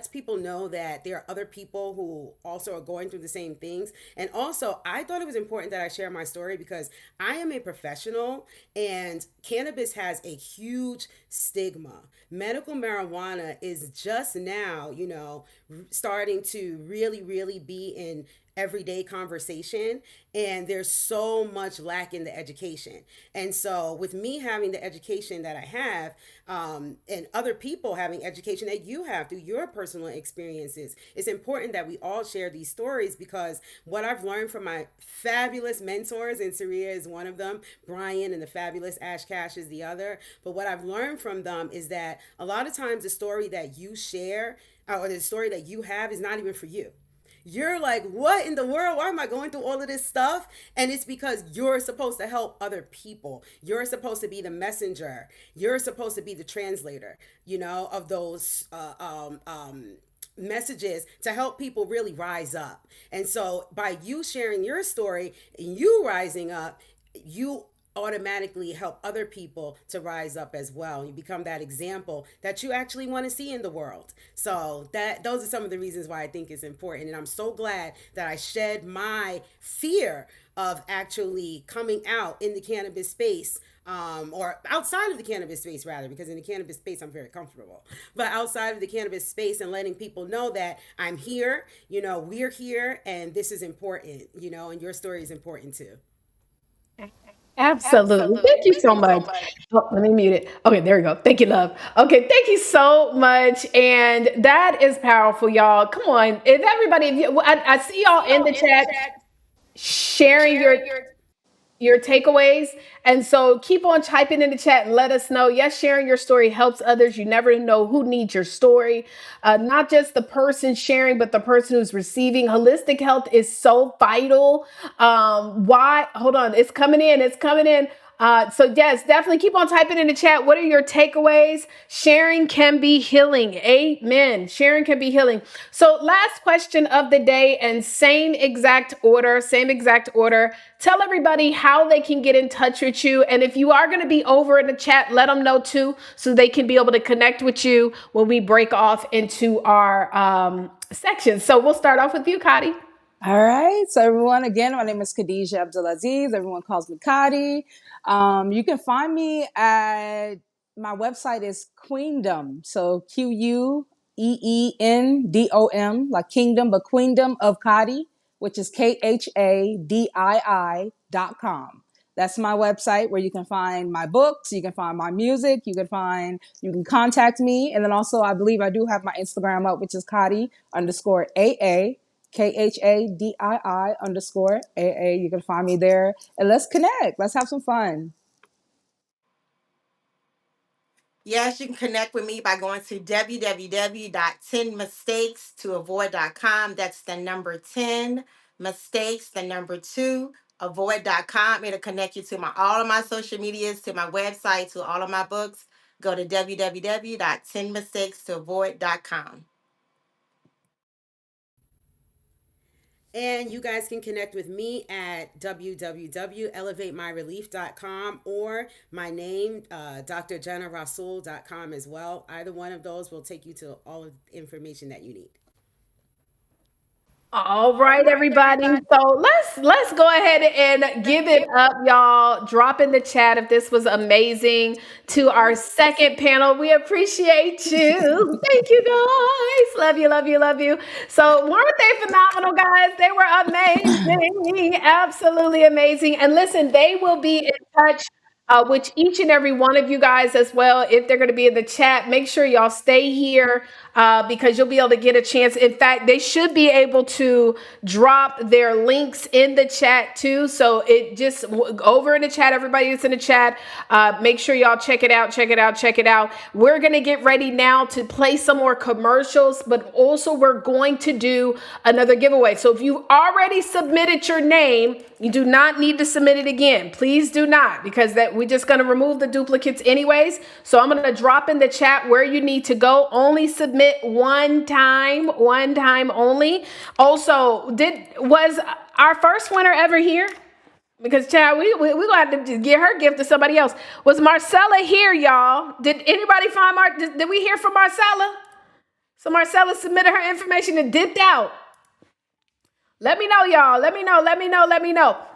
people know that there are other people who also are going through the same things. And also, I thought it was important that I share my story because I am a professional, and cannabis has a huge stigma. Medical marijuana is just now, starting to really, really be in everyday conversation, and there's so much lack in the education. And so with me having the education that I have, and other people having education that you have through your personal experiences, it's important that we all share these stories, because what I've learned from my fabulous mentors, and Saria is one of them, Brian and the fabulous Ash Cash is the other, but what I've learned from them is that a lot of times the story that you share, or the story that you have, is not even for you. You're like, what in the world? Why am I going through all of this stuff? And it's because you're supposed to help other people. You're supposed to be the messenger. You're supposed to be the translator, of those messages to help people really rise up. And so by you sharing your story and you rising up, you automatically help other people to rise up as well. You become that example that you actually want to see in the world. So those are some of the reasons why I think it's important. And I'm so glad that I shed my fear of actually coming out in the cannabis space, or outside of the cannabis space rather, because in the cannabis space I'm very comfortable, but outside of the cannabis space, and letting people know that I'm here, we're here, and this is important, and your story is important too. Absolutely. Thank you so much. Oh, let me mute it. Okay, there we go. Thank you, love. Okay, thank you so much. And that is powerful, y'all. Come on. If everybody, I see y'all in the chat sharing your takeaways. And so keep on typing in the chat and let us know. Yes, sharing your story helps others. You never know who needs your story. Not just the person sharing, but the person who's receiving. Holistic health is so vital. Why? Hold on. It's coming in. It's coming in. So yes, definitely keep on typing in the chat. What are your takeaways? Sharing can be healing. Amen. Sharing can be healing. So last question of the day, and same exact order. Tell everybody how they can get in touch with you. And if you are going to be over in the chat, let them know too, so they can be able to connect with you when we break off into our sections. So we'll start off with you, Kadi. All right. So everyone, again, my name is Khadija Abdulaziz. Everyone calls me Kadi. You can find me at my website is Queendom. So QUEENDOM, like kingdom, but Queendom of Kadi, which is KHADII.com. That's my website where you can find my books, you can find my music, you can contact me. And then also, I believe I do have my Instagram up, which is Kadi_AA. KHADII_AA. You can find me there, and let's connect. Let's have some fun. Yes, you can connect with me by going to www.10mistakes2avoid.com. That's the number 10 mistakes, the number 2 avoid.com. It'll connect you to all of my social medias, to my website, to all of my books. Go to www.10mistakes-to-avoid.com. And you guys can connect with me at www.elevatemyrelief.com or my name, drjennaRasul.com as well. Either one of those will take you to all of the information that you need. All right, everybody. So let's go ahead and give it up, y'all. Drop in the chat if this was amazing. To our second panel, we appreciate you. Thank you, guys. Love you, love you, love you. So weren't they phenomenal, guys? They were amazing, absolutely amazing. And listen, they will be in touch with each and every one of you guys as well. If they're going to be in the chat, make sure y'all stay here because you'll be able to get a chance. In fact, they should be able to drop their links in the chat too. So it just over in the chat, everybody that's in the chat, make sure y'all check it out, check it out, check it out. We're going to get ready now to play some more commercials, but also we're going to do another giveaway. So if you've already submitted your name, you do not need to submit it again. Please do not, because that we're just going to remove the duplicates anyways. So I'm going to drop in the chat where you need to go. Only submit one time only. Also, was our first winner ever here? Because child, we gonna have to get her gift to somebody else. Was Marcella here, y'all? Did anybody find did we hear from Marcella? So Marcella submitted her information and dipped out. Let me know, y'all. Let me know.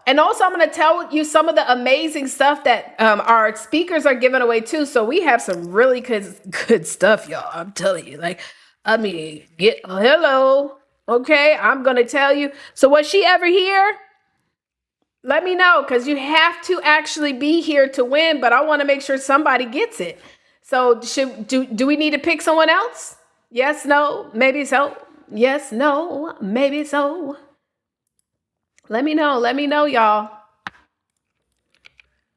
And also, I'm going to tell you some of the amazing stuff that our speakers are giving away, too. So we have some really good stuff, y'all. I'm telling you. Hello. Okay, I'm going to tell you. So was she ever here? Let me know, because you have to actually be here to win. But I want to make sure somebody gets it. So do we need to pick someone else? Yes, no, maybe so. Yes, no, maybe so. Let me know, y'all.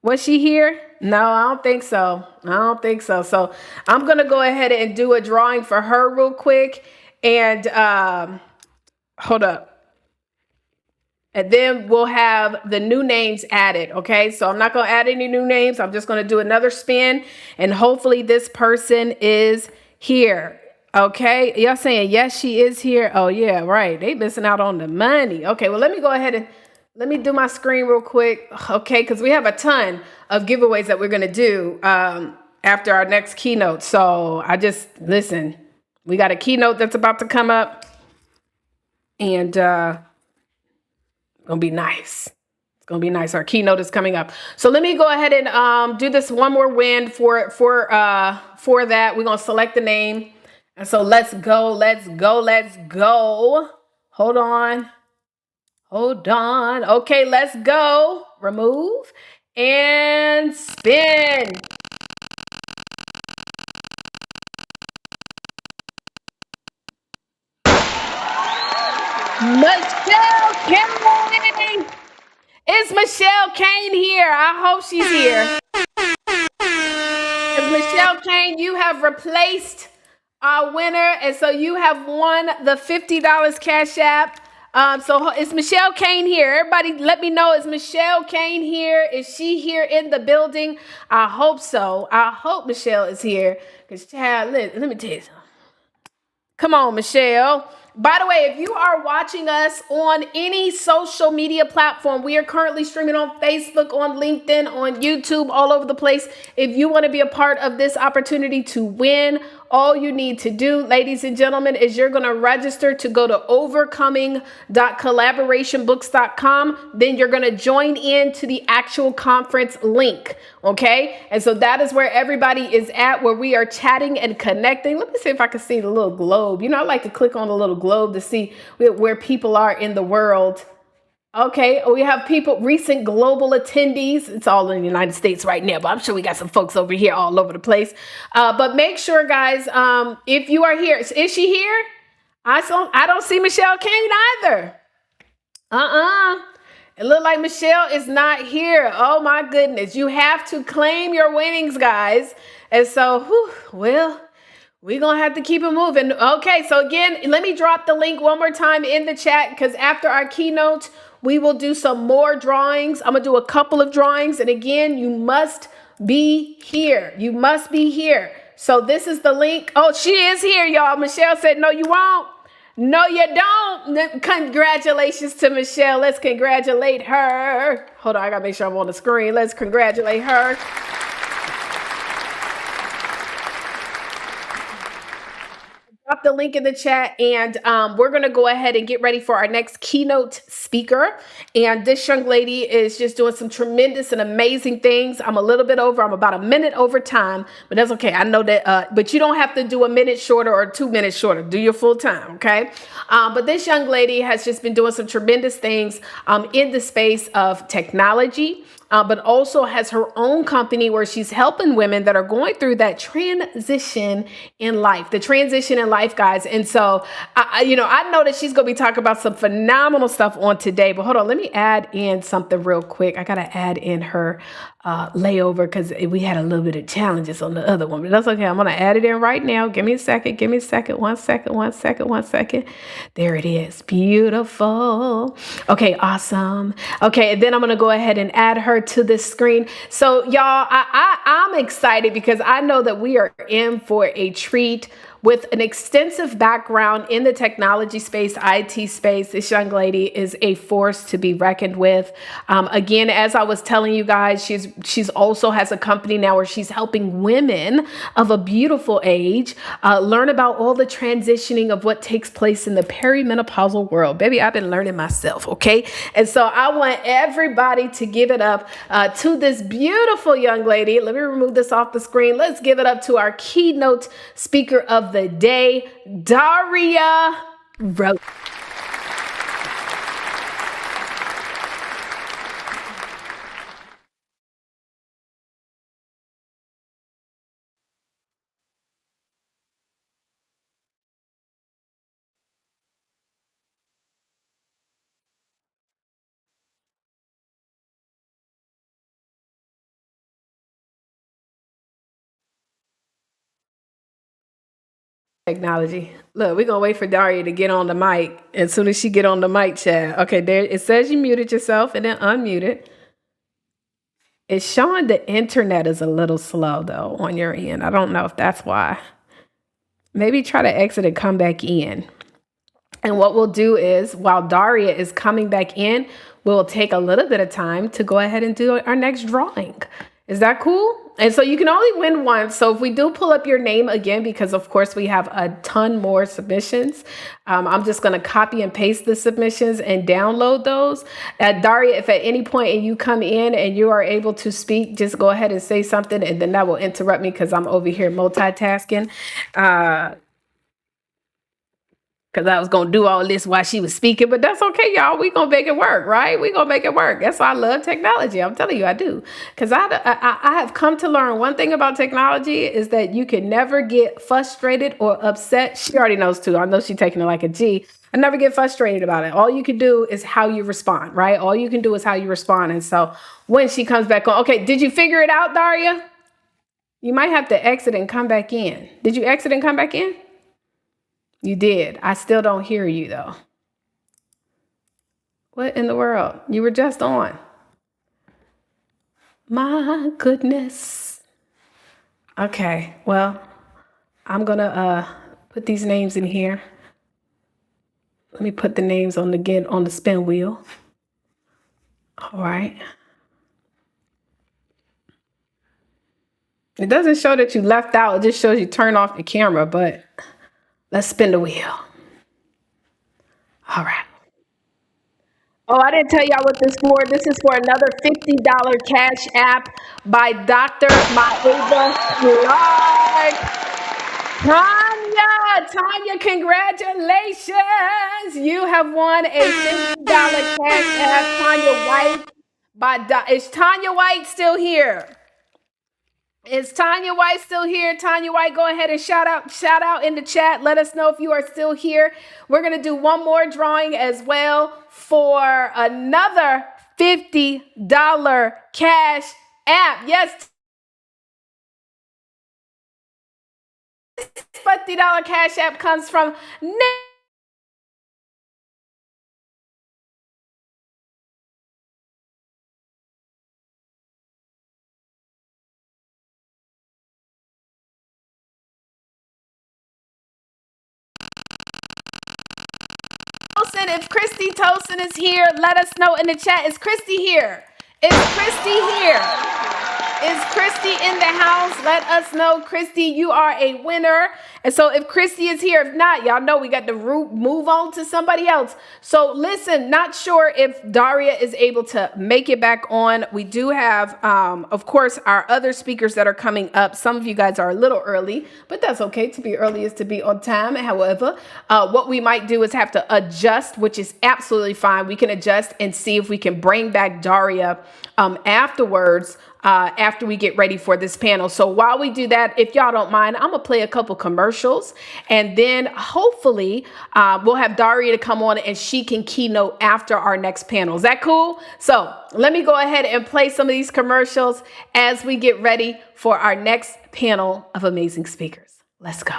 Was she here? No, I don't think so. So I'm going to go ahead and do a drawing for her real quick. And hold up. And then we'll have the new names added. Okay, so I'm not going to add any new names. I'm just going to do another spin. And hopefully this person is here. Okay, y'all saying yes, she is here. Oh yeah, right. They missing out on the money. Okay, well let me go ahead and let me do my screen real quick. Okay, because we have a ton of giveaways that we're gonna do after our next keynote. So listen. We got a keynote that's about to come up, and gonna be nice. It's gonna be nice. Our keynote is coming up. So let me go ahead and do this one more win for that. We're gonna select the name. And so let's go. Hold on. Okay, let's go. Remove and spin. Michelle Kane. Is Michelle Kane here? I hope she's here. Michelle Kane, you have replaced our winner, and so you have won the $50 Cash App. So is Michelle Kane here? Everybody let me know, is Michelle Kane here? Is she here in the building? I hope so. I hope Michelle is here. Because child, let me tell you something. Come on, Michelle. By the way, if you are watching us on any social media platform, we are currently streaming on Facebook, on LinkedIn, on YouTube, all over the place. If you want to be a part of this opportunity to win, all you need to do, ladies and gentlemen, is you're going to register to go to overcoming.collaborationbooks.com. Then you're going to join in to the actual conference link. Okay. And so that is where everybody is at, where we are chatting and connecting. Let me see if I can see the little globe. I like to click on the little globe to see where people are in the world. Okay, we have recent global attendees. It's all in the United States right now, but I'm sure we got some folks over here all over the place. But make sure, guys, if you are here, is she here? I don't see Michelle Kane either. It looked like Michelle is not here. Oh my goodness. You have to claim your winnings, guys. And so, we're going to have to keep it moving. Okay, so again, let me drop the link one more time in the chat, because after our keynote, we will do some more drawings. I'm going to do a couple of drawings. And again, you must be here. You must be here. So this is the link. Oh, she is here, y'all. Michelle said, no, you won't. No, you don't. Congratulations to Michelle. Let's congratulate her. Hold on, I gotta make sure I'm on the screen. Let's congratulate her. Drop the link in the chat, and we're going to go ahead and get ready for our next keynote speaker. And this young lady is just doing some tremendous and amazing things. I'm a little bit over. I'm about a minute over time, but that's okay. I know that, but you don't have to do a minute shorter or 2 minutes shorter. Do your full time, okay? But this young lady has just been doing some tremendous things in the space of technology. But also has her own company where she's helping women that are going through that transition in life, the transition in life, guys. And so, I know that she's going to be talking about some phenomenal stuff on today. But hold on, let me add in something real quick. I got to add in her layover because we had a little bit of challenges on the other one. But that's okay. I'm going to add it in right now. Give me a second. Give me a second. 1 second. 1 second. 1 second. There it is. Beautiful. Okay, awesome. Okay, and then I'm going to go ahead and add her to this screen. So y'all, I'm excited because I know that we are in for a treat. With an extensive background in the technology space, IT space, this young lady is a force to be reckoned with. Again, as I was telling you guys, she's also has a company now where she's helping women of a beautiful age learn about all the transitioning of what takes place in the perimenopausal world. Baby, I've been learning myself, okay? And so I want everybody to give it up to this beautiful young lady. Let me remove this off the screen. Let's give it up to our keynote speaker of the day, Daria Rose. Technology. Look, we're gonna wait for Daria to get on the mic. As soon as she get on the mic, chat. Okay, there it says you muted yourself and then unmuted. It's showing the internet is a little slow though on your end. I don't know if that's why. Maybe try to exit and come back in. And what we'll do is while Daria is coming back in, we'll take a little bit of time to go ahead and do our next drawing. Is that cool? And so you can only win once. So if we do pull up your name again, because of course we have a ton more submissions, I'm just going to copy and paste the submissions and download those. Daria, if at any point and you come in and you are able to speak, just go ahead and say something, and then that will interrupt me because I'm over here multitasking. Because I was going to do all this while she was speaking, but that's okay, y'all. We going to make it work, right? We going to make it work. That's why I love technology. I'm telling you, I do. Because I have come to learn one thing about technology is that you can never get frustrated or upset. She already knows too. I know she's taking it like a G. I never get frustrated about it. All you can do is how you respond, right? All you can do is how you respond. And so when she comes back on, okay, did you figure it out, Daria? You might have to exit and come back in. Did you exit and come back in? You did. I still don't hear you though. What in the world? You were just on. My goodness. Okay, well, I'm gonna put these names in here. Let me put the names on the spin wheel. All right. It doesn't show that you left out. It just shows you turn off the camera, but let's spin the wheel. All right. Oh, I didn't tell y'all what this for. This is for another $50 cash app by Dr. Maeva Clark. Tanya, congratulations. You have won a $50 cash app. Tanya White is Tanya White still here? Is Tanya White still here? Tanya White, go ahead and shout out in the chat. Let us know if you are still here. We're going to do one more drawing as well for another $50 cash app. Yes, $50 cash app comes from Nick. if Christy Tosin is here. Let us know in the chat. Is Christy here? Is Christy here? Is Christy in the house? Let us know. Christy, you are a winner. And so if Christy is here, if not, y'all know we got to move on to somebody else. So listen, not sure if Daria is able to make it back on. We do have, of course, our other speakers that are coming up. Some of you guys are a little early, but that's okay. To be early is to be on time. However, what we might do is have to adjust, which is absolutely fine. We can adjust and see if we can bring back Daria afterwards. After we get ready for this panel. So while we do that, if y'all don't mind, I'm gonna play a couple commercials, and then hopefully we'll have Daria to come on and she can keynote after our next panel. Is that cool? So let me go ahead and play some of these commercials as we get ready for our next panel of amazing speakers. Let's go.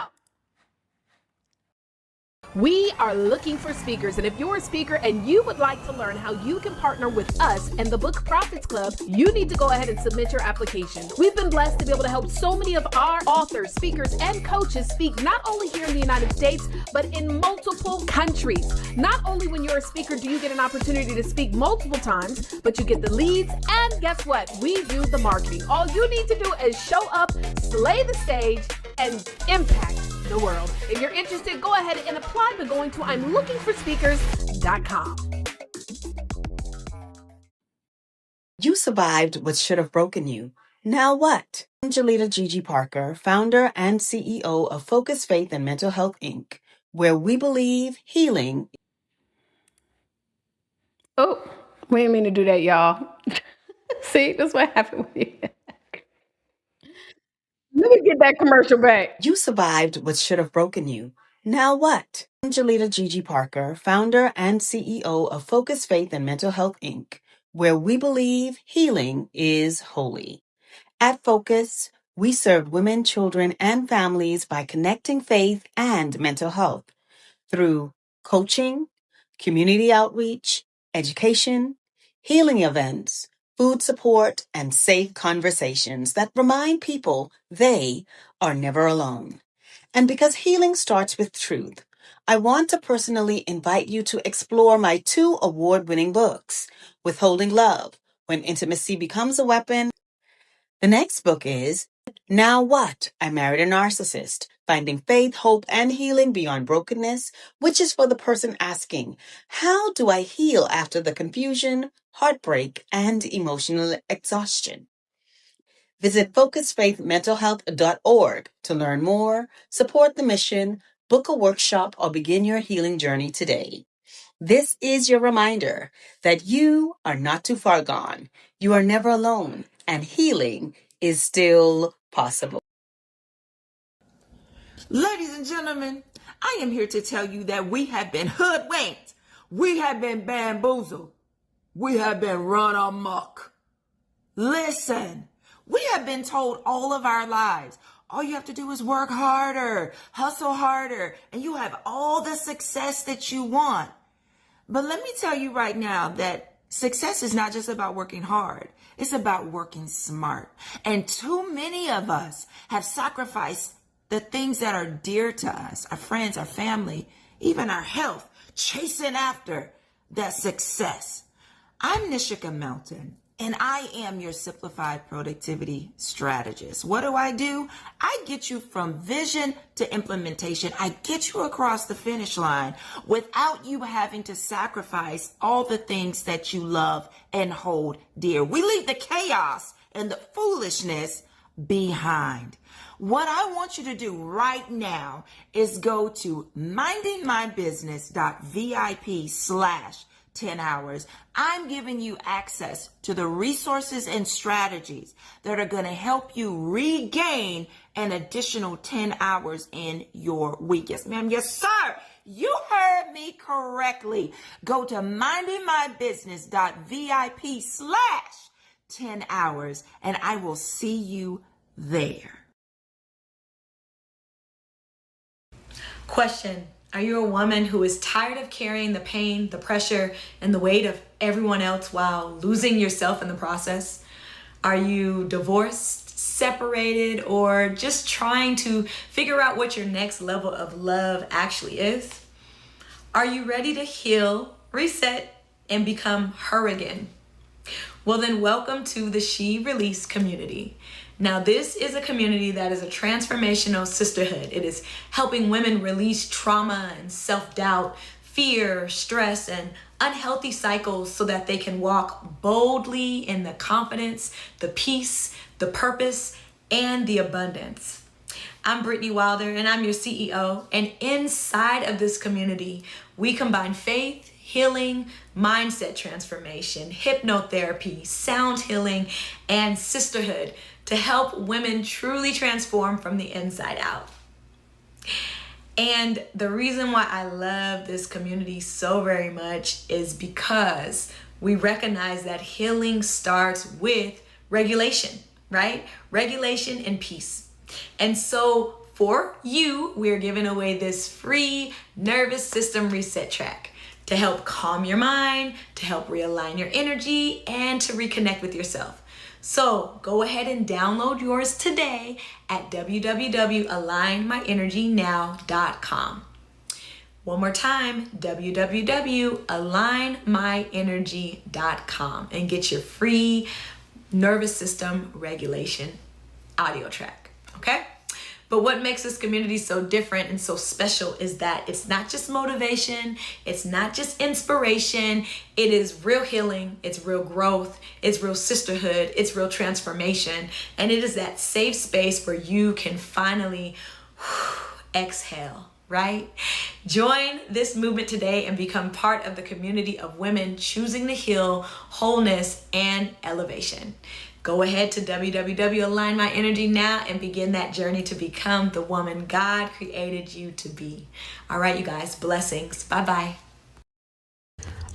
We are looking for speakers, and if you're a speaker and you would like to learn how you can partner with us and the Book Profits Club, you need to go ahead and submit your application. We've been blessed to be able to help so many of our authors, speakers, and coaches speak not only here in the United States, but in multiple countries. Not only when you're a speaker do you get an opportunity to speak multiple times, but you get the leads, and guess what? We do the marketing. All you need to do is show up, slay the stage, and impact the world. If you're interested, go ahead and apply by going to I'mLookingForSpeakers.com. You survived what should have broken you. Now what? I'm Jalita Gigi Parker, founder and CEO of Focus Faith and Mental Health, Inc., where we believe healing. Oh, we didn't mean to do that, y'all. See, that's what happened with you. Let me get that commercial back. You survived what should have broken you. Now what? I'm Jalita Gigi Parker, founder and CEO of Focus Faith and Mental Health, Inc., where we believe healing is holy. At Focus, we serve women, children, and families by connecting faith and mental health through coaching, community outreach, education, healing events, food support, and safe conversations that remind people they are never alone. And because healing starts with truth, I want to personally invite you to explore my 2 award-winning books, Withholding Love, When Intimacy Becomes a Weapon. The next book is Now What? I Married a Narcissist, Finding Faith, Hope, and Healing Beyond Brokenness, which is for the person asking, how do I heal after the confusion, heartbreak, and emotional exhaustion? Visit FocusFaithMentalHealth.org to learn more, support the mission, book a workshop, or begin your healing journey today. This is your reminder that you are not too far gone. You are never alone, and healing is still possible. Ladies and gentlemen, I am here to tell you that we have been hoodwinked. We have been bamboozled. We have been run amok. Listen, we have been told all of our lives, all you have to do is work harder, hustle harder, and you have all the success that you want. But let me tell you right now that success is not just about working hard. It's about working smart. And too many of us have sacrificed the things that are dear to us, our friends, our family, even our health, chasing after that success. I'm Nishika Melton, and I am your simplified productivity strategist. What do? I get you from vision to implementation. I get you across the finish line without you having to sacrifice all the things that you love and hold dear. We leave the chaos and the foolishness behind. What I want you to do right now is go to mindingmybusiness.vip/10 hours. I'm giving you access to the resources and strategies that are going to help you regain an additional 10 hours in your week. Yes, ma'am. Yes, sir. You heard me correctly. Go to mindingmybusiness.vip/10 hours, and I will see you there. Question: are you a woman who is tired of carrying the pain, the pressure, and the weight of everyone else while losing yourself in the process? Are you divorced, separated, or just trying to figure out what your next level of love actually is? Are you ready to heal, reset, and become her again? Well, then welcome to the She Release community. Now, this is a community that is a transformational sisterhood. It is helping women release trauma and self-doubt, fear, stress, and unhealthy cycles so that they can walk boldly in the confidence, the peace, the purpose, and the abundance. I'm Brittany Wilder, and I'm your CEO. And inside of this community, we combine faith, healing, mindset transformation, hypnotherapy, sound healing, and sisterhood to help women truly transform from the inside out. And the reason why I love this community so very much is because we recognize that healing starts with regulation, right? Regulation and peace. And so for you, we're giving away this free nervous system reset track to help calm your mind, to help realign your energy, and to reconnect with yourself. So go ahead and download yours today at www.alignmyenergynow.com. One more time, www.alignmyenergy.com, and get your free nervous system regulation audio track, okay? But what makes this community so different and so special is that it's not just motivation, it's not just inspiration, it is real healing, it's real growth, it's real sisterhood, it's real transformation, and it is that safe space where you can finally exhale, right? Join this movement today and become part of the community of women choosing to heal, wholeness, and elevation. Go ahead to www.alignmyenergy now and begin that journey to become the woman God created you to be. All right, you guys, blessings. Bye-bye.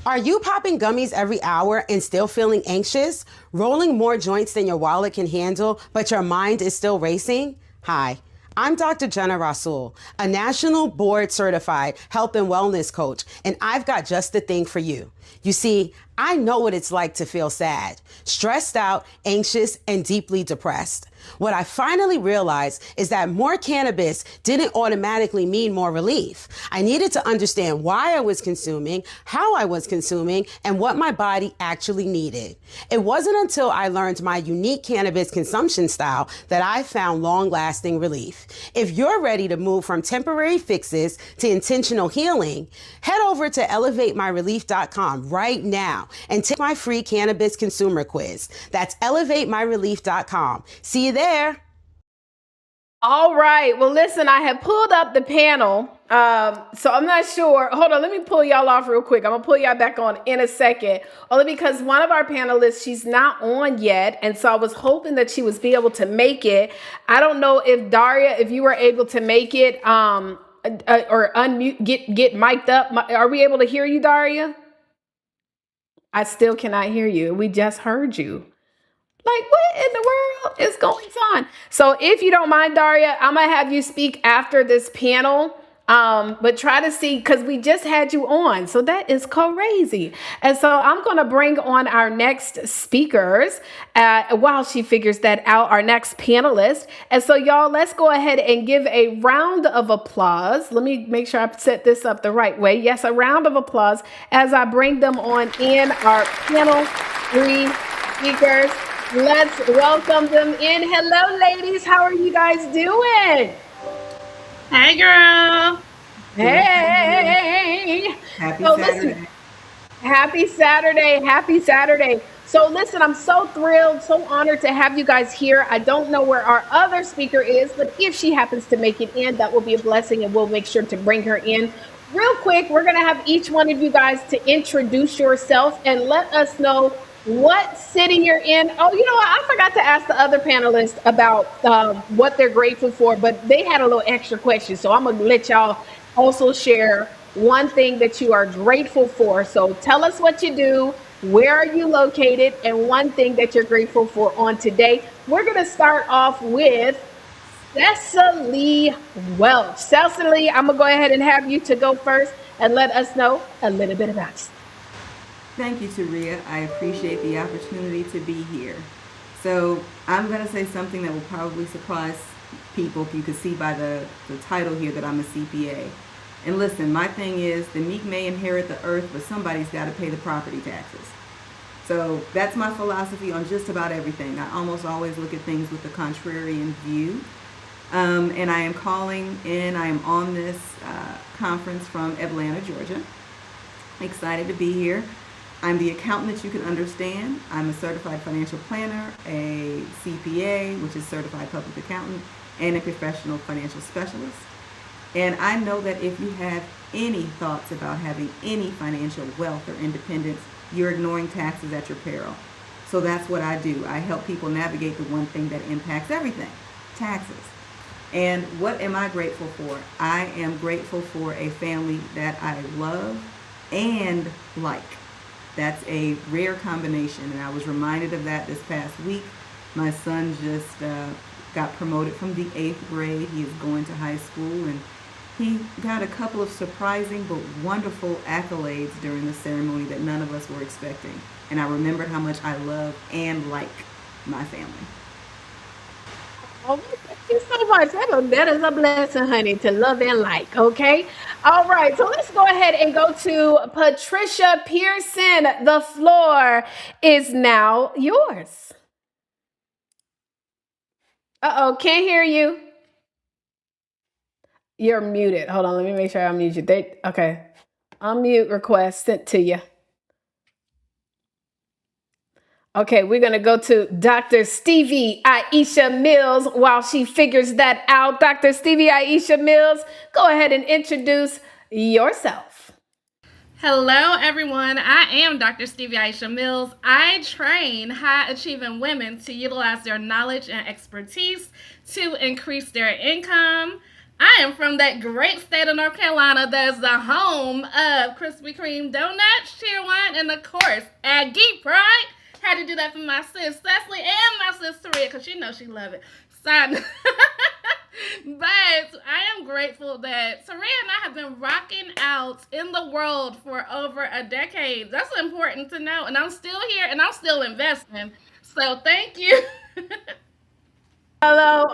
Are you popping gummies every hour and still feeling anxious? Rolling more joints than your wallet can handle, but your mind is still racing? Hi. I'm Dr. Jenna Rasul, a national board certified health and wellness coach, and I've got just the thing for you. You see, I know what it's like to feel sad, stressed out, anxious, and deeply depressed. What I finally realized is that more cannabis didn't automatically mean more relief. I needed to understand why I was consuming, how I was consuming, and what my body actually needed. It wasn't until I learned my unique cannabis consumption style that I found long-lasting relief. If you're ready to move from temporary fixes to intentional healing, head over to elevatemyrelief.com right now and take my free cannabis consumer quiz. That's elevatemyrelief.com. See you there. All right. Well, listen, I have pulled up the panel. So I'm not sure. Hold on. Let me pull y'all off real quick. I'm going to pull y'all back on in a second. Only because one of our panelists, she's not on yet. And so I was hoping that she was be able to make it. I don't know if Daria, if you were able to make it or unmute, get mic'd up. Are we able to hear you, Daria? I still cannot hear you. We just heard you. Like, what in the world is going on? So if you don't mind, Daria, I'm going to have you speak after this panel. But try to see, because we just had you on. So that is crazy. And so I'm going to bring on our next speakers while she figures that out, our next panelist. And so y'all, let's go ahead and give a round of applause. Let me make sure I set this up the right way. Yes, a round of applause as I bring them on in our panel 3 speakers. Let's welcome them in. Hello, ladies. How are you guys doing? Hey, girl. Hey. Happy Saturday. Listen, happy Saturday. Happy Saturday. So listen, I'm so thrilled, so honored to have you guys here. I don't know where our other speaker is, but if she happens to make it in, that will be a blessing, and we'll make sure to bring her in. Real quick, we're going to have each one of you guys to introduce yourself and let us know what city you're in. Oh, you know what? I forgot to ask the other panelists about what they're grateful for, but they had a little extra question. So I'm going to let y'all also share one thing that you are grateful for. So tell us what you do, where are you located, and one thing that you're grateful for on today. We're going to start off with Cecily Welch. Cecily, I'm going to go ahead and have you to go first and let us know a little bit about you. Thank you, Taria. I appreciate the opportunity to be here. So I'm going to say something that will probably surprise people if you could see by the title here that I'm a CPA. And listen, my thing is the meek may inherit the earth, but somebody's got to pay the property taxes. So that's my philosophy on just about everything. I almost always look at things with the contrarian view. And I am calling in, I am on this conference from Atlanta, Georgia. Excited to be here. I'm the accountant that you can understand. I'm a certified financial planner, a CPA, which is certified public accountant, and a professional financial specialist. And I know that if you have any thoughts about having any financial wealth or independence, you're ignoring taxes at your peril. So that's what I do. I help people navigate the one thing that impacts everything, taxes. And what am I grateful for? I am grateful for a family that I love and like. That's a rare combination, and I was reminded of that this past week. My son just got promoted from the 8th grade. He is going to high school, and he got a couple of surprising but wonderful accolades during the ceremony that none of us were expecting. And I remembered how much I love and like my family. Oh, thank you so much. That is a blessing, honey, to love and like, okay? All right, so let's go ahead and go to Patricia Pearson. The floor is now yours. Uh-oh, can't hear you. You're muted. Hold on, let me make sure I unmute you. Okay. Unmute request sent to you. Okay, we're going to go to Dr. Stevie Aisha Mills while she figures that out. Dr. Stevie Aisha Mills, go ahead and introduce yourself. Hello, everyone. I am Dr. Stevie Aisha Mills. I train high-achieving women to utilize their knowledge and expertise to increase their income. I am from that great state of North Carolina that is the home of Krispy Kreme donuts, Cheer1, and of course, Aggie Pride. Had to do that for my sis Cecily and my sis Taria because she knows she love it. But I am grateful that Taria and I have been rocking out in the world for over a decade. That's important to know. And I'm still here and I'm still investing. So thank you. Hello.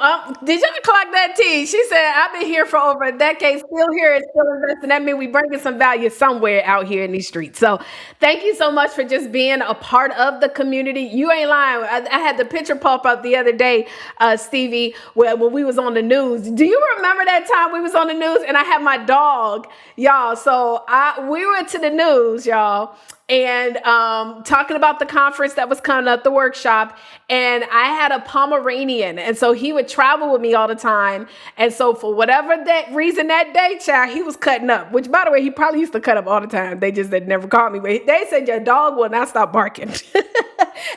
Did y'all clock that T? She said, I've been here for over a decade, still here and still investing. That means we bringing some value somewhere out here in these streets. So thank you so much for just being a part of the community. You ain't lying. I had the picture pop up the other day, Stevie, when we was on the news. Do you remember that time we was on the news and I had my dog, y'all? So we went to the news, y'all, and talking about the conference that was coming up, the workshop, and I had a Pomeranian, and so he would travel with me all the time, and so for whatever that reason that day, child, he was cutting up, which, by the way, he probably used to cut up all the time. They never called me, but they said your dog will not stop barking,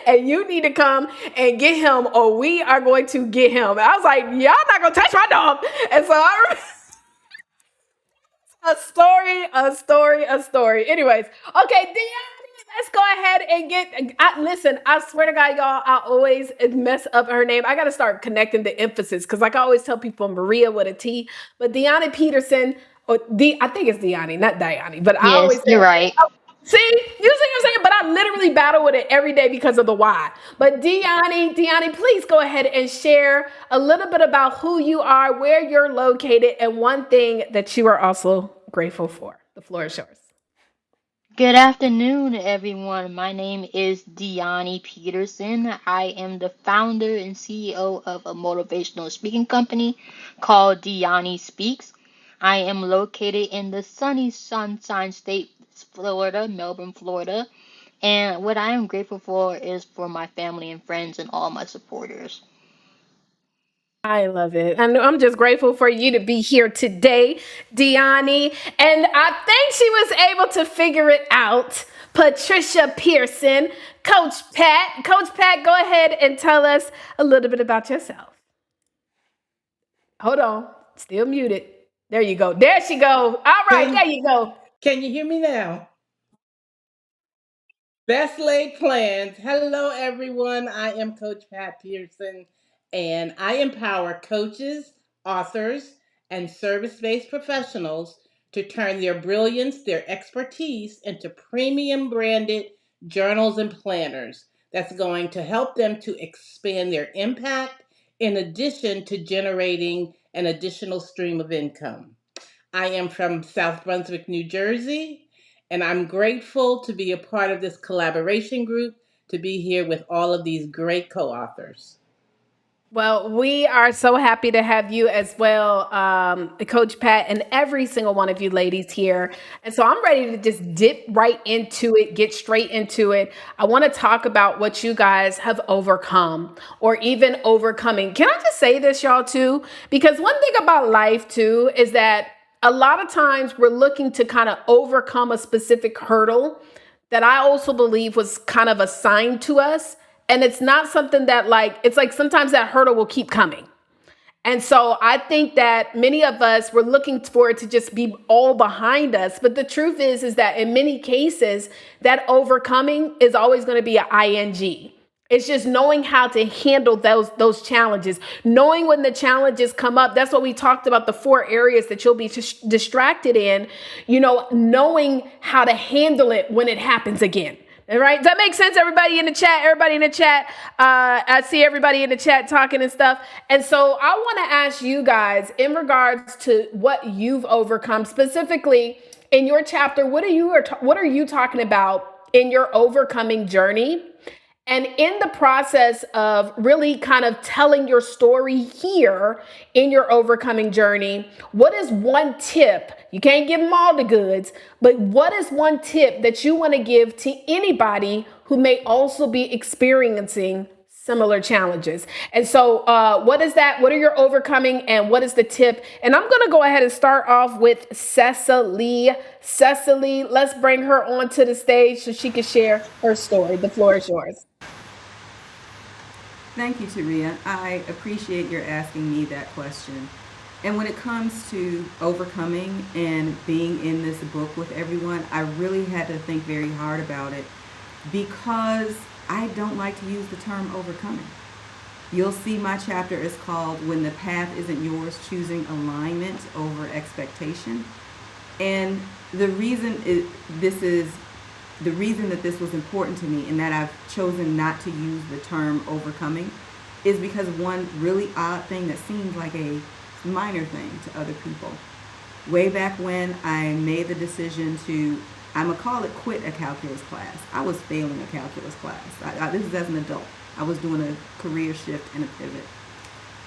and you need to come and get him, or we are going to get him. And I was like, y'all not gonna touch my dog, and so I remember a story. Anyways, okay, let's go ahead and listen, I swear to God, y'all, I always mess up her name. I got to start connecting the emphasis because like I always tell people Maria with a T, but Deanna Peterson, I think it's Deanna, not Diani, but I always say, You're right. See, you see what I'm saying? But I literally battle with it every day because of the why. But Deanna, please go ahead and share a little bit about who you are, where you're located, and one thing that you are also grateful for. The floor is yours. Good afternoon, everyone. My name is Deani Peterson. I am the founder and CEO of a motivational speaking company called Deani Speaks. I am located in the sunny Sunshine State, Florida, Melbourne, Florida. And what I am grateful for is for my family and friends and all my supporters. I love it. And I'm just grateful for you to be here today, Deani. And I think she was able to figure it out. Patricia Pearson, Coach Pat. Coach Pat, go ahead and tell us a little bit about yourself. Hold on. Still muted. There you go. There she go. All right, there you go. Can you hear me now? Best laid plans. Hello, everyone. I am Coach Pat Pearson, and I empower coaches, authors, and service-based professionals to turn their brilliance, their expertise into premium branded journals and planners that's going to help them to expand their impact in addition to generating an additional stream of income. I am from South Brunswick, New Jersey, and I'm grateful to be a part of this collaboration group, to be here with all of these great co-authors. Well, we are so happy to have you as well, Coach Pat, and every single one of you ladies here. And so I'm ready to just dip right into it, get straight into it. I want to talk about what you guys have overcome or even overcoming. Can I just say this, y'all, too? Because one thing about life, too, is that a lot of times we're looking to kind of overcome a specific hurdle that I also believe was kind of assigned to us. And it's not something that it's like sometimes that hurdle will keep coming. And so I think that many of us were looking for it to just be all behind us. But the truth is that in many cases, that overcoming is always going to be an ing. It's just knowing how to handle those challenges, knowing when the challenges come up. That's what we talked about, the 4 areas that you'll be distracted in, knowing how to handle it when it happens again. All right. Does that make sense? Everybody in the chat, I see everybody in the chat talking and stuff. And so I want to ask you guys in regards to what you've overcome, specifically in your chapter, what are you talking about in your overcoming journey? And in the process of really kind of telling your story here in your overcoming journey, what is one tip? You can't give them all the goods, but what is one tip that you want to give to anybody who may also be experiencing similar challenges? And so what is that? What are your overcoming and what is the tip? And I'm going to go ahead and start off with Cecily. Cecily, let's bring her onto the stage so she can share her story. The floor is yours. Thank you, Taria. I appreciate your asking me that question. And when it comes to overcoming and being in this book with everyone, I really had to think very hard about it because I don't like to use the term overcoming. You'll see my chapter is called When the Path Isn't Yours, Choosing Alignment Over Expectation. And the reason that this was important to me and that I've chosen not to use the term overcoming is because one really odd thing that seems like a minor thing to other people. Way back when I made the decision to, I'm going to call it quit a calculus class. I was failing a calculus class. This is as an adult. I was doing a career shift and a pivot.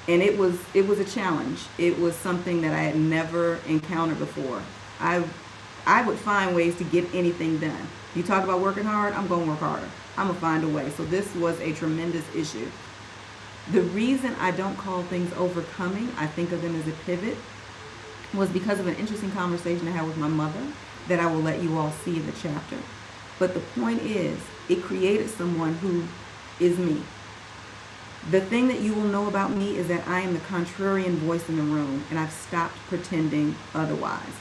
And it was a challenge. It was something that I had never encountered before. I would find ways to get anything done. You talk about working hard, I'm going to work harder. I'm going to find a way. So this was a tremendous issue. The reason I don't call things overcoming, I think of them as a pivot, was because of an interesting conversation I had with my mother that I will let you all see in the chapter. But the point is, it created someone who is me. The thing that you will know about me is that I am the contrarian voice in the room, and I've stopped pretending otherwise.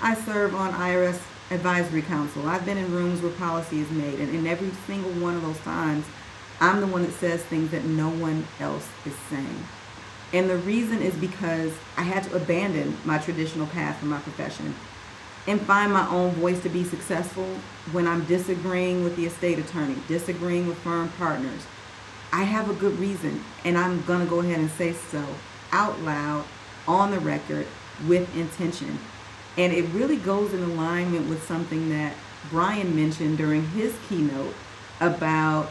I serve on IRS Advisory Council. I've been in rooms where policy is made, and in every single one of those times, I'm the one that says things that no one else is saying. And the reason is because I had to abandon my traditional path for my profession and find my own voice to be successful when I'm disagreeing with the estate attorney, disagreeing with firm partners. I have a good reason, and I'm going to go ahead and say so out loud, on the record, with intention. And it really goes in alignment with something that Brian mentioned during his keynote about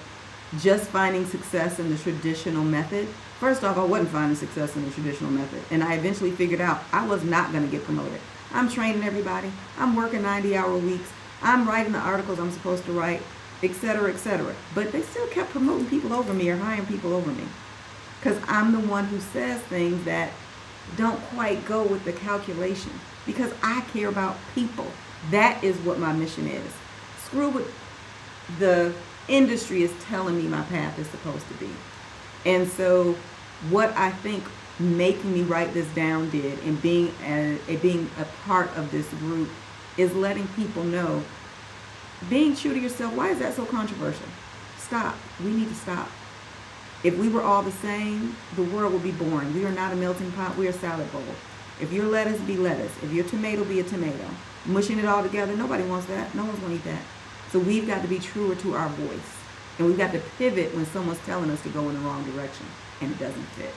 just finding success in the traditional method. First off, I wasn't finding success in the traditional method. And I eventually figured out I was not going to get promoted. I'm training everybody. I'm working 90-hour weeks. I'm writing the articles I'm supposed to write, et cetera, et cetera. But they still kept promoting people over me or hiring people over me. Because I'm the one who says things that don't quite go with the calculation. Because I care about people. That is what my mission is. Screw what the industry is telling me my path is supposed to be. And so what I think making me write this down did, and being a part of this group, is letting people know, being true to yourself, why is that so controversial? Stop. We need to stop. If we were all the same, the world would be boring. We are not a melting pot. We are a salad bowl. If your lettuce, be lettuce. If your tomato, be a tomato. Mushing it all together, nobody wants that. No one's going to eat that. So we've got to be truer to our voice. And we've got to pivot when someone's telling us to go in the wrong direction and it doesn't fit.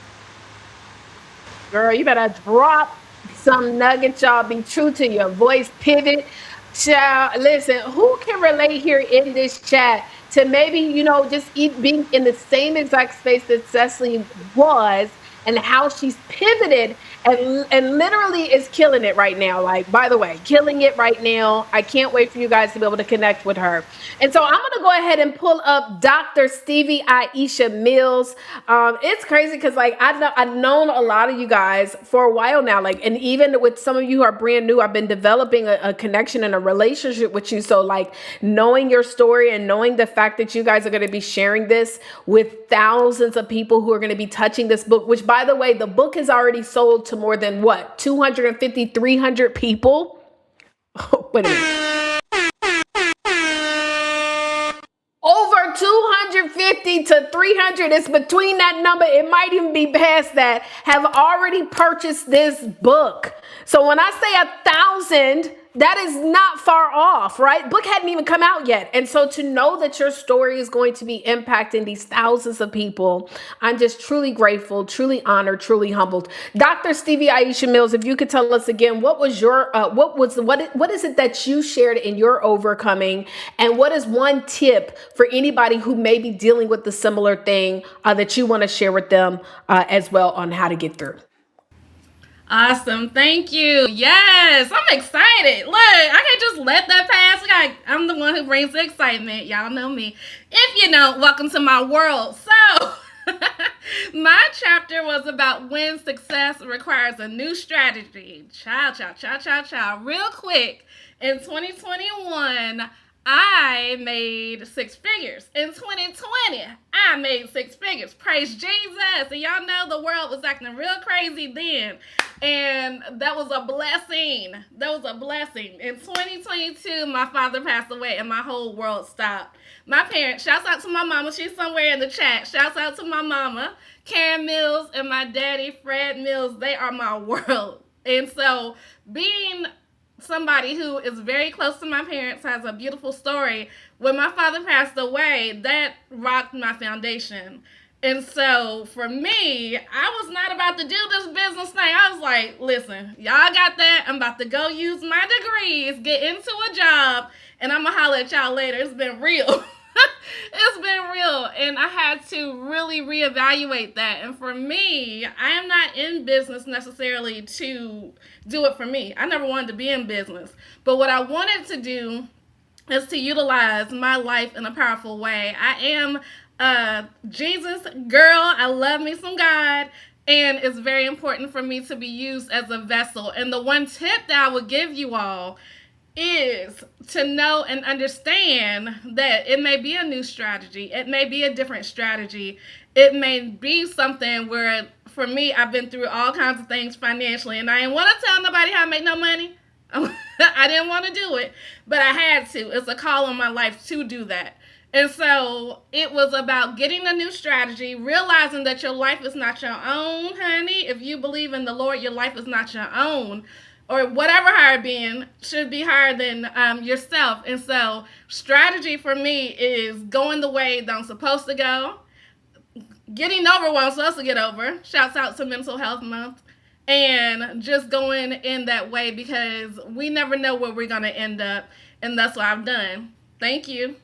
Girl, you better drop some nuggets, y'all. Be true to your voice. Pivot. Child, listen, who can relate here in this chat to maybe, just being in the same exact space that Cecily was and how she's pivoted and literally is killing it right now. Like, by the way, killing it right now. I can't wait for you guys to be able to connect with her. And so I'm going to go ahead and pull up Dr. Stevie Aisha Mills. It's crazy because I've known a lot of you guys for a while now. And even with some of you who are brand new, I've been developing a connection and a relationship with you. So knowing your story and knowing the fact that you guys are going to be sharing this with thousands of people who are going to be touching this book, which by the way, the book has already sold to more than 250, 300 people. Wait a minute. Over 250 to 300, it's between that number, it might even be past that, have already purchased this book. So when I say 1,000, that is not far off, right? Book hadn't even come out yet. And so to know that your story is going to be impacting these thousands of people, I'm just truly grateful, truly honored, truly humbled. Dr. Stevie Aisha Mills, if you could tell us again, what is it that you shared in your overcoming? And what is one tip for anybody who may be dealing with the similar thing that you want to share with them as well on how to get through? Awesome. Thank you. Yes, I'm excited. Look, I can't just let that pass. I'm the one who brings the excitement. Y'all know me. If you don't, welcome to my world. So my chapter was about when success requires a new strategy. Child. Real quick, in 2021, I made six figures. In 2020, I made six figures. Praise Jesus. And y'all know the world was acting real crazy then. And that was a blessing. In 2022, my father passed away and my whole world stopped. My parents, shouts out to my mama. She's somewhere in the chat. Shouts out to my mama, Karen Mills, and my daddy, Fred Mills. They are my world. And so being somebody who is very close to my parents, has a beautiful story. When my father passed away, that rocked my foundation. And so for me, I was not about to do this business thing. I was like, listen, y'all got that. I'm about to go use my degrees, get into a job, and I'm going to holler at y'all later. It's been real. It's been real. And I had to really reevaluate that. And for me, I am not in business necessarily to do it for me. I never wanted to be in business. But what I wanted to do is to utilize my life in a powerful way. I am a Jesus girl. I love me some God. And it's very important for me to be used as a vessel. And the one tip that I would give you all is to know and understand that it may be a new strategy. It may be a different strategy. It may be something where, for me, I've been through all kinds of things financially, and I didn't want to tell nobody how to make no money. I didn't want to do it, but I had to. It's a call on my life to do that. And so it was about getting a new strategy, realizing that your life is not your own, honey. If you believe in the Lord, your life is not your own. Or whatever higher being should be higher than yourself. And so strategy for me is going the way that I'm supposed to go, getting over what I'm supposed to get over. Shouts out to Mental Health Month. And just going in that way because we never know where we're going to end up. And that's what I've done. Thank you.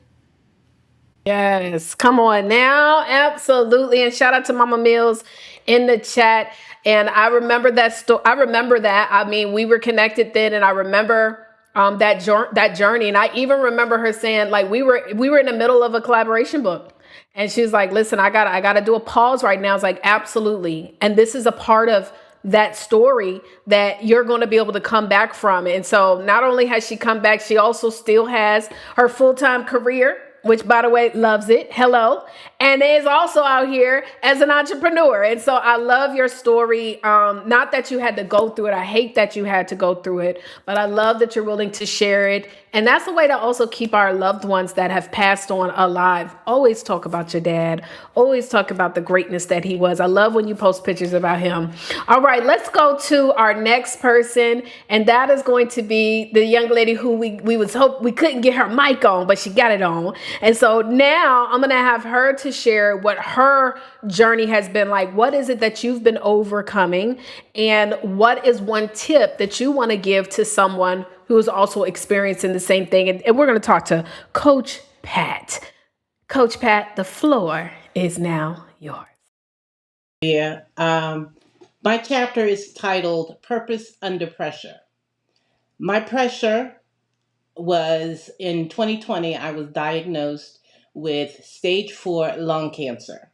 Yes, come on now. Absolutely. And shout out to Mama Mills in the chat. And I remember that I mean, we were connected then, and I remember that journey. And I even remember her saying, like, we were in the middle of a collaboration book. And she was like, listen, I gotta do a pause right now. I was like, absolutely. And this is a part of that story that you're going to be able to come back from. And so not only has she come back, she also still has her full-time career, which, by the way, loves it. Hello. And is also out here as an entrepreneur. And so I love your story. Not that you had to go through it. I hate that you had to go through it, but I love that you're willing to share it. And that's a way to also keep our loved ones that have passed on alive. Always talk about your dad. Always talk about the greatness that he was. I love when you post pictures about him. All right, let's go to our next person. And that is going to be the young lady who we couldn't get her mic on, but she got it on. And so now I'm going to have her to share what her journey has been like. What is it that you've been overcoming? And what is one tip that you want to give to someone who is also experiencing the same thing? And we're going to talk to Coach Pat. Coach Pat, the floor is now yours. Yeah. My chapter is titled Purpose Under Pressure. My pressure was in 2020, I was diagnosed with stage 4 lung cancer.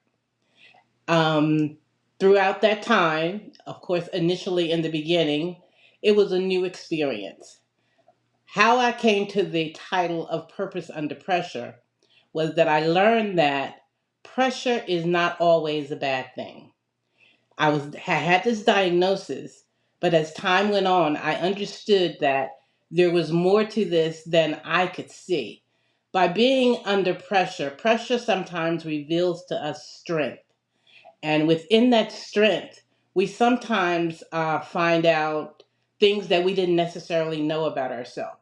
Throughout that time, of course, initially in the beginning, it was a new experience. How I came to the title of Purpose Under Pressure was that I learned that pressure is not always a bad thing. I had this diagnosis, but as time went on, I understood that there was more to this than I could see. By being under pressure, pressure sometimes reveals to us strength. And within that strength, we sometimes find out things that we didn't necessarily know about ourselves.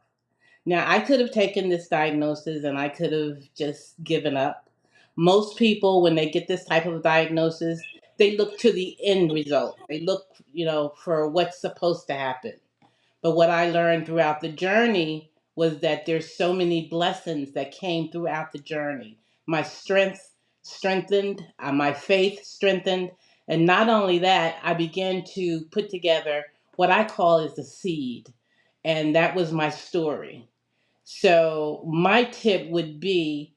Now, I could have taken this diagnosis and I could have just given up. Most people, when they get this type of diagnosis, they look to the end result. They look, for what's supposed to happen. But what I learned throughout the journey was that there's so many blessings that came throughout the journey. My strength strengthened, my faith strengthened, and not only that, I began to put together what I call is the seed, and that was my story. So my tip would be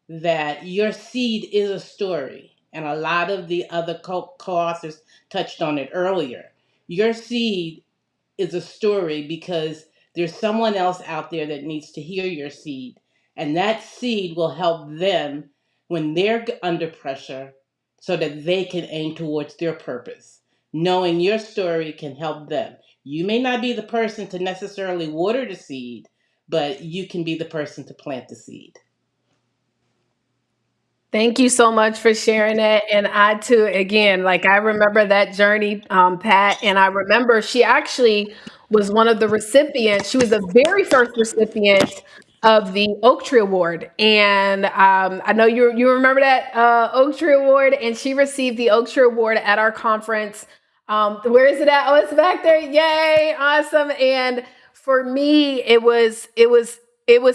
that your seed is a story, and a lot of the other co-authors touched on it earlier. Your seed is a story because there's someone else out there that needs to hear your seed, and that seed will help them when they're under pressure so that they can aim towards their purpose. Knowing your story can help them. You may not be the person to necessarily water the seed, but you can be the person to plant the seed. Thank you so much for sharing that. And I too, again, like I remember that journey, Pat, and I remember she actually was one of the recipients. She was the very first recipient of the Oak Tree Award. And I know you remember that Oak Tree Award, and she received the Oak Tree Award at our conference. Where is it at? Oh, it's back there. Yay. Awesome. And for me, it was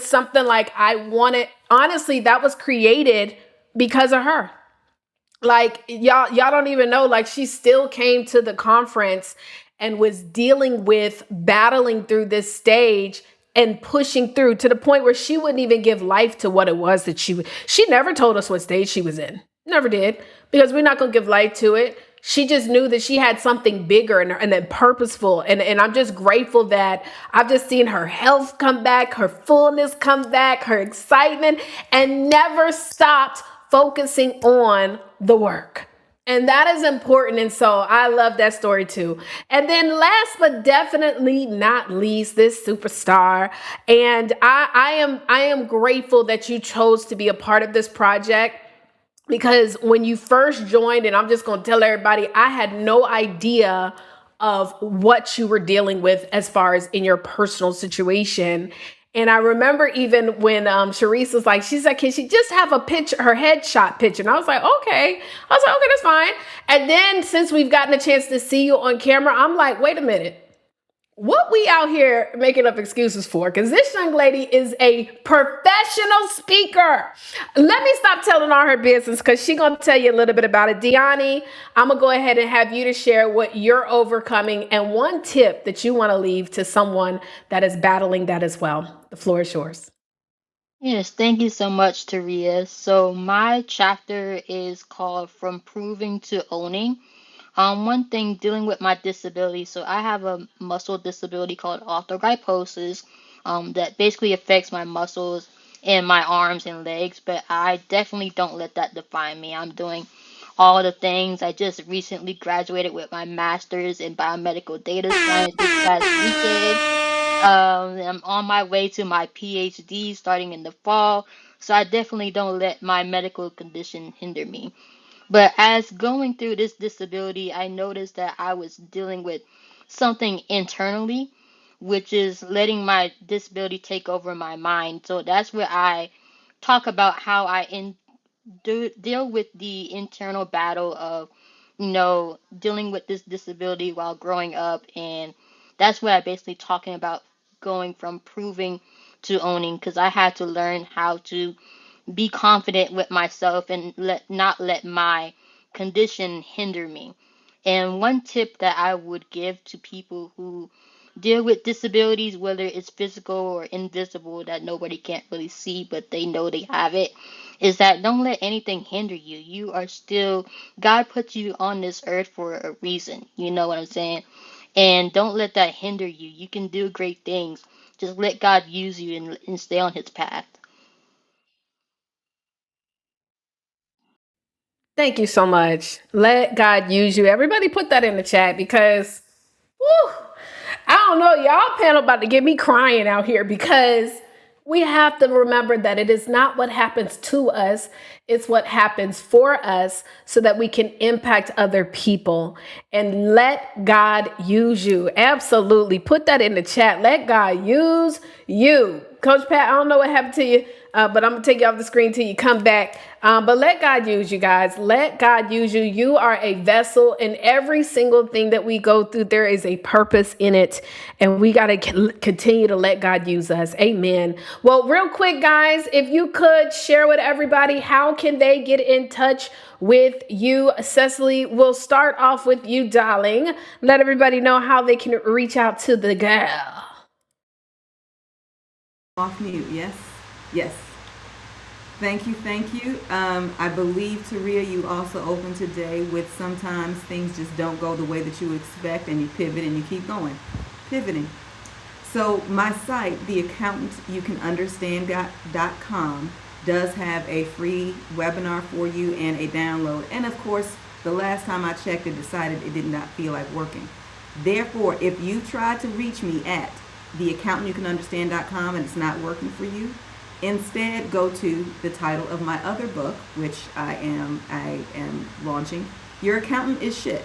something like I wanted, honestly, that was created because of her. Like y'all don't even know, like she still came to the conference and was dealing with battling through this stage and pushing through to the point where she wouldn't even give life to what it was that she never told us what stage she was in. Never did, because we're not going to give life to it. She just knew that she had something bigger and then purposeful. And I'm just grateful that I've just seen her health come back, her fullness come back, her excitement, and never stopped focusing on the work. And that is important. And so I love that story too. And then last but definitely not least, this superstar. And I am grateful that you chose to be a part of this project, because when you first joined, and I'm just going to tell everybody, I had no idea of what you were dealing with as far as in your personal situation. And I remember even when Sharice was like, she's like, can she just have a picture, her headshot picture? And I was like, okay. Okay, that's fine. And then since we've gotten a chance to see you on camera, I'm like, wait a minute. What we out here making up excuses for? Because this young lady is a professional speaker. Let me stop telling all her business, because she's going to tell you a little bit about it. Deani, I'm going to go ahead and have you to share what you're overcoming and one tip that you want to leave to someone that is battling that as well. The floor is yours. Yes, thank you so much, Taria. So my chapter is called From Proving to Owning. One thing dealing with my disability, so I have a muscle disability called arthrogryposis, that basically affects my muscles in my arms and legs, but I definitely don't let that define me. I'm doing all the things. I just recently graduated with my master's in biomedical data science this past weekend. I'm on my way to my PhD starting in the fall, so I definitely don't let my medical condition hinder me. But as going through this disability, I noticed that I was dealing with something internally, which is letting my disability take over my mind. So that's where I talk about how deal with the internal battle of, dealing with this disability while growing up. And that's what I basically talking about, going from proving to owning, because I had to learn how to be confident with myself and not let my condition hinder me. And one tip that I would give to people who deal with disabilities, whether it's physical or invisible, that nobody can't really see, but they know they have it, is that don't let anything hinder you. You are still, God put you on this earth for a reason. You know what I'm saying? And don't let that hinder you. You can do great things. Just let God use you and stay on his path. Thank you so much. Let God use you. Everybody put that in the chat because, whew, I don't know, y'all panel about to get me crying out here because we have to remember that it is not what happens to us, it's what happens for us so that we can impact other people. And let God use you. Absolutely. Put that in the chat. Let God use you. Coach Pat, I don't know what happened to you, but I'm going to take you off the screen till you come back. But let God use you guys. Let God use you. You are a vessel, and every single thing that we go through, there is a purpose in it. And we got to continue to let God use us. Amen. Well, real quick, guys, if you could share with everybody, how can they get in touch with you? Cecily, we'll start off with you, darling. Let everybody know how they can reach out to the girl. Off mute, yes? Yes. Thank you, thank you. I believe, Taria, you also opened today with sometimes things just don't go the way that you expect and you pivot and you keep going. Pivoting. So my site, theaccountantyoucanunderstand.com, does have a free webinar for you and a download. And of course, the last time I checked, it decided it did not feel like working. Therefore, if you tried to reach me at theaccountantyoucanunderstand.com and it's not working for you, instead go to the title of my other book, which I am launching. Your Accountant is Shit,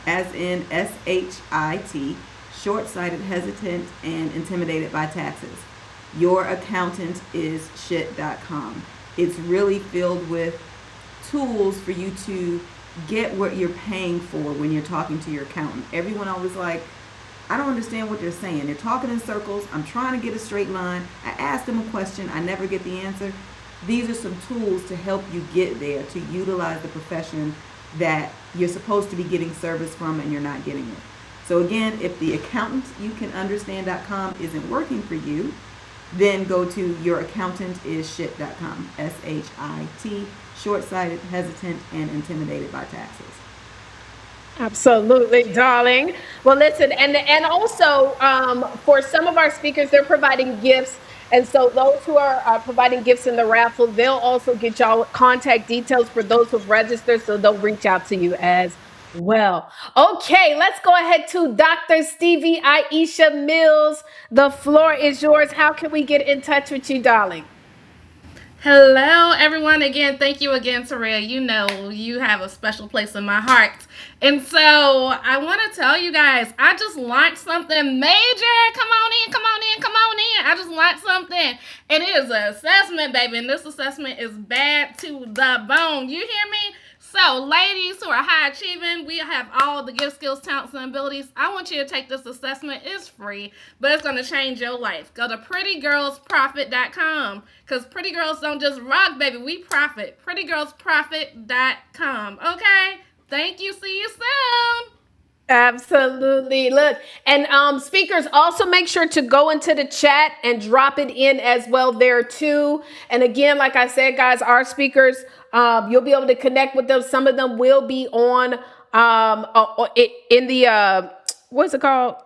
as in SHIT, short-sighted, hesitant, and intimidated by taxes. YourAccountantIsShit.com. It's really filled with tools for you to get what you're paying for when you're talking to your accountant. Everyone always like, I don't understand what they're saying. They're talking in circles. I'm trying to get a straight line. I ask them a question. I never get the answer. These are some tools to help you get there, to utilize the profession that you're supposed to be getting service from and you're not getting it. So again, if the accountantyoucanunderstand.com isn't working for you, then go to YourAccountantIsShit.com. SHIT, short-sighted, hesitant, and intimidated by taxes. Absolutely, darling. Well, listen, and also for some of our speakers, they're providing gifts. And so those who are providing gifts in the raffle, they'll also get y'all contact details for those who've registered, so they'll reach out to you as well. Okay, let's go ahead to Dr. Stevie Aisha Mills. The floor is yours. How can we get in touch with you, darling? Hello, everyone. Again, thank you again, Taria. You know you have a special place in my heart. And so I want to tell you guys, I just launched something major. Come on in, come on in, come on in. I just launched something. And it is an assessment, baby. And this assessment is bad to the bone. You hear me? So, ladies who are high achieving, we have all the gift, skills, talents, and abilities. I want you to take this assessment. It's free, but it's going to change your life. Go to prettygirlsprofit.com because pretty girls don't just rock, baby. We profit. prettygirlsprofit.com. Okay? Thank you. See you soon. Absolutely. Look, and speakers, also make sure to go into the chat and drop it in as well there too. And again, like I said, guys, our speakers, you'll be able to connect with them. Some of them will be on in the what's it called?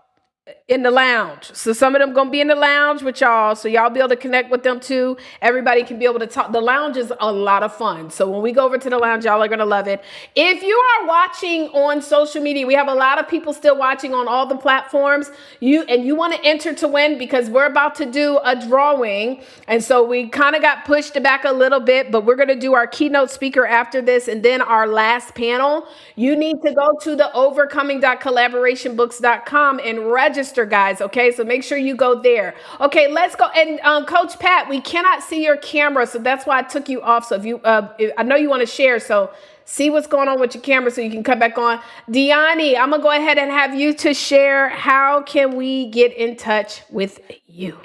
In the lounge. So some of them gonna be in the lounge with y'all, so y'all be able to connect with them too. Everybody can be able to talk. The lounge is a lot of fun, so when we go over to the lounge, y'all are gonna love it. If you are watching on social media, we have a lot of people still watching on all the platforms. You want to enter to win, because we're about to do a drawing, and so we kind of got pushed back a little bit, but we're gonna do our keynote speaker after this, and then our last panel. You need to go to the overcoming.collaborationbooks.com and register register, guys. Okay, so make sure you go there. Okay, let's go. And Coach Pat, we cannot see your camera, so that's why I took you off. So if you, I know you want to share, so see what's going on with your camera so you can come back on. Deani, I'm gonna go ahead and have you to share. How can we get in touch with you?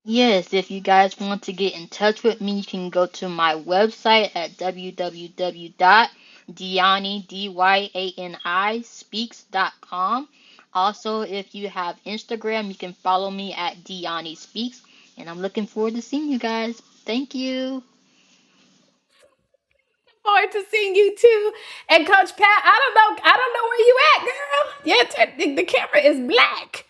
Yes, if you guys want to get in touch with me, you can go to my website at www.dyanispeaks.com. Also, if you have Instagram, you can follow me at Diani Speaks. And I'm looking forward to seeing you guys. Thank you. Forward to seeing you too. And Coach Pat, I don't know where you at, girl. Yeah, the camera is black.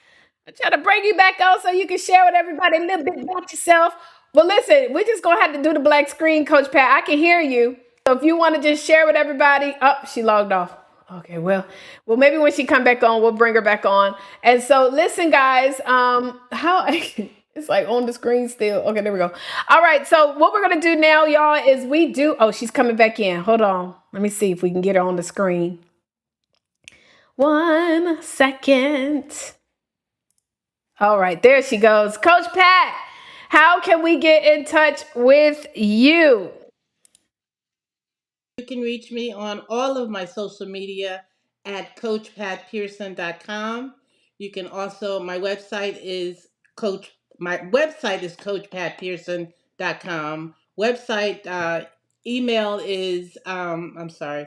I'm trying to bring you back on so you can share with everybody a little bit about yourself. Well, listen, we're just gonna have to do the black screen, Coach Pat. I can hear you. So if you want to just share with everybody, oh, she logged off. Okay, well, maybe when she come back on, we'll bring her back on. And so, listen, guys, how it's like on the screen still. Okay, there we go. All right, so what we're gonna do now, y'all, is oh, she's coming back in. Hold on. Let me see if we can get her on the screen. 1 second. All right, there she goes. Coach Pat, how can we get in touch with you? You can reach me on all of my social media at coachpatpearson.com. You can also, my website is coachpatpearson.com. Website, email is,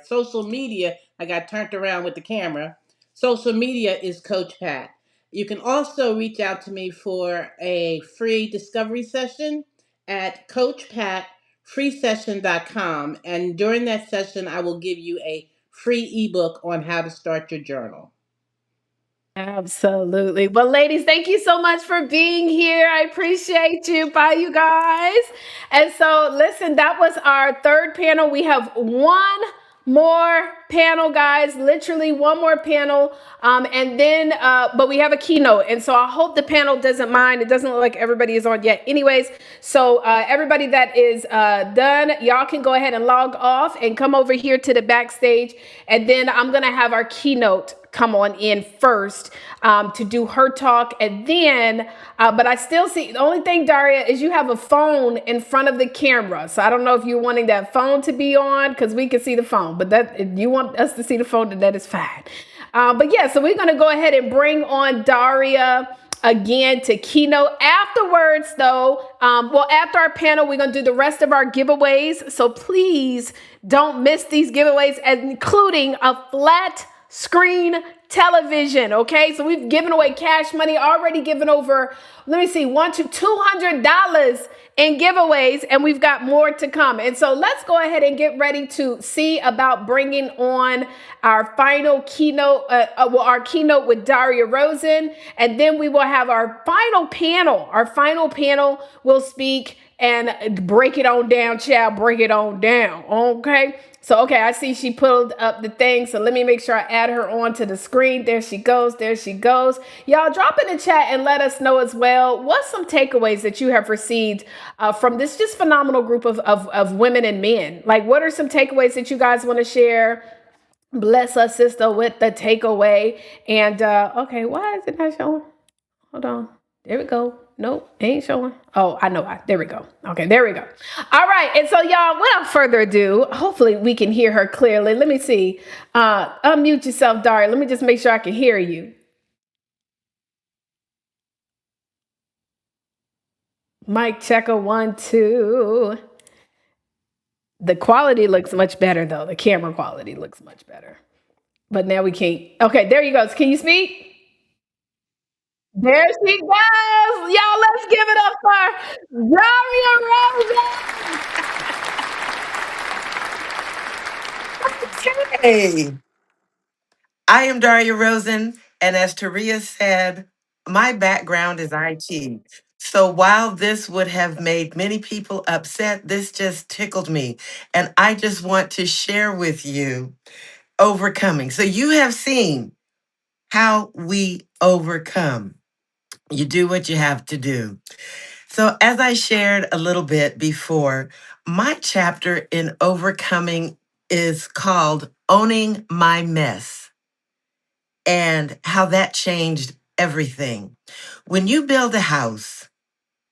social media, I got turned around with the camera. Social media is Coach Pat. You can also reach out to me for a free discovery session at coachpatfreesession.com. And during that session, I will give you a free ebook on how to start your journal. Absolutely. Well, ladies, thank you so much for being here. I appreciate you. Bye, you guys. And so, listen, that was our third panel. We have one more panel, guys, literally one more panel. And then, but we have a keynote. And so I hope the panel doesn't mind. It doesn't look like everybody is on yet. Anyways, so everybody that is done, y'all can go ahead and log off and come over here to the backstage. And then I'm going to have our keynote come on in first to do her talk. And then, but I still see, the only thing, Daria, is you have a phone in front of the camera. So I don't know if you're wanting that phone to be on because we can see the phone, but that if you want us to see the phone, then that is fine. But yeah, so we're going to go ahead and bring on Daria again to keynote. Afterwards, though, after our panel, we're going to do the rest of our giveaways. So please don't miss these giveaways, including a flat screen television. Okay, so we've given away cash money, already given over, let me see, $200 in giveaways, and we've got more to come. And so let's go ahead and get ready to see about bringing on our final keynote, our keynote with Daria Rosen, and then we will have our final panel. Our final panel will speak and break it on down, child, break it on down. Okay. So, okay, I see she pulled up the thing. So let me make sure I add her onto the screen. There she goes. There she goes. Y'all drop in the chat and let us know as well. What's some takeaways that you have received from this just phenomenal group of women and men? Like, what are some takeaways that you guys want to share? Bless us, sister, with the takeaway. And, okay, why is it not showing? Hold on. There we go. Nope, ain't showing. Oh, I know why. There we go. Okay, there we go. All right. And so, y'all, without further ado, hopefully we can hear her clearly. Let me see. Unmute yourself, Daria. Let me just make sure I can hear you. Mic checker 1, 2. The quality looks much better, though. The camera quality looks much better. But now we can't. Okay, there you go. Can you speak? There she goes. Y'all, let's give it up for Daria Rosen. Hey, I am Daria Rosen, and as Taria said, my background is IT. So while this would have made many people upset, this just tickled me. And I just want to share with you overcoming. So you have seen how we overcome. You do what you have to do. So, as I shared a little bit before, my chapter in overcoming is called Owning My Mess and how that changed everything. When you build a house,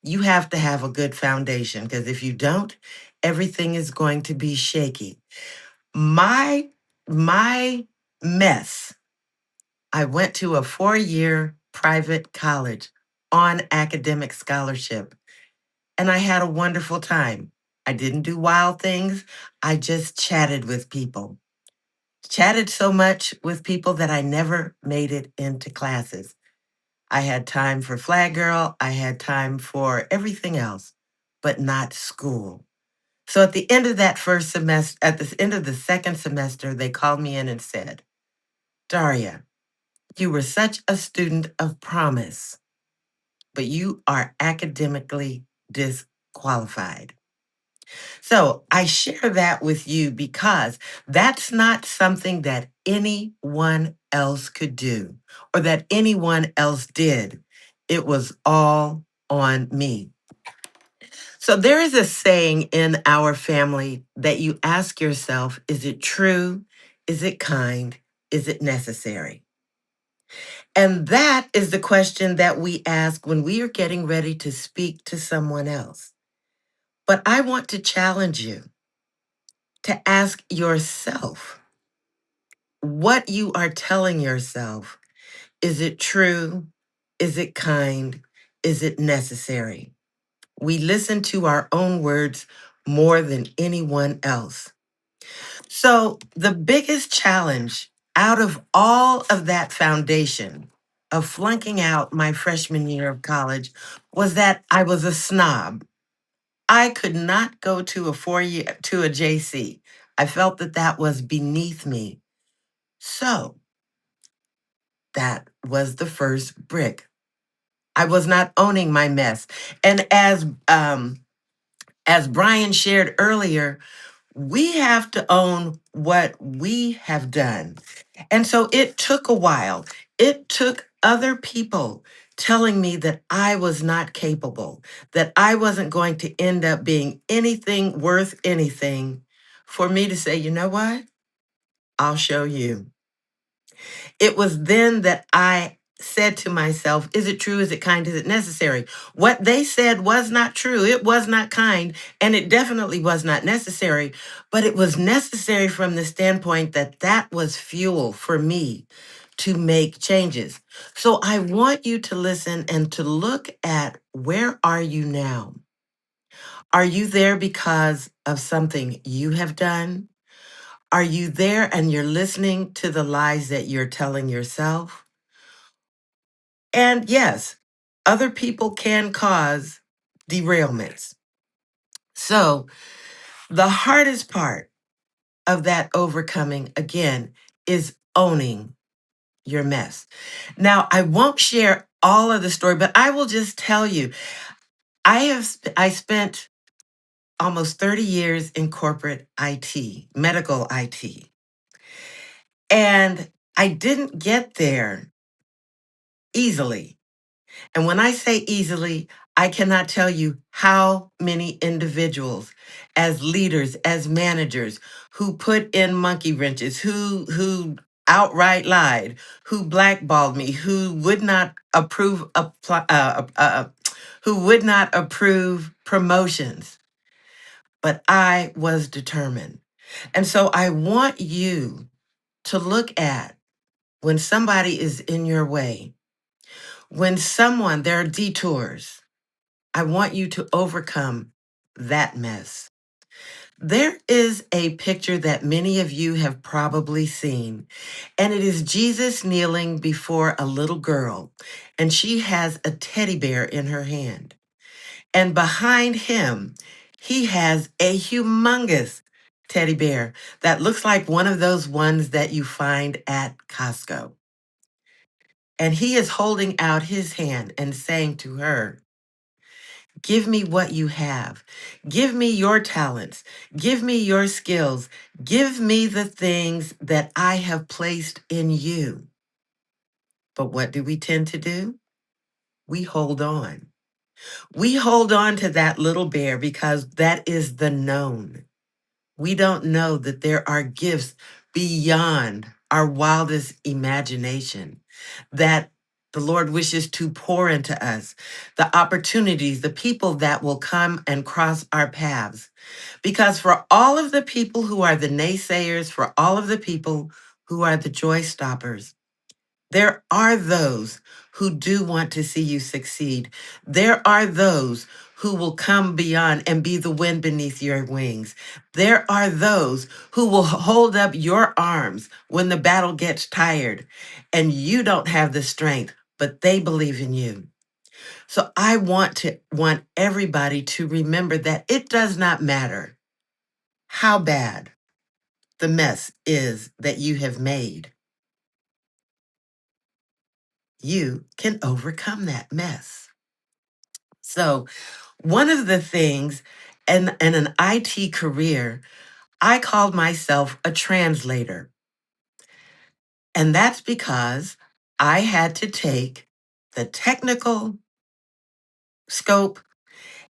you have to have a good foundation because if you don't, everything is going to be shaky. My mess, I went to a 4-year private college on academic scholarship, and I had a wonderful time. I didn't do wild things. I just chatted with people. Chatted so much with people that I never made it into classes. I had time for Flag Girl. I had time for everything else, but not school. So at the end of that first semester, at the end of the second semester, they called me in and said, Daria, you were such a student of promise, but you are academically disqualified. So I share that with you because that's not something that anyone else could do or that anyone else did. It was all on me. So there is a saying in our family that you ask yourself, is it true? Is it kind? Is it necessary? And that is the question that we ask when we are getting ready to speak to someone else. But I want to challenge you to ask yourself what you are telling yourself. Is it true? Is it kind? Is it necessary? We listen to our own words more than anyone else. So, the biggest challenge out of all of that foundation of flunking out my freshman year of college was that I was a snob. I could not go to a 4-year to a JC. I felt that that was beneath me. So, that was the first brick. I was not owning my mess. And as Brian shared earlier, we have to own what we have done. And so it took a while. It took other people telling me that I was not capable, that I wasn't going to end up being anything worth anything, for me to say, you know what? I'll show you. It was then that I said to myself, is it true? Is it kind? Is it necessary? What they said was not true. It was not kind, and it definitely was not necessary, but it was necessary from the standpoint that that was fuel for me to make changes. So I want you to listen and to look at, where are you now? Are you there because of something you have done? Are you there and you're listening to the lies that you're telling yourself? And yes, other people can cause derailments. So the hardest part of that overcoming, again, is owning your mess. Now, I won't share all of the story, but I will just tell you, I spent almost 30 years in corporate IT, medical IT. And I didn't get there easily. And when I say easily, I cannot tell you how many individuals as leaders, as managers, who put in monkey wrenches, who outright lied, who blackballed me, who would not approve who would not approve promotions. But I was determined. And so I want you to look at, when somebody is in your way, when there are detours, I want you to overcome that mess. There is a picture that many of you have probably seen, and it is Jesus kneeling before a little girl, and she has a teddy bear in her hand. And behind him, he has a humongous teddy bear that looks like one of those ones that you find at Costco. And he is holding out his hand and saying to her, give me what you have. Give me your talents. Give me your skills. Give me the things that I have placed in you. But what do we tend to do? We hold on. We hold on to that little bear because that is the known. We don't know that there are gifts beyond our wildest imagination, that the Lord wishes to pour into us, the opportunities, the people that will come and cross our paths. Because for all of the people who are the naysayers, for all of the people who are the joy stoppers, there are those who do want to see you succeed. There are those who will come beyond and be the wind beneath your wings. There are those who will hold up your arms when the battle gets tired and you don't have the strength, but they believe in you. So I want everybody to remember that it does not matter how bad the mess is that you have made. You can overcome that mess. So, one of the things in an IT career, I called myself a translator. And that's because I had to take the technical scope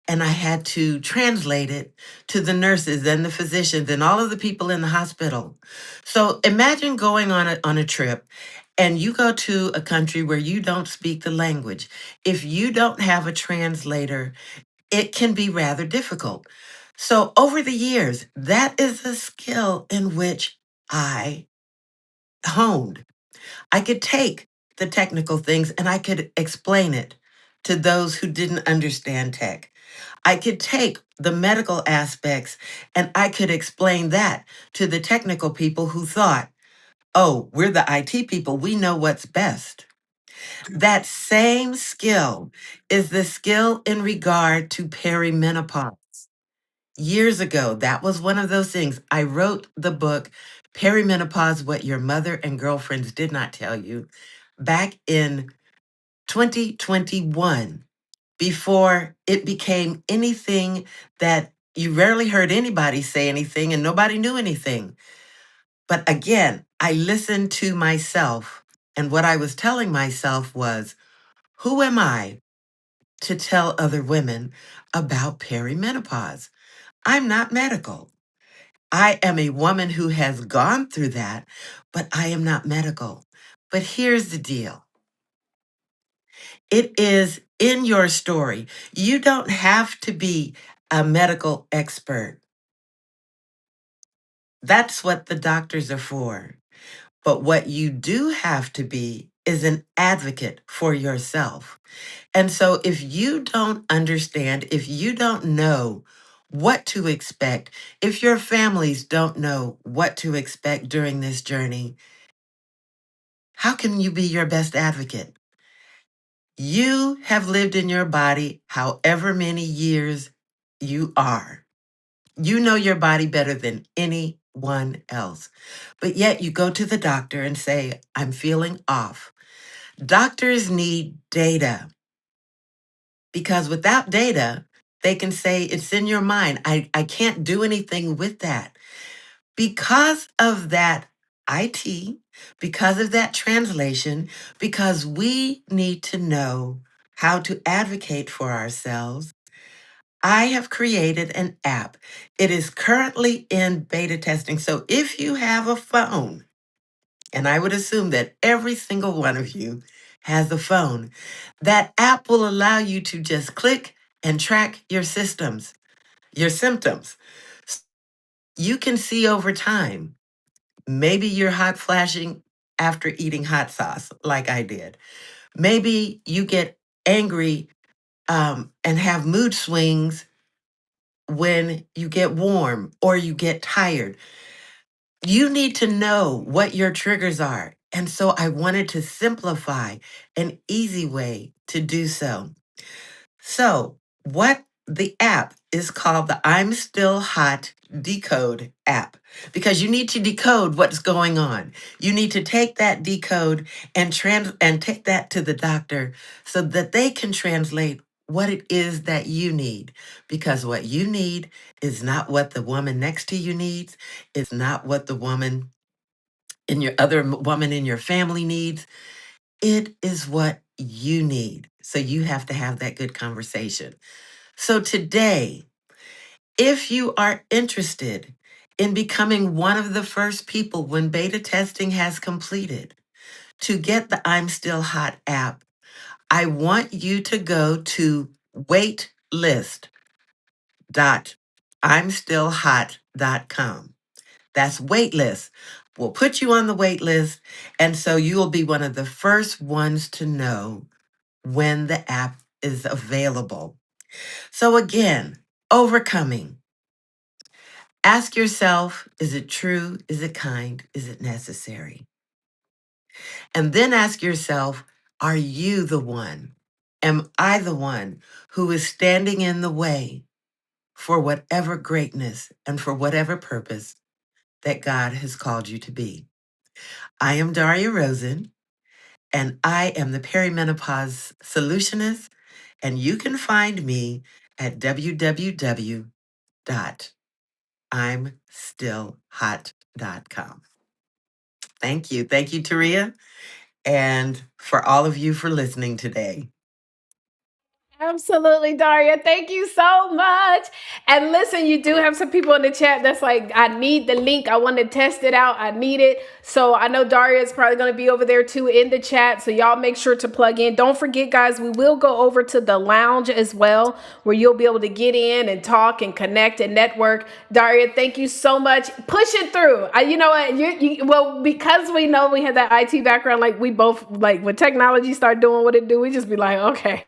and I had to translate it to the nurses and the physicians and all of the people in the hospital. So imagine going on a trip and you go to a country where you don't speak the language. If you don't have a translator, it can be rather difficult. So over the years, that is a skill in which I honed. I could take the technical things and I could explain it to those who didn't understand tech. I could take the medical aspects and I could explain that to the technical people who thought, oh, we're the IT people, we know what's best. That same skill is the skill in regard to perimenopause. Years ago, that was one of those things. I wrote the book, Perimenopause, What Your Mother and Girlfriends Did Not Tell You, back in 2021, before it became anything that you rarely heard anybody say anything and nobody knew anything. But again, I listened to myself, and what I was telling myself was, who am I to tell other women about perimenopause? I'm not medical. I am a woman who has gone through that, but I am not medical. But here's the deal. It is in your story. You don't have to be a medical expert. That's what the doctors are for. But what you do have to be is an advocate for yourself. And so if you don't understand, if you don't know what to expect, if your families don't know what to expect during this journey, how can you be your best advocate? You have lived in your body however many years you are. You know your body better than anyone else. But yet you go to the doctor and say, I'm feeling off. Doctors need data because without data, they can say it's in your mind. I can't do anything with that. Because of that IT, because of that translation, because we need to know how to advocate for ourselves, I have created an app. It is currently in beta testing. So if you have a phone, and I would assume that every single one of you has a phone, that app will allow you to just click and track your symptoms. You can see over time. Maybe you're hot flashing after eating hot sauce, like I did. Maybe you get angry and have mood swings when you get warm or you get tired. You need to know what your triggers are. And so I wanted to simplify an easy way to do so. So, what the app is called the I'm Still Hot Decode app, because you need to decode what's going on. You need to take that decode and take that to the doctor so that they can translate what it is that you need, because what you need is not what the woman next to you needs. It's not what the woman in your woman in your family needs. It is what you need. So you have to have that good conversation. So today, if you are interested in becoming one of the first people when beta testing has completed to get the I'm Still Hot app I want you to go to waitlist.imstillhot.com. That's waitlist. We'll put you on the wait list. And so you will be one of the first ones to know when the app is available. So again, overcoming. Ask yourself, is it true? Is it kind? Is it necessary? And then ask yourself, are you the one? Am I the one who is standing in the way for whatever greatness and for whatever purpose that God has called you to be? I am Daria Rosen, and I am the perimenopause solutionist, and you can find me at www.imstillhot.com. Thank you. Thank you, Taria, and for all of you for listening today. Absolutely, Daria. Thank you so much. And listen, you do have some people in the chat that's like, I need the link. I want to test it out. I need it. So I know Daria is probably going to be over there too in the chat. So y'all make sure to plug in. Don't forget, guys, we will go over to the lounge as well, where you'll be able to get in and talk and connect and network. Daria, thank you so much. Push it through. You know what? Well, because we know we have that IT background, like we both, like when technology start doing what it do, we just be like, okay,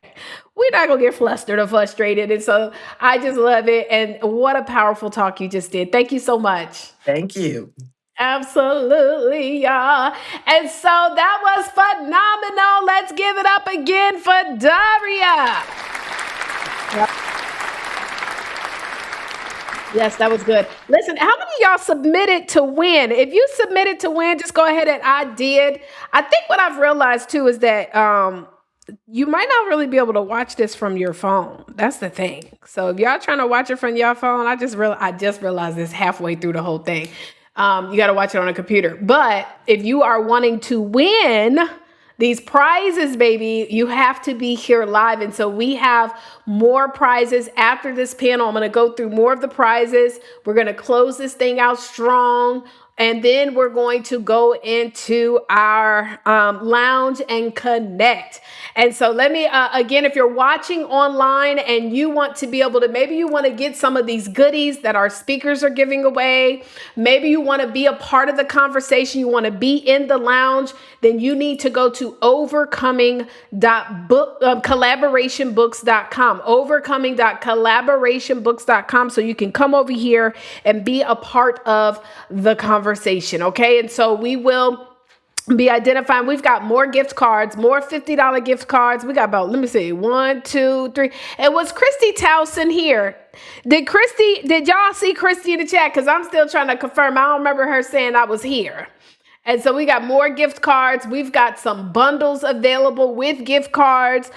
we're not going to get flustered or frustrated. And so I just love it. And what a powerful talk you just did. Thank you so much. Thank you. Absolutely, y'all. And so that was phenomenal. Let's give it up again for Daria. Yes, that was good. Listen, how many of y'all submitted to win? If you submitted to win, just go ahead and I did. I think what I've realized too is that you might not really be able to watch this from your phone. That's the thing. So if y'all trying to watch it from your phone, I just realized this halfway through the whole thing. You got to watch it on a computer. But if you are wanting to win these prizes, baby, you have to be here live. And so we have more prizes after this panel. I'm going to go through more of the prizes. We're going to close this thing out strong. And then we're going to go into our lounge and connect. And so let me, again, if you're watching online and you want to be able to, maybe you want to get some of these goodies that our speakers are giving away. Maybe you want to be a part of the conversation. You want to be in the lounge. Then you need to go to overcoming.collaborationbooks.com, overcoming.collaborationbooks.com, so you can come over here and be a part of the conversation. Okay. And so we will be identifying. We've got more gift cards, more $50 gift cards. We got about, let me see, 1, 2, 3. And was Christy Towson here? Did y'all see Christy in the chat? Because I'm still trying to confirm. I don't remember her saying I was here. And so we got more gift cards. We've got some bundles available with gift cards.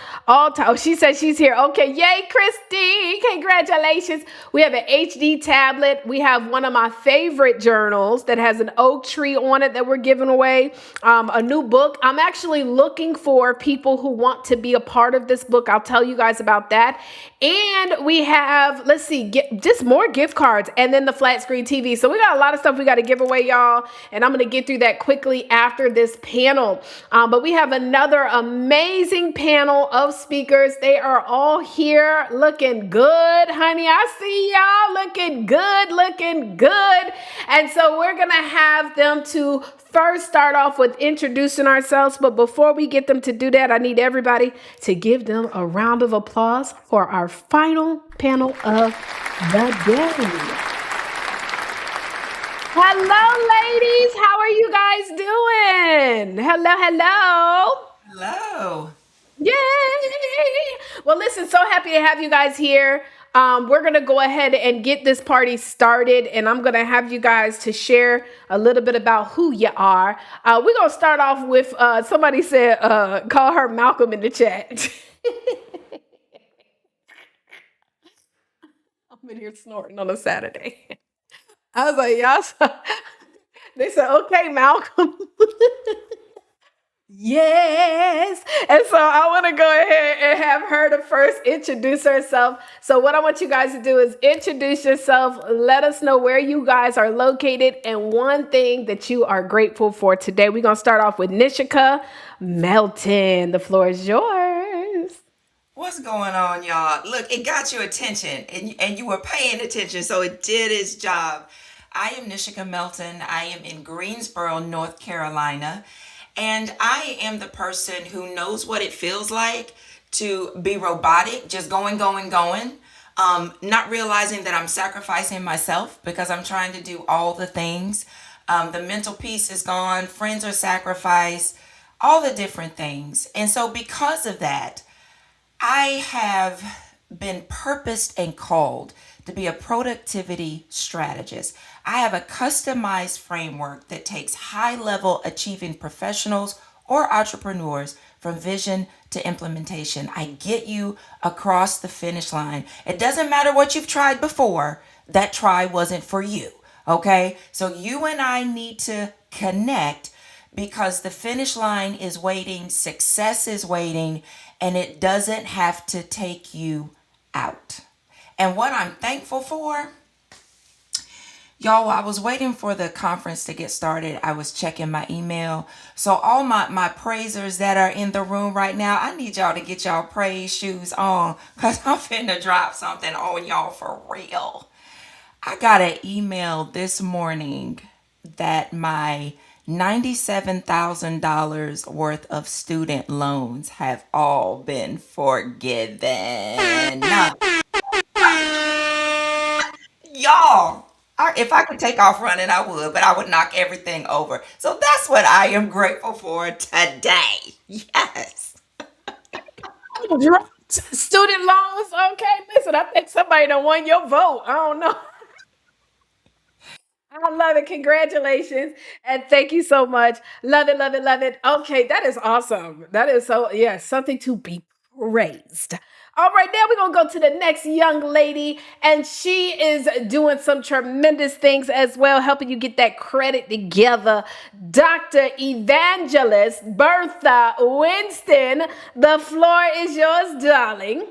She says she's here. Okay, yay, Christy. Congratulations. We have an HD tablet. We have one of my favorite journals that has an oak tree on it that we're giving away. A new book. I'm actually looking for people who want to be a part of this book. I'll tell you guys about that. And we have, let's see, just more gift cards and then the flat screen TV. So we got a lot of stuff we got to give away, y'all. And I'm going to get through that quickly after this panel. But we have another amazing panel of speakers. They are all here looking good, honey. I see y'all looking good. And so we're going to have them to first start off with introducing ourselves. But before we get them to do that, I need everybody to give them a round of applause for our final panel of the day. Hello, ladies. How are you guys doing? Hello. Yay. Well, listen, so happy to have you guys here. We're going to go ahead and get this party started, and I'm going to have you guys to share a little bit about who you are. We're going to start off with, somebody said, call her Malcolm in the chat. I'm in here snorting on a Saturday. I was like, y'all. They said, okay, Malcolm. Yes. And so I want to go ahead and have her to first introduce herself. So what I want you guys to do is introduce yourself. Let us know where you guys are located and one thing that you are grateful for today. We're going to start off with Nishika Melton. The floor is yours. What's going on, y'all? Look, it got your attention and you were paying attention, so it did its job. I am Nishika Melton. I am in Greensboro, North Carolina, and I am the person who knows what it feels like to be robotic, just going, not realizing that I'm sacrificing myself because I'm trying to do all the things. The mental peace is gone, friends are sacrificed, all the different things. And so, because of that, I have been purposed and called to be a productivity strategist. I have a customized framework that takes high level achieving professionals or entrepreneurs from vision to implementation. I get you across the finish line. It doesn't matter what you've tried before, that try wasn't for you. Okay? So you and I need to connect because the finish line is waiting, success is waiting, and it doesn't have to take you out. And what I'm thankful for, y'all, while I was waiting for the conference to get started, I was checking my email. So all my praisers that are in the room right now, I need y'all to get y'all praise shoes on because I'm finna drop something on y'all for real. I got an email this morning that my $97,000 worth of student loans have all been forgiven. Y'all, if I could take off running, I would, but I would knock everything over. So that's what I am grateful for today. Yes. Student loans. Okay, listen, I think somebody done won your vote. I don't know. I love it. Congratulations. And thank you so much. Love it, love it, love it. Okay, that is awesome. That is so, yeah, something to be praised. All right, now we're going to go to the next young lady, and she is doing some tremendous things as well, helping you get that credit together. Dr. Evangelist Bertha Winston, the floor is yours, darling.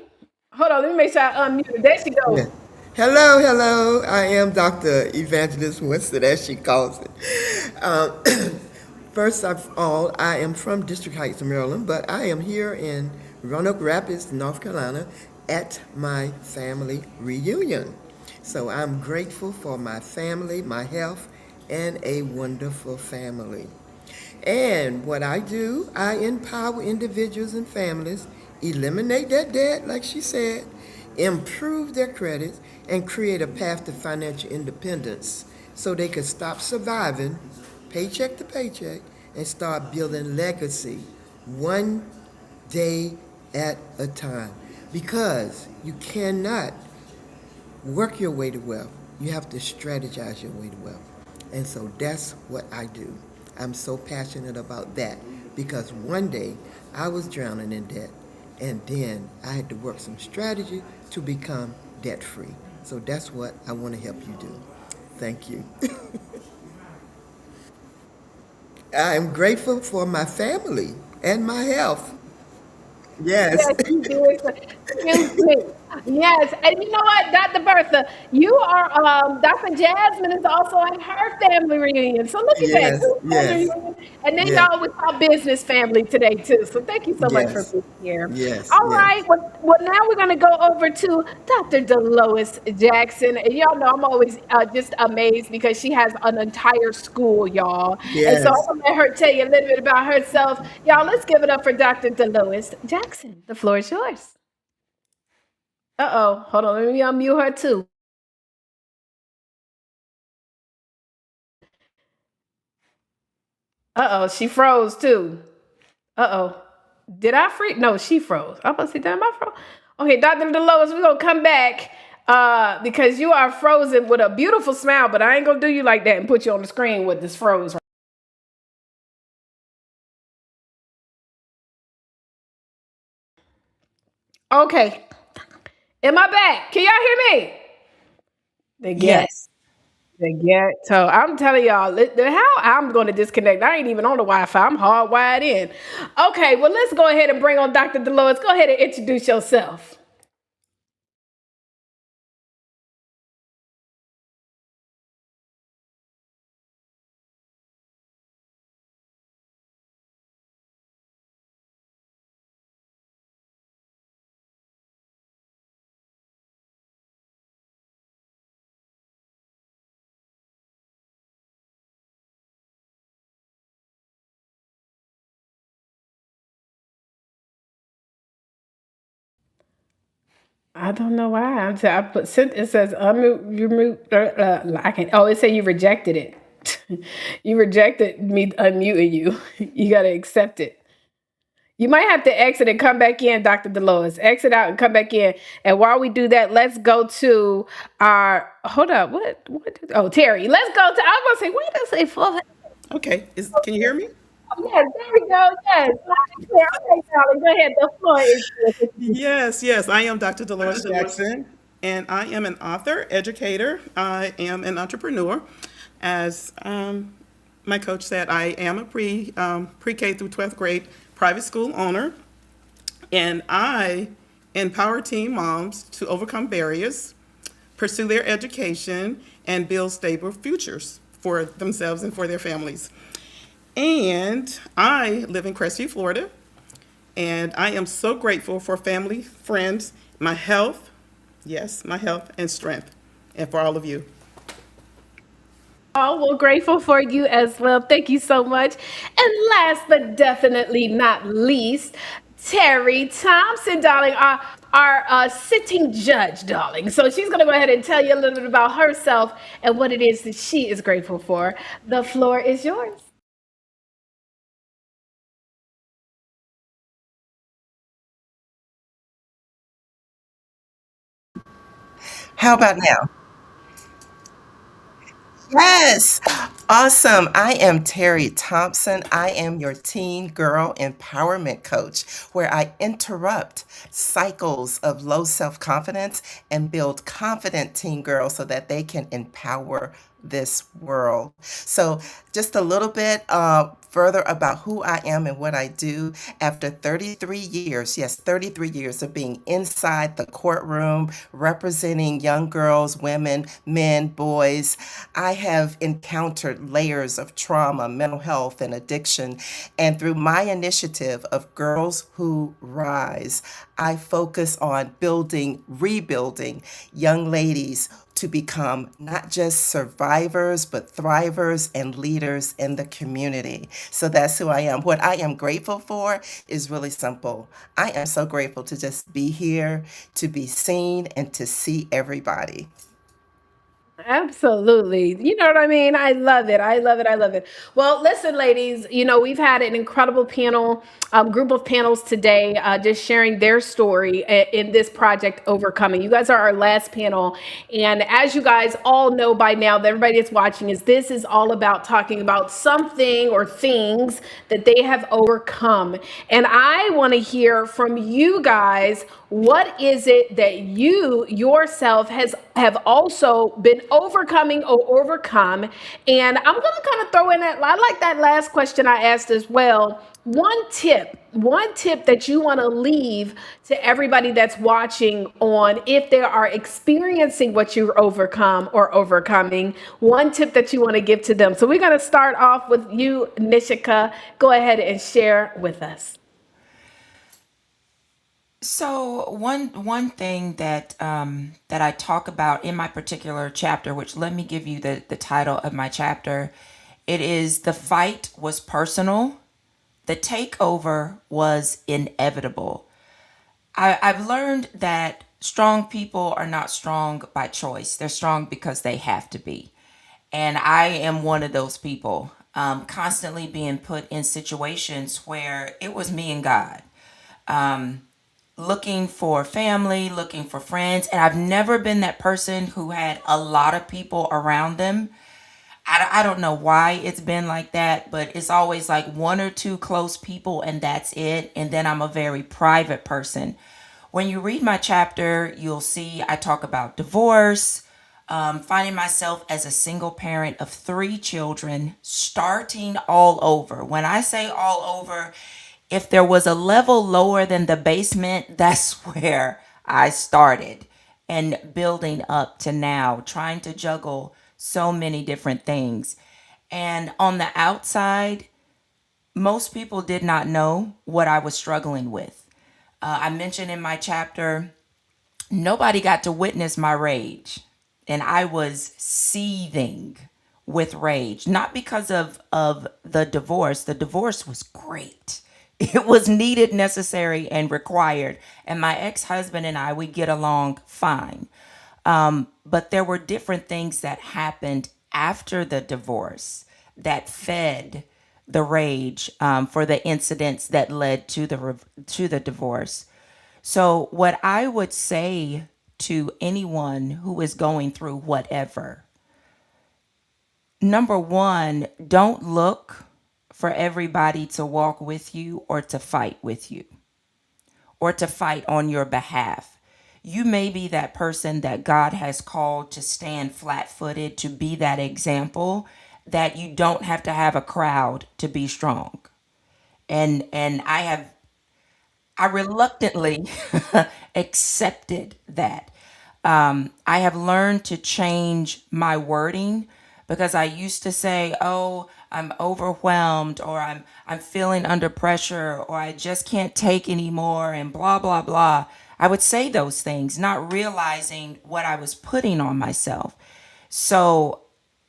Hold on, let me make sure I unmute her. There she goes. Hello, hello. I am Dr. Evangelist Winston, as she calls it. Um, First of all, I am from District Heights, Maryland, but I am here in Roanoke Rapids, North Carolina, at my family reunion. So I'm grateful for my family, my health, and a wonderful family. And what I do, I empower individuals and families, eliminate their debt, like she said, improve their credit, and create a path to financial independence so they can stop surviving paycheck to paycheck and start building legacy one day at a time. Because you cannot work your way to wealth. You have to strategize your way to wealth. And so that's what I do. I'm so passionate about that because one day I was drowning in debt and then I had to work some strategy to become debt free. So that's what I want to help you do. Thank you. I'm grateful for my family and my health. Yes. Yes, you do it. Excuse me. Yes, and you know what, Dr. Bertha, you are Dr. Jasmine is also at her family reunion. So look at that, Yes, two family yes, reunions. And then yes, y'all with our business family today too. So thank you so much for yes, being here. yes, All yes. right, well now we're gonna go over to Dr. Delois Jackson. And y'all know I'm always just amazed because she has an entire school, y'all. And so Yes. I'm gonna let her tell you a little bit about herself. Y'all, let's give it up for Dr. Delois Jackson. The floor is yours. Uh-oh. Hold on. Let me unmute her too. Uh-oh. She froze too. Uh-oh. Did I freeze? No, she froze. I'm about to say, damn, I froze. Okay, Dr. Delois, we're gonna come back because you are frozen with a beautiful smile, but I ain't gonna do you like that and put you on the screen with this froze. Okay. Am I back? Can y'all hear me? They get it. Yes. They get it. So I'm telling y'all how I'm going to disconnect. I ain't even on the Wi-Fi. I'm hardwired in. Okay, well, let's go ahead and bring on Dr. Delois. Go ahead and introduce yourself. I don't know why. I put it says unmute, remove. I can. Oh, it said you rejected it. You rejected me unmuting you. You got to accept it. You might have to exit and come back in, Dr. Dolores. Exit out and come back in. And while we do that, let's go to our. Hold up. Oh, Terry. Let's go to. I was going to say, why does it say full? Okay, can you hear me? Yes, there we go. Yes. Okay, darling. Go ahead. The floor is yours. Yes. I am Dr. Dolores Jackson, and I am an author, educator. I am an entrepreneur. As my coach said, I am a pre-K through 12th grade private school owner, and I empower teen moms to overcome barriers, pursue their education, and build stable futures for themselves and for their families. And I live in Crestview, Florida, and I am so grateful for family, friends, my health, yes, my health and strength, and for all of you. Oh, well, grateful for you as well. Thank you so much. And last but definitely not least, Terry Thompson, darling, our sitting judge, darling. So she's going to go ahead and tell you a little bit about herself and what it is that she is grateful for. The floor is yours. How about now? Yes. Awesome. I am Terry Thompson. I am your teen girl empowerment coach, where I interrupt cycles of low self confidence and build confident teen girls so that they can empower this world. So, just a little bit further about who I am and what I do. After 33 years, yes, 33 years of being inside the courtroom, representing young girls, women, men, boys, I have encountered layers of trauma, mental health, and addiction. And through my initiative of Girls Who Rise, I focus on rebuilding young ladies to become not just survivors, but thrivers and leaders in the community. So that's who I am. What I am grateful for is really simple. I am so grateful to just be here, to be seen, and to see everybody. Absolutely. You know what I mean? I love it. I love it. I love it. Well, listen, ladies, we've had an incredible group of panels today, just sharing their story in this project Overcoming. You guys are our last panel. And as you guys all know by now, that everybody that's watching this is all about talking about something or things that they have overcome. And I want to hear from you guys. What is it that you yourself have also been overcoming or overcome? And I'm going to kind of throw in that. I like that last question I asked as well. One tip that you want to leave to everybody that's watching on if they are experiencing what you've overcome or overcoming, one tip that you want to give to them. So we're going to start off with you, Nishika. Go ahead and share with us. So one thing that that I talk about in my particular chapter, which let me give you the title of my chapter. It is "The Fight Was Personal. The Takeover Was Inevitable." I've learned that strong people are not strong by choice. They're strong because they have to be. And I am one of those people, constantly being put in situations where it was me and God. Looking for family, looking for friends. And I've never been that person who had a lot of people around them. I don't know why it's been like that, but it's always like one or two close people and that's it. And then I'm a very private person. When you read my chapter, you'll see I talk about divorce, finding myself as a single parent of 3 children, starting all over. When I say all over, if there was a level lower than the basement, that's where I started, and building up to now, trying to juggle so many different things. And on the outside, most people did not know what I was struggling with. I mentioned in my chapter, nobody got to witness my rage, and I was seething with rage, not because of the divorce. The divorce was great. It was needed, necessary, and required. And my ex-husband and I, we get along fine. But there were different things that happened after the divorce that fed the rage for the incidents that led to the divorce. So what I would say to anyone who is going through whatever, number one, don't look for everybody to walk with you or to fight with you or to fight on your behalf. You may be that person that God has called to stand flat-footed, to be that example, that you don't have to have a crowd to be strong. And I reluctantly accepted that. I have learned to change my wording, because I used to say, oh, I'm overwhelmed, or I'm feeling under pressure, or I just can't take anymore, and blah, blah, blah. I would say those things, not realizing what I was putting on myself. So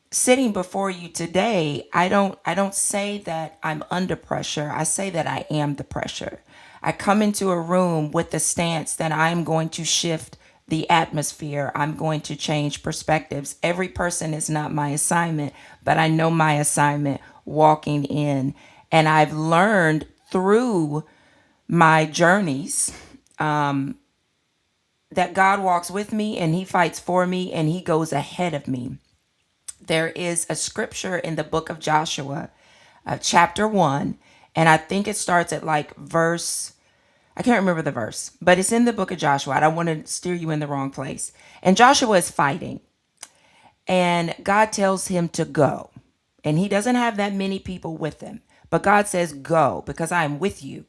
sitting before you today, I don't say that I'm under pressure. I say that I am the pressure. I come into a room with the stance that I'm going to shift the atmosphere. I'm going to change perspectives. Every person is not my assignment, but I know my assignment walking in. And I've learned through my journeys that God walks with me, and he fights for me, and he goes ahead of me. There is a scripture in the book of Joshua, chapter 1, and I think it starts at like verse, I can't remember the verse, but it's in the book of Joshua. I don't want to steer you in the wrong place. And Joshua is fighting, and God tells him to go. And he doesn't have that many people with him, but God says, go, because I am with you.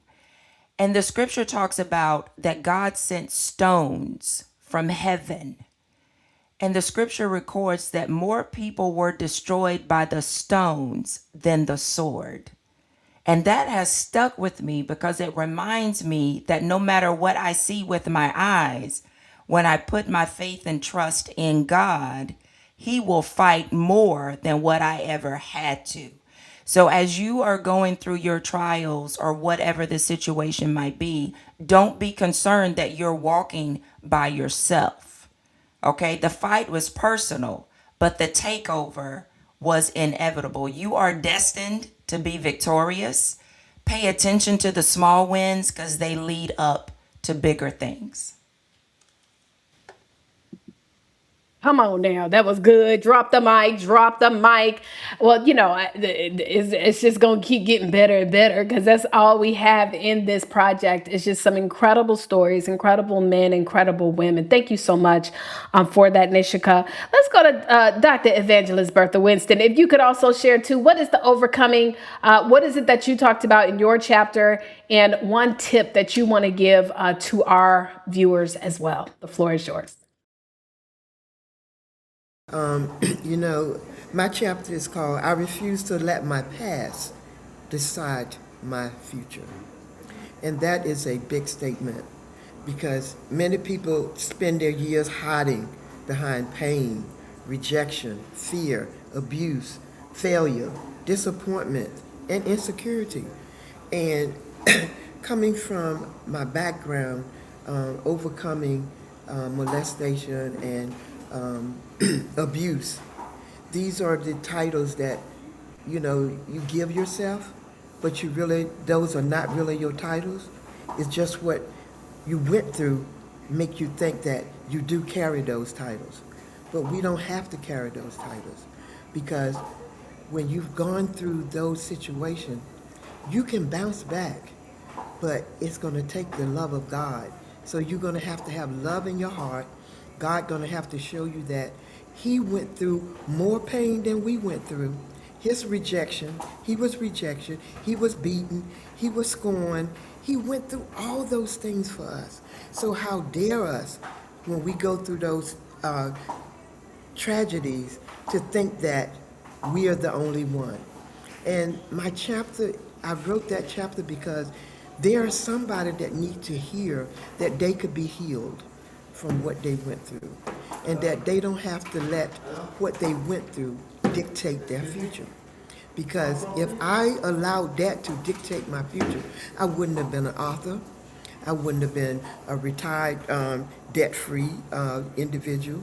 And the scripture talks about that God sent stones from heaven. And the scripture records that more people were destroyed by the stones than the sword. And that has stuck with me, because it reminds me that no matter what I see with my eyes, when I put my faith and trust in God, he will fight more than what I ever had to. So as you are going through your trials or whatever the situation might be, don't be concerned that you're walking by yourself. Okay, the fight was personal, but the takeover was inevitable. You are destined to be victorious. Pay attention to the small wins, because they lead up to bigger things. Come on now, that was good. Drop the mic, drop the mic. Well, you know, it's just going to keep getting better and better, because that's all we have in this project. It's just some incredible stories, incredible men, incredible women. Thank you so much for that, Nishika. Let's go to Dr. Evangelist Bertha Winston. If you could also share too, what is the overcoming? What is it that you talked about in your chapter, and one tip that you want to give to our viewers as well? The floor is yours. You know, my chapter is called I Refuse to Let My Past Decide My Future. And that is a big statement, because many people spend their years hiding behind pain, rejection, fear, abuse, failure, disappointment, and insecurity. And coming from my background, overcoming molestation and abuse. These are the titles that, you know, you give yourself, but those are not really your titles. It's just what you went through make you think that you do carry those titles. But we don't have to carry those titles, because when you've gone through those situations, you can bounce back, but it's going to take the love of God. So you're going to have love in your heart. God going to have to show you that he went through more pain than we went through. His rejection, he was rejection, he was beaten, he was scorned. He went through all those things for us. So how dare us, when we go through those tragedies, to think that we are the only one. And my chapter, I wrote that chapter because there is somebody that needs to hear that they could be healed from what they went through, and that they don't have to let what they went through dictate their future. Because if I allowed that to dictate my future, I wouldn't have been an author. I wouldn't have been a retired, debt-free individual.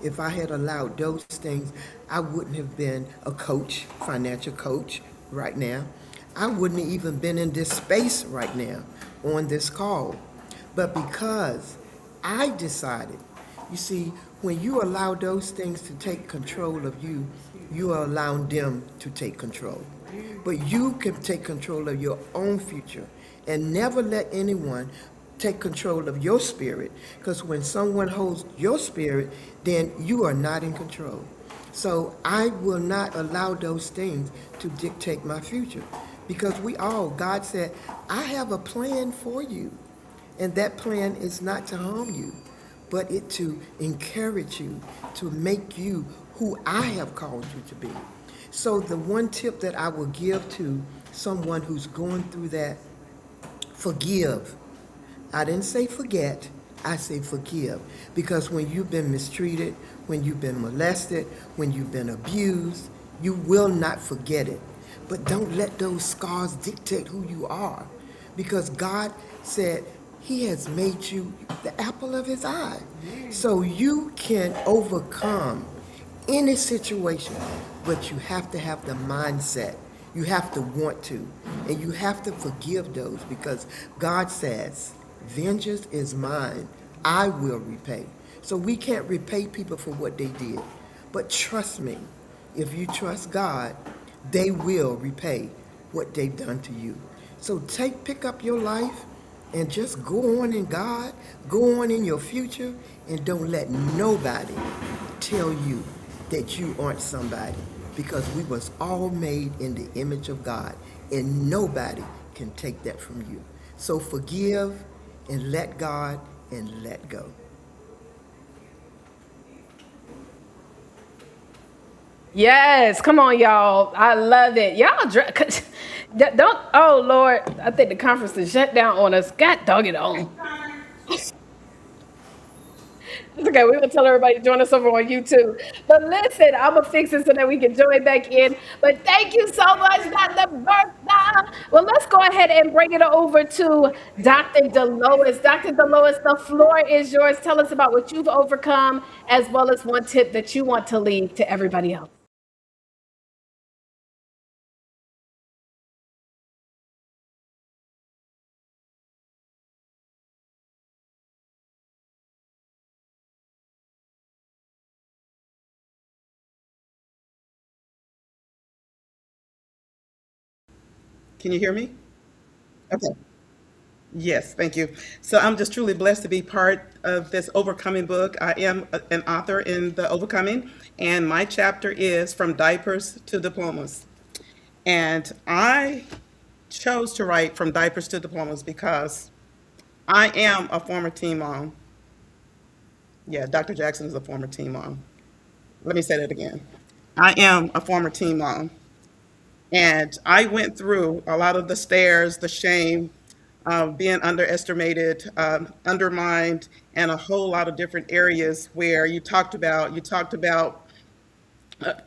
If I had allowed those things, I wouldn't have been a coach, financial coach right now. I wouldn't have even been in this space right now on this call. But because I decided, you see, when you allow those things to take control of you, you are allowing them to take control. But you can take control of your own future and never let anyone take control of your spirit, because when someone holds your spirit, then you are not in control. So I will not allow those things to dictate my future, because God said, I have a plan for you. And that plan is not to harm you, but it to encourage you, to make you who I have called you to be. So the one tip that I will give to someone who's going through that, forgive. I didn't say forget, I say forgive. Because when you've been mistreated, when you've been molested, when you've been abused, you will not forget it. But don't let those scars dictate who you are. Because God said He has made you the apple of His eye. So you can overcome any situation, but you have to have the mindset. You have to want to. And you have to forgive those, because God says, vengeance is mine, I will repay. So we can't repay people for what they did. But trust me, if you trust God, they will repay what they've done to you. So pick up your life and just go on in God, go on in your future, and don't let nobody tell you that you aren't somebody, because we was all made in the image of God, and nobody can take that from you. So forgive and let God and let go. Yes, come on, y'all. I love it. Y'all, don't. Oh Lord, I think the conference is shut down on us. God dog it on. It's okay. We will tell everybody to join us over on YouTube. But listen, I'm gonna fix it so that we can join back in. But thank you so much, Dr. Bertha. Well, let's go ahead and bring it over to Dr. Delois. Dr. Delois, the floor is yours. Tell us about what you've overcome, as well as one tip that you want to leave to everybody else. Can you hear me? Okay. Yes, thank you. So I'm just truly blessed to be part of this Overcoming book. I am an author in the Overcoming, and my chapter is From Diapers to Diplomas. And I chose to write From Diapers to Diplomas because I am a former teen mom. Yeah, Dr. Jackson is a former teen mom. Let me say that again. I am a former teen mom. And I went through a lot of the stares, the shame, being underestimated, undermined, and a whole lot of different areas where you talked about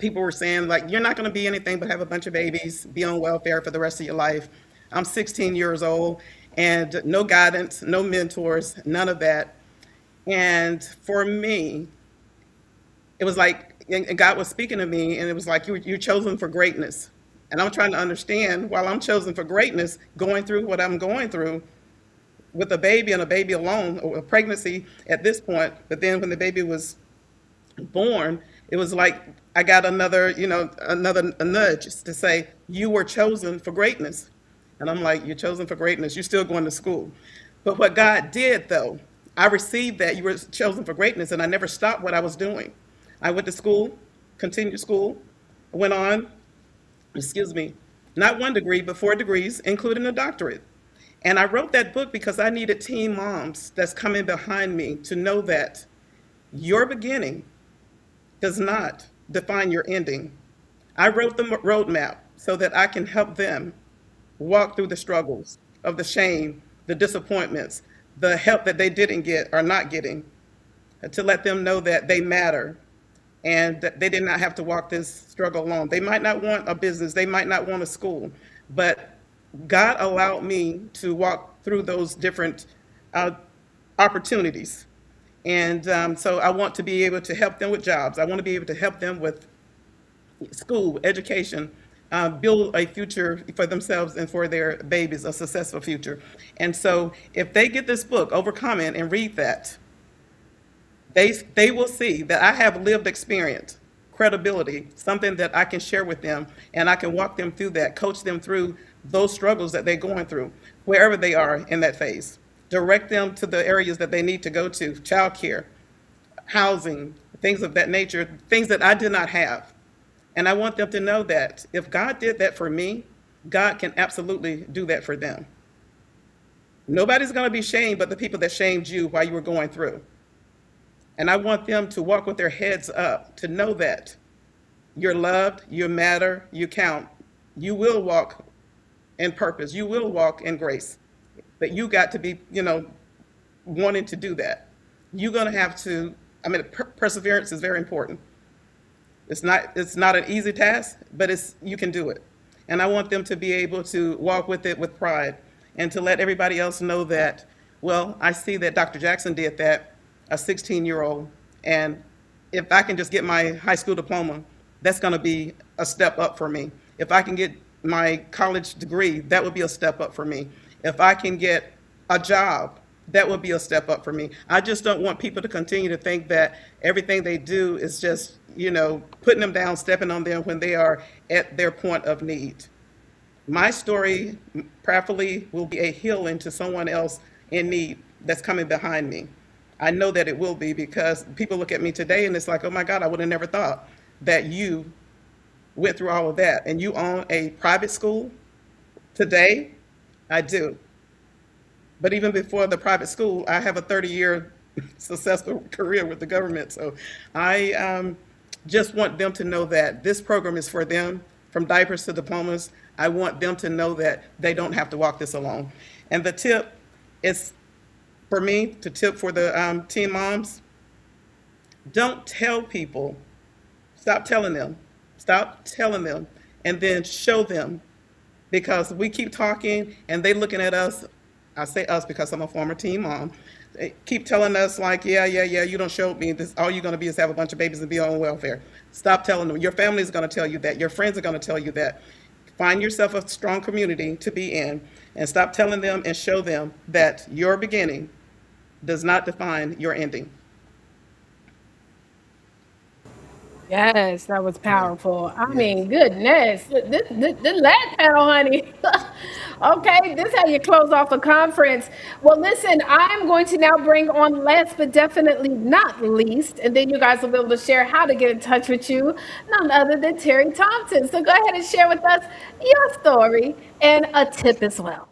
people were saying, like, you're not going to be anything but have a bunch of babies, be on welfare for the rest of your life. I'm 16 years old, and no guidance, no mentors, none of that. And for me, it was like, and God was speaking to me, and it was like, you're chosen for greatness. And I'm trying to understand, while I'm chosen for greatness, going through what I'm going through with a baby and a baby alone, or a pregnancy at this point. But then when the baby was born, it was like I got another nudge to say, you were chosen for greatness. And I'm like, you're chosen for greatness. You're still going to school. But what God did, though, I received that you were chosen for greatness, and I never stopped what I was doing. I went to school, continued school, went on, not 1 degree, but 4 degrees, including a doctorate. And I wrote that book because I needed teen moms that's coming behind me to know that your beginning does not define your ending. I wrote the roadmap so that I can help them walk through the struggles of the shame, the disappointments, the help that they didn't get or not getting, to let them know that they matter, and that they did not have to walk this struggle alone. They might not want a business, they might not want a school, but God allowed me to walk through those different uh, opportunities. And so I want to be able to help them with jobs. I want to be able to help them with school, education, build a future for themselves and for their babies, a successful future. And so if they get this book, Overcoming, and read that, they will see that I have lived experience, credibility, something that I can share with them, and I can walk them through that, coach them through those struggles that they're going through, wherever they are in that phase. Direct them to the areas that they need to go to, childcare, housing, things of that nature, things that I did not have. And I want them to know that if God did that for me, God can absolutely do that for them. Nobody's going to be shamed but the people that shamed you while you were going through. And I want them to walk with their heads up, to know that you're loved, you matter, you count. You will walk in purpose. You will walk in grace. But you got to be, wanting to do that. You're going to have to, perseverance is very important. It's not an easy task, but you can do it. And I want them to be able to walk with it with pride and to let everybody else know that, well, I see that Dr. Jackson did that, a 16-year-old, and if I can just get my high school diploma, that's going to be a step up for me. If I can get my college degree, that would be a step up for me. If I can get a job, that would be a step up for me. I just don't want people to continue to think that everything they do is just, putting them down, stepping on them when they are at their point of need. My story, prayerfully, will be a healing to someone else in need that's coming behind me. I know that it will be, because people look at me today and it's like, oh my God, I would have never thought that you went through all of that. And you own a private school today? I do. But even before the private school, I have a 30-year successful career with the government. So I just want them to know that this program is for them, from diapers to diplomas. I want them to know that they don't have to walk this alone. And the tip is, for me, to tip for the teen moms, don't tell people. Stop telling them. Stop telling them, and then show them. Because we keep talking, and they looking at us. I say us because I'm a former teen mom. They keep telling us like, yeah, you don't show me this. All you're going to be is have a bunch of babies and be on welfare. Stop telling them. Your family is going to tell you that. Your friends are going to tell you that. Find yourself a strong community to be in, and stop telling them and show them that your beginning does not define your ending. Yes, that was powerful. I mean, goodness, this last panel, honey. Okay, this is how you close off a conference. Well, listen, I'm going to now bring on last but definitely not least, and then you guys will be able to share how to get in touch with you, none other than Terry Thompson. So go ahead and share with us your story and a tip as well.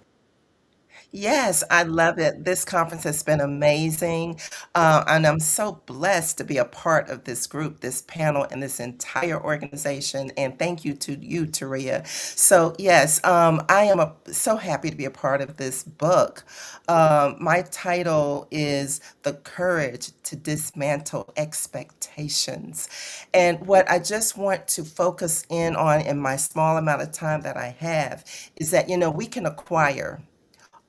Yes, I love it. This conference has been amazing. And I'm so blessed to be a part of this group, this panel, and this entire organization. And thank you to you, Taria. So, yes, I am so happy to be a part of this book. My title is The Courage to Dismantle Expectations. And what I just want to focus in on in my small amount of time that I have is that, we can acquire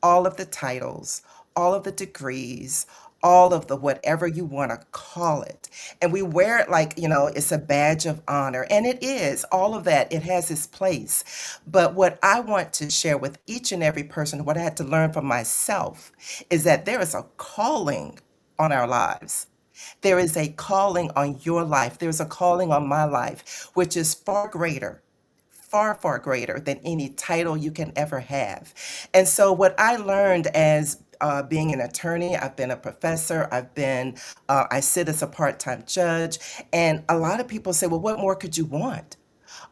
all of the titles, all of the degrees, all of the whatever you want to call it. And we wear it like, it's a badge of honor. And it is, all of that, it has its place. But what I want to share with each and every person, what I had to learn from myself, is that there is a calling on our lives. There is a calling on your life. There's a calling on my life, which is far greater, far greater than any title you can ever have. And so what I learned as being an attorney, I've been a professor, I sit as a part-time judge, and a lot of people say, well, what more could you want?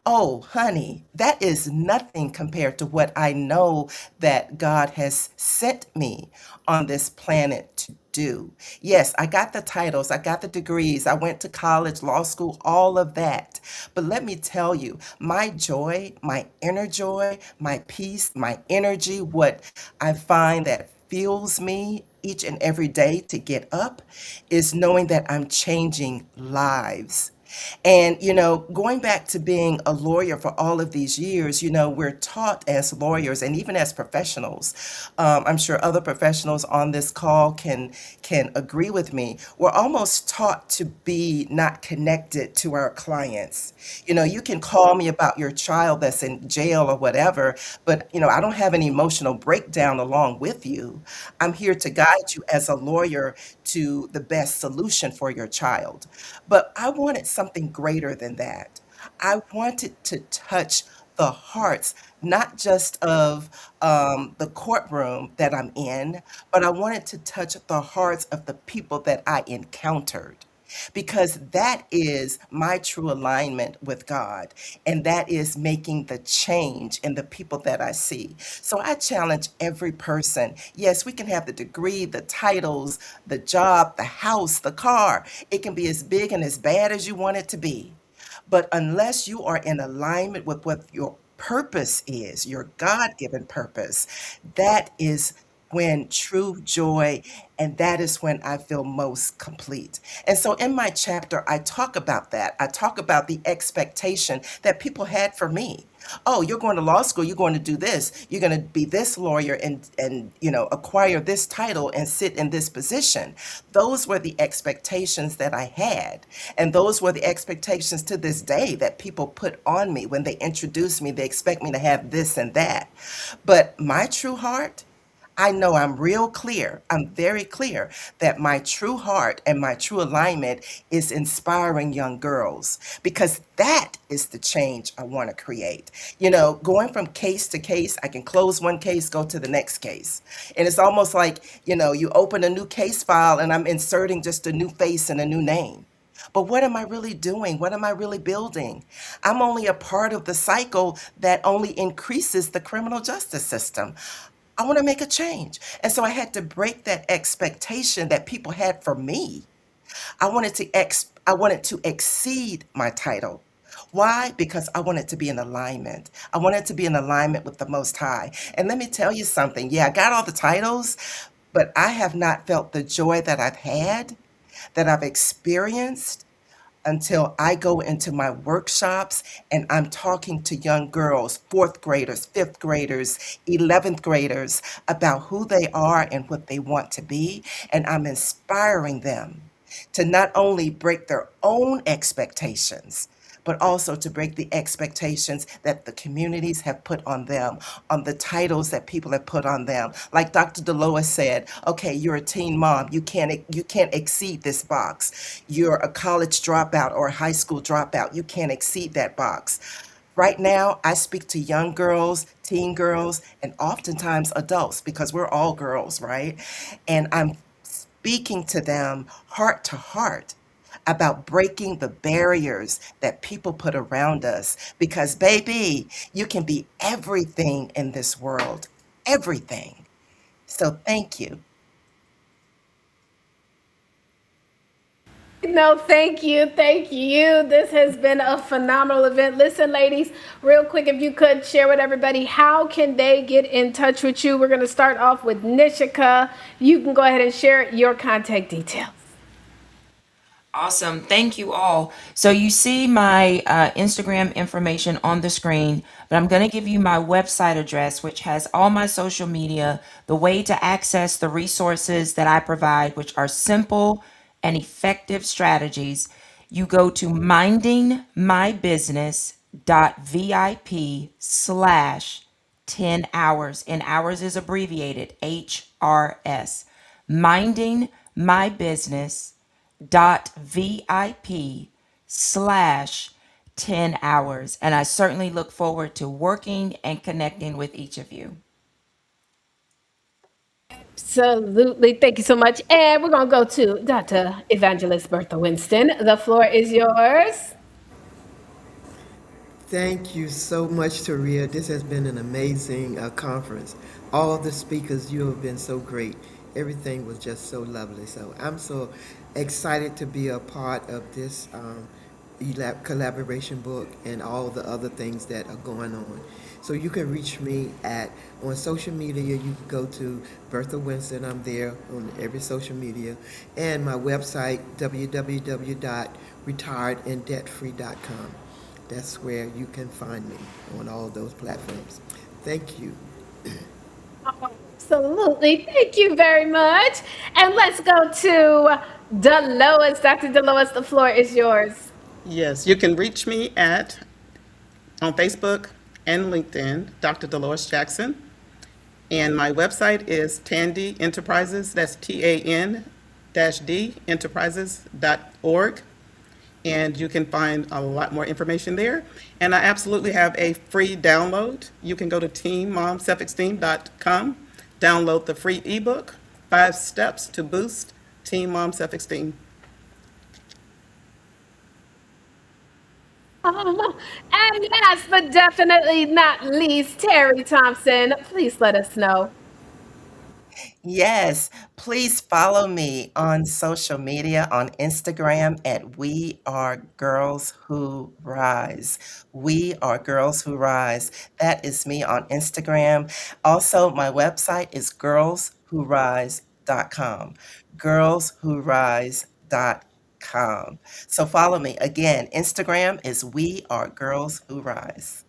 Oh, honey, that is nothing compared to what I know that God has sent me on this planet to do. Yes, I got the titles, I got the degrees, I went to college, law school, all of that. But let me tell you, my joy, my inner joy, my peace, my energy, what I find that fuels me each and every day to get up is knowing that I'm changing lives. And, going back to being a lawyer for all of these years, we're taught as lawyers and even as professionals. I'm sure other professionals on this call can agree with me. We're almost taught to be not connected to our clients. You can call me about your child that's in jail or whatever, but, I don't have an emotional breakdown along with you. I'm here to guide you as a lawyer to the best solution for your child. But I wanted something greater than that. I wanted to touch the hearts, not just of the courtroom that I'm in, but I wanted to touch the hearts of the people that I encountered. Because that is my true alignment with God, and that is making the change in the people that I see. So I challenge every person. Yes, we can have the degree, the titles, the job, the house, the car. It can be as big and as bad as you want it to be. But unless you are in alignment with what your purpose is, your God given purpose, that is when true joy, and that is when I feel most complete. And so in my chapter, I talk about that. I talk about the expectation that people had for me. Oh, you're going to law school, you're going to do this, you're going to be this lawyer and acquire this title and sit in this position. Those were the expectations that I had. And those were the expectations to this day that people put on me when they introduce me. They expect me to have this and that. But my true heart, I know I'm real clear. I'm very clear that my true heart and my true alignment is inspiring young girls, because that is the change I want to create. Going from case to case, I can close one case, go to the next case. And it's almost like, you open a new case file and I'm inserting just a new face and a new name. But what am I really doing? What am I really building? I'm only a part of the cycle that only increases the criminal justice system. I want to make a change. And so I had to break that expectation that people had for me. I wanted to exceed my title. Why? Because I wanted to be in alignment. I wanted to be in alignment with the Most High. And let me tell you something. Yeah, I got all the titles, but I have not felt the joy that I've had, that I've experienced, until I go into my workshops and I'm talking to young girls, fourth graders, fifth graders, 11th graders, about who they are and what they want to be. And I'm inspiring them to not only break their own expectations, but also to break the expectations that the communities have put on them, on the titles that people have put on them. Like Dr. Delois said, okay, you're a teen mom, you can't exceed this box. You're a college dropout or a high school dropout, you can't exceed that box. Right now, I speak to young girls, teen girls, and oftentimes adults, because we're all girls, right? And I'm speaking to them heart to heart about breaking the barriers that people put around us. Because, baby, you can be everything in this world, everything. So thank you. No, thank you. Thank you. This has been a phenomenal event. Listen, ladies, real quick, if you could share with everybody, how can they get in touch with you? We're going to start off with Nishika. You can go ahead and share your contact details. Awesome. Thank you all. So you see my Instagram information on the screen, but I'm going to give you my website address, which has all my social media, the way to access the resources that I provide, which are simple and effective strategies. You go to mindingmybusiness.vip/10 hours, and hours is abbreviated HRS. mindingmybusiness.vip/10 hours. And I certainly look forward to working and connecting with each of you. Absolutely. Thank you so much. And we're going to go to Dr. Evangelist Bertha Winston. The floor is yours. Thank you so much, Taria. This has been an amazing conference. All the speakers, you have been so great. Everything was just so lovely. So I'm so excited to be a part of this collaboration book and all the other things that are going on. So you can reach me on social media. You can go to Bertha Winston. I'm there on every social media, and my website www.retiredanddebtfree.com. That's where you can find me on all those platforms. Thank you. Absolutely. Thank you very much. And let's go to Delois. Dr. Delois, the floor is yours. Yes, you can reach me on Facebook and LinkedIn, Dr. Dolores Jackson. And my website is Tandy Enterprises, that's TAN-D enterprises.org. And you can find a lot more information there. And I absolutely have a free download. You can go to teammomselfesteem.com, download the free ebook, 5 Steps to Boost Teen Mom Self-Esteem. And last but definitely not least, Terry Thompson, please let us know. Yes, please follow me on social media on Instagram at We Are Girls Who Rise. We Are Girls Who Rise. That is me on Instagram. Also, my website is girlswhorise.com. Girlswhorise.com. So follow me. Again, Instagram is We Are Girls Who Rise.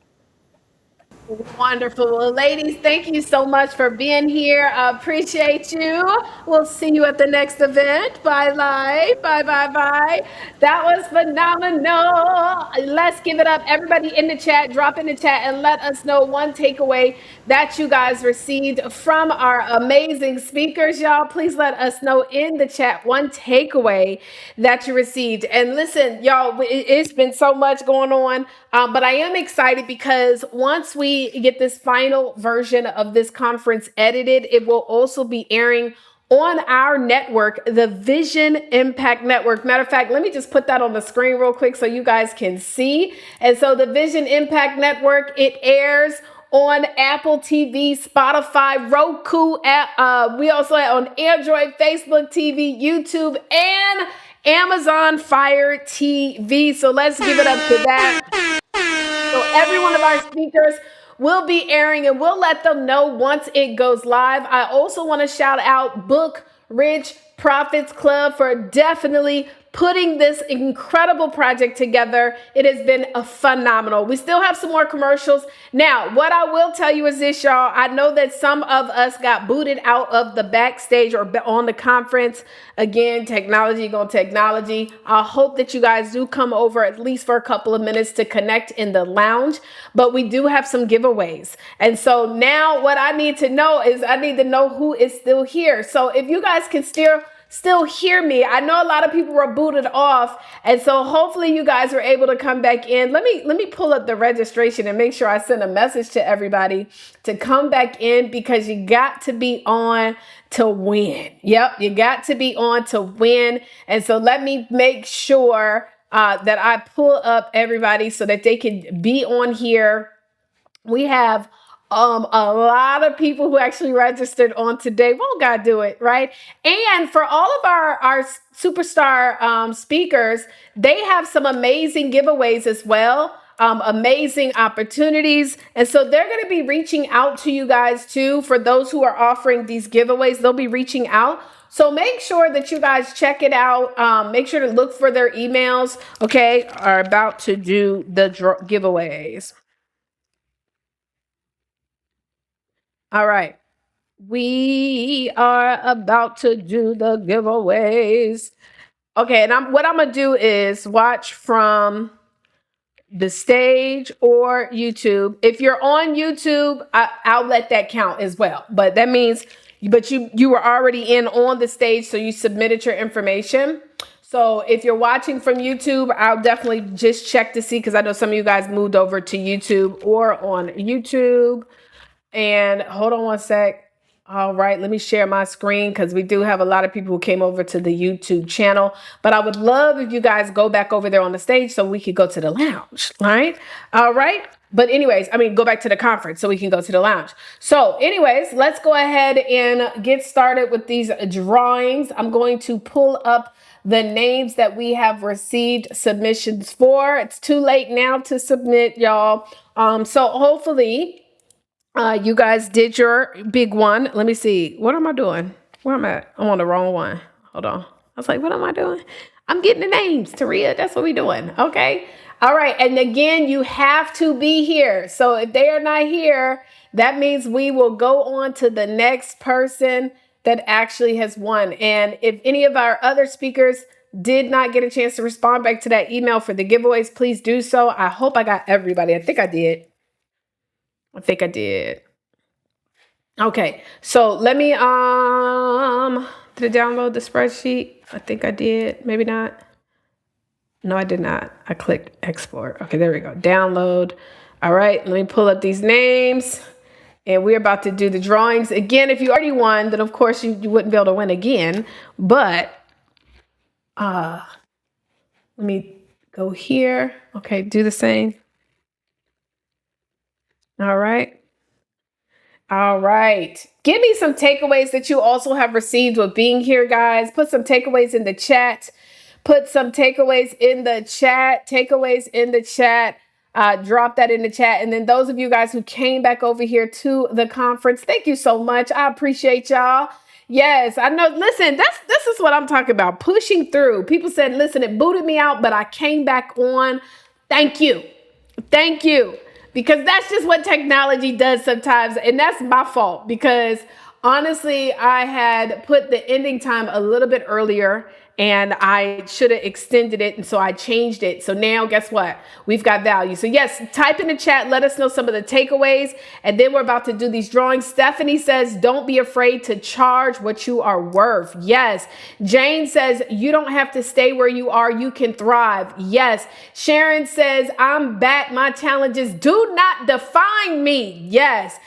Wonderful. Well, ladies, thank you so much for being here. I appreciate you. We'll see you at the next event. Bye, live. Bye, bye, bye. That was phenomenal. Let's give it up. Everybody in the chat, drop in the chat and let us know one takeaway that you guys received from our amazing speakers. Y'all, please let us know in the chat one takeaway that you received. And listen, y'all, it's been so much going on, but I am excited because once we get this final version of this conference edited, it will also be airing on our network, the Vision Impact Network. Matter of fact, let me just put that on the screen real quick so you guys can see. And so the Vision Impact Network, it airs on Apple TV, Spotify, Roku, we also have on Android, Facebook TV, YouTube, and Amazon Fire TV. So let's give it up to that. So every one of our speakers will be airing and we'll let them know once it goes live. I also want to shout out Book Rich Profits Club for definitely putting this incredible project together. It has been phenomenal. We still have some more commercials. Now, what I will tell you is this, y'all. I know that some of us got booted out of the backstage or on the conference. Again, technology going technology. I hope that you guys do come over at least for a couple of minutes to connect in the lounge. But we do have some giveaways. And so now what I need to know is I need to know who is still here. So if you guys can still hear me. I know a lot of people were booted off, and so hopefully you guys are able to come back in. Let me pull up the registration and make sure I send a message to everybody to come back in because you got to be on to win. Yep, you got to be on to win. And so let me make sure that I pull up everybody so that they can be on here. We have a lot of people who actually registered on today. Won't God do it, right? And for all of our superstar speakers, they have some amazing giveaways as well, amazing opportunities. And so they're going to be reaching out to you guys too. For those who are offering these giveaways, they'll be reaching out. So make sure that you guys check it out. Make sure to look for their emails, okay, are about to do the giveaways. All right. We are about to do the giveaways. Okay, and what I'm going to do is watch from the stage or YouTube. If you're on YouTube, I'll let that count as well. But that means, you were already on the stage, so you submitted your information. So if you're watching from YouTube, I'll definitely just check to see, because I know some of you guys moved over to YouTube or on YouTube. And hold on one sec. All right, let me share my screen because we do have a lot of people who came over to the YouTube channel. But I would love if you guys go back over there on the stage so we could go to the lounge, right? All right. But anyways, go back to the conference so we can go to the lounge. So anyways, let's go ahead and get started with these drawings. I'm going to pull up the names that we have received submissions for. It's too late now to submit, y'all. So hopefully you guys did your big one. Let me see. What am I doing? Where am I at? I'm on the wrong one. Hold on. I was like, what am I doing? I'm getting the names, Taria. That's what we're doing. Okay. All right. And again, you have to be here. So if they are not here, that means we will go on to the next person that actually has won. And if any of our other speakers did not get a chance to respond back to that email for the giveaways, please do so. I hope I got everybody. I think I did. Okay, so let me did I download the spreadsheet? I think I did. Maybe not. No, I did not. I clicked export. Okay, there we go. Download. All right, let me pull up these names. And we're about to do the drawings. Again, if you already won, then of course you wouldn't be able to win again. But let me go here. Okay, do the same. All right. All right. Give me some takeaways that you also have received with being here, guys. Put some takeaways in the chat. Drop that in the chat. And then those of you guys who came back over here to the conference, thank you so much. I appreciate y'all. Yes, I know. Listen, this is what I'm talking about. Pushing through. People said, listen, it booted me out, but I came back on. Thank you. Thank you. Because that's just what technology does sometimes. And that's my fault because honestly, I had put the ending time a little bit earlier and I should have extended it. And so I changed it. So now guess what? We've got value. So yes, type in the chat. Let us know some of the takeaways. And then we're about to do these drawings. Stephanie says, don't be afraid to charge what you are worth. Yes. Jane says, you don't have to stay where you are. You can thrive. Yes. Sharon says, I'm back. My challenges do not define me. Yes.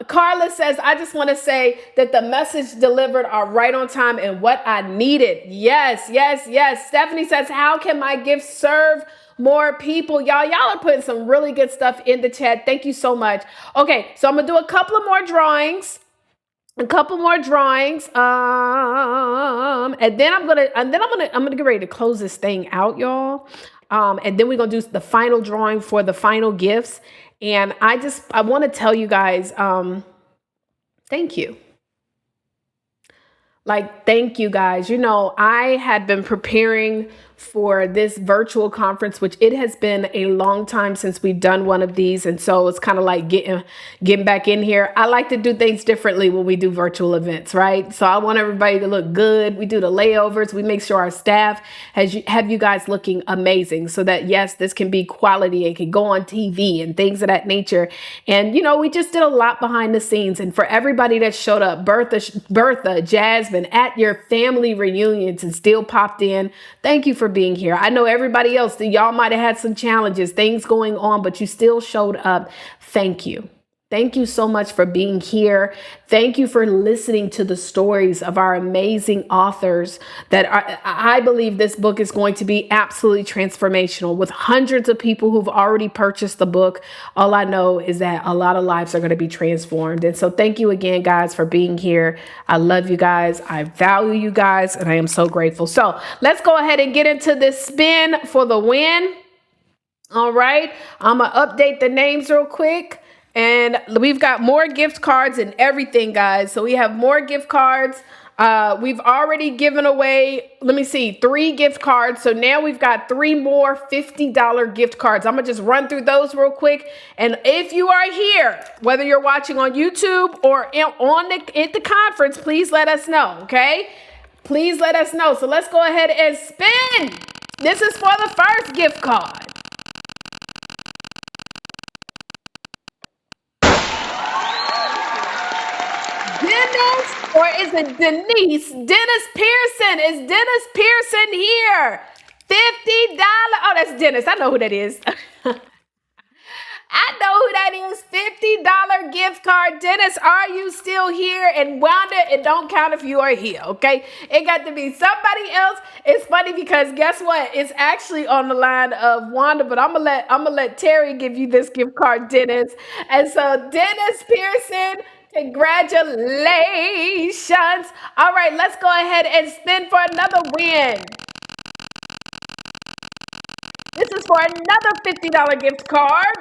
Carla says, I just want to say that the message delivered are right on time and what I needed. Yes, yes, yes. Stephanie says, how can my gift serve more people? Y'all are putting some really good stuff in the chat. Thank you so much. Okay, so I'm going to do a couple of more drawings. And then I'm gonna get ready to close this thing out, y'all. And then we're gonna do the final drawing for the final gifts. And I want to tell you guys, thank you. Thank you guys. You know, I had been preparing for this virtual conference, which it has been a long time since we've done one of these. And so it's kind of like getting back in here. I like to do things differently when we do virtual events, right? So I want everybody to look good. We do the layovers. We make sure our staff have you guys looking amazing so that, yes, this can be quality. It can go on TV and things of that nature. And, you know, we just did a lot behind the scenes. And for everybody that showed up, Bertha, Jasmine, at your family reunions and still popped in, thank you for being here. I know everybody else, y'all might have had some challenges, things going on, but you still showed up. Thank you. Thank you so much for being here. Thank you for listening to the stories of our amazing authors I believe this book is going to be absolutely transformational with hundreds of people who've already purchased the book. All I know is that a lot of lives are going to be transformed. And so thank you again, guys, for being here. I love you guys. I value you guys, and I am so grateful. So let's go ahead and get into this spin for the win. All right. I'm going to update the names real quick. And we've got more gift cards and everything, guys. So we have more gift cards. We've already given away, 3 gift cards. So now we've got 3 more $50 gift cards. I'm going to just run through those real quick. And if you are here, whether you're watching on YouTube or at the conference, please let us know, okay? Please let us know. So let's go ahead and spin. This is for the first gift card. Or is it Denise? Dennis Pearson. Is Dennis Pearson here? $50. Oh, that's Dennis. I know who that is. I know who that is. $50 gift card. Dennis, are you still here? And Wanda, it don't count if you are here, okay? It got to be somebody else. It's funny because guess what? It's actually on the line of Wanda, but I'm gonna let Terry give you this gift card, Dennis. And so Dennis Pearson, Congratulations. All right, let's go ahead and spin for another win. This is for another $50 gift card.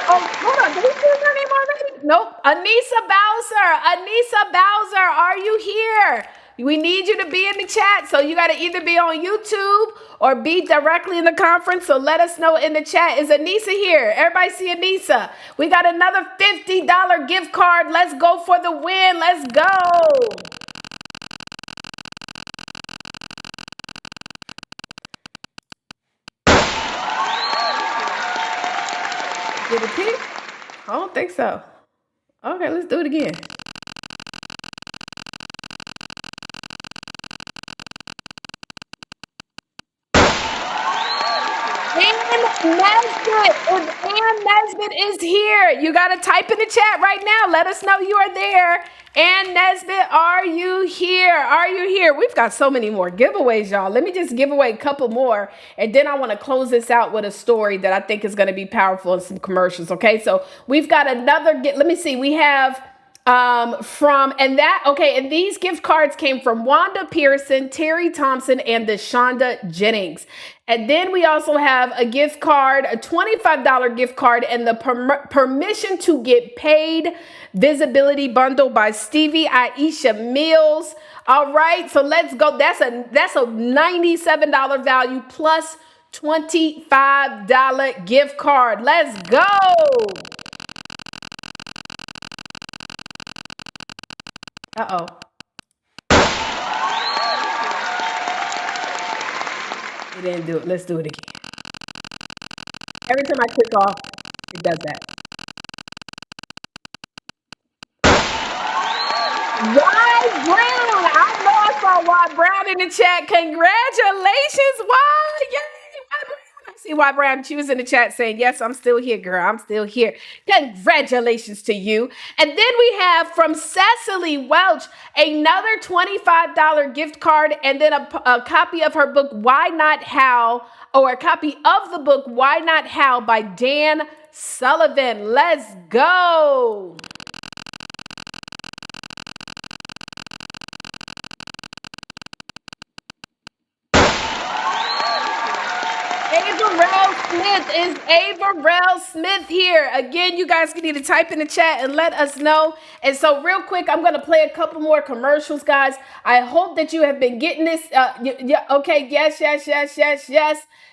Hold on. Did we see her name already? Nope. Anissa Bowser. Anissa Bowser, are you here? We need you to be in the chat. So you got to either be on YouTube or be directly in the conference. So let us know in the chat. Is Anissa here? Everybody see Anissa? We got another $50 gift card. Let's go for the win. Let's go. Did it peak? I don't think so. Okay, let's do it again. Ann Nesbitt is here. You got to type in the chat right now. Let us know you are there. Ann Nesbitt, are you here? Are you here? We've got so many more giveaways, y'all. Let me just give away a couple more. And then I want to close this out with a story that I think is going to be powerful and some commercials. Okay, so we've got another. Let me see. We have and these gift cards came from Wanda Pearson, Terry Thompson, and Deshonda Jennings. And then we also have a gift card, a $25 gift card, and the Permission to Get Paid Visibility Bundle by Stevie Aisha Mills. All right, so let's go. That's a $97 value plus $25 gift card. Let's go. Uh-oh. It didn't do it. Let's do it again. Every time I click off, it does that. Y Brown. I know I saw Y Brown in the chat. Congratulations, Y. Yay, Y Brown. I see Y Brown. She was in the chat saying, yes, I'm still here, girl. I'm still here. Congratulations to you. And then we have from Cecily Welch, another $25 gift card, and then a copy of her book, Why Not How, or a copy of the book, Why Not How by Dan Sullivan. Let's go. Is Averell Smith here? Again, you guys need to type in the chat and let us know. And so real quick, I'm going to play a couple more commercials, guys. I hope that you have been getting this. Okay, yes.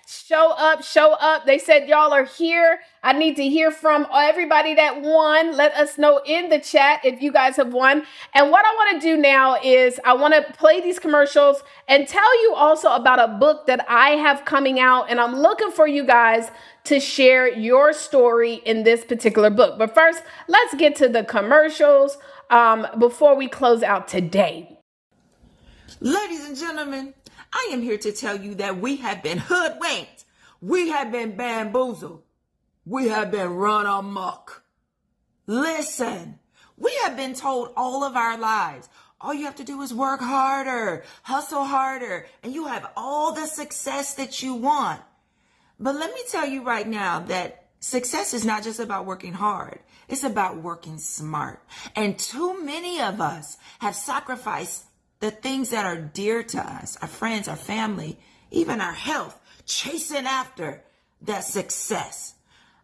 Show up. They said y'all are here. I need to hear from everybody that won. Let us know in the chat if you guys have won. And what I want to do now is I want to play these commercials and tell you also about a book that I have coming out. And I'm looking for you guys to share your story in this particular book. But first, let's get to the commercials before we close out today. Ladies and gentlemen, I am here to tell you that we have been hoodwinked. We have been bamboozled. We have been run amok. Listen, we have been told all of our lives, all you have to do is work harder, hustle harder, and you have all the success that you want. But let me tell you right now that success is not just about working hard. It's about working smart. And too many of us have sacrificed the things that are dear to us, our friends, our family, even our health, chasing after that success.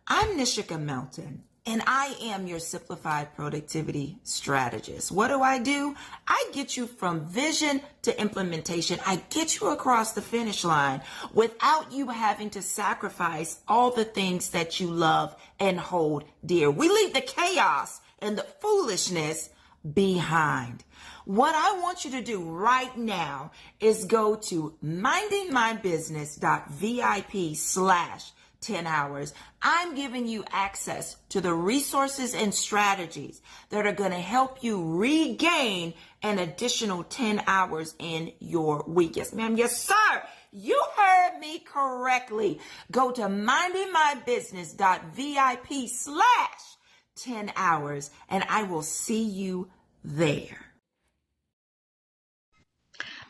I'm Nishika Melton, and I am your simplified productivity strategist. What do? I get you from vision to implementation. I get you across the finish line without you having to sacrifice all the things that you love and hold dear. We leave the chaos and the foolishness behind. What I want you to do right now is go to mindingmybusiness.vip/10 hours. I'm giving you access to the resources and strategies that are going to help you regain an additional 10 hours in your week. Yes, ma'am. Yes, sir. You heard me correctly. Go to mindingmybusiness.vip/10 hours, and I will see you there.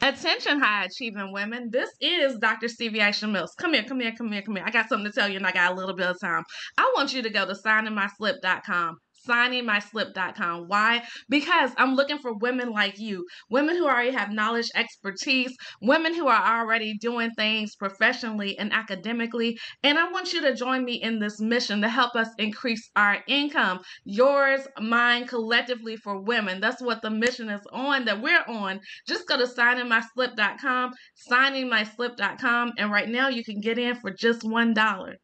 Attention, high achieving women. This is Dr. Stevie Aisha Mills. Come here, come here, come here, come here. I got something to tell you, and I got a little bit of time. I want you to go to signingmyslip.com. Signingmyslip.com. Why? Because I'm looking for women like you, women who already have knowledge, expertise, women who are already doing things professionally and academically. And I want you to join me in this mission to help us increase our income, yours, mine, collectively for women. That's what the mission is on, that we're on. Just go to signingmyslip.com, signingmyslip.com, and right now you can get in for just $1.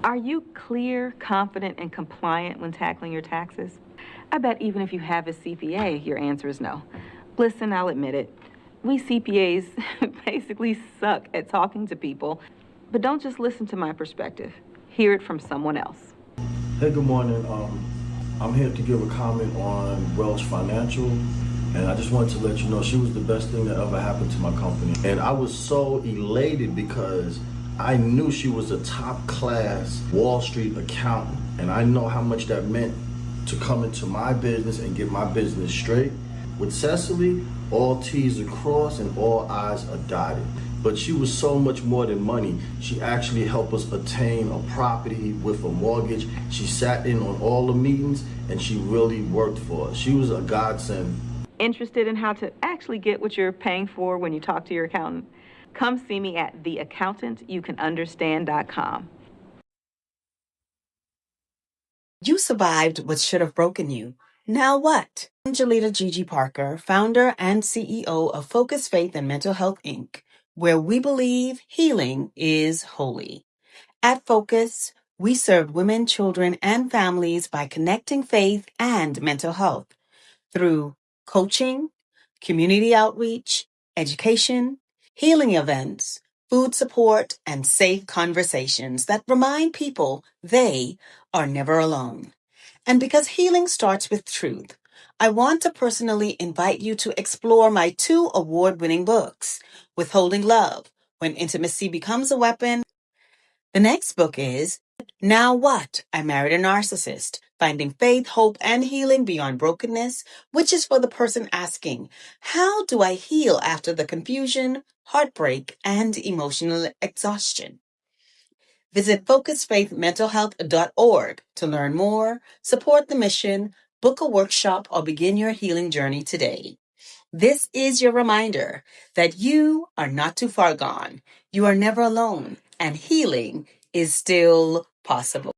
Are you clear, confident, and compliant when tackling your taxes? I bet even if you have a CPA, your answer is no. Listen, I'll admit it. We CPAs basically suck at talking to people, but don't just listen to my perspective. Hear it from someone else. Hey, good morning. I'm here to give a comment on Welch Financial, and I just wanted to let you know she was the best thing that ever happened to my company. And I was so elated because I knew she was a top-class Wall Street accountant, and I know how much that meant to come into my business and get my business straight. With Cecily, all T's are crossed and all I's are dotted. But she was so much more than money. She actually helped us attain a property with a mortgage. She sat in on all the meetings, and she really worked for us. She was a godsend. Interested in how to actually get what you're paying for when you talk to your accountant? Come see me at theaccountantyoucanunderstand.com. You survived what should have broken you. Now what? I'm Jalita Gigi Parker, founder and CEO of Focus Faith and Mental Health Inc., where we believe healing is holy. At Focus, we serve women, children, and families by connecting faith and mental health through coaching, community outreach, education, healing events, food support, and safe conversations that remind people they are never alone. And because healing starts with truth, I want to personally invite you to explore my 2 award-winning books, Withholding Love, When Intimacy Becomes a Weapon. The next book is Now What? I Married a Narcissist, Finding Faith, Hope, and Healing Beyond Brokenness, which is for the person asking, how do I heal after the confusion, heartbreak, and emotional exhaustion? Visit focusfaithmentalhealth.org to learn more, support the mission, book a workshop, or begin your healing journey today. This is your reminder that you are not too far gone. You are never alone, and healing is still possible.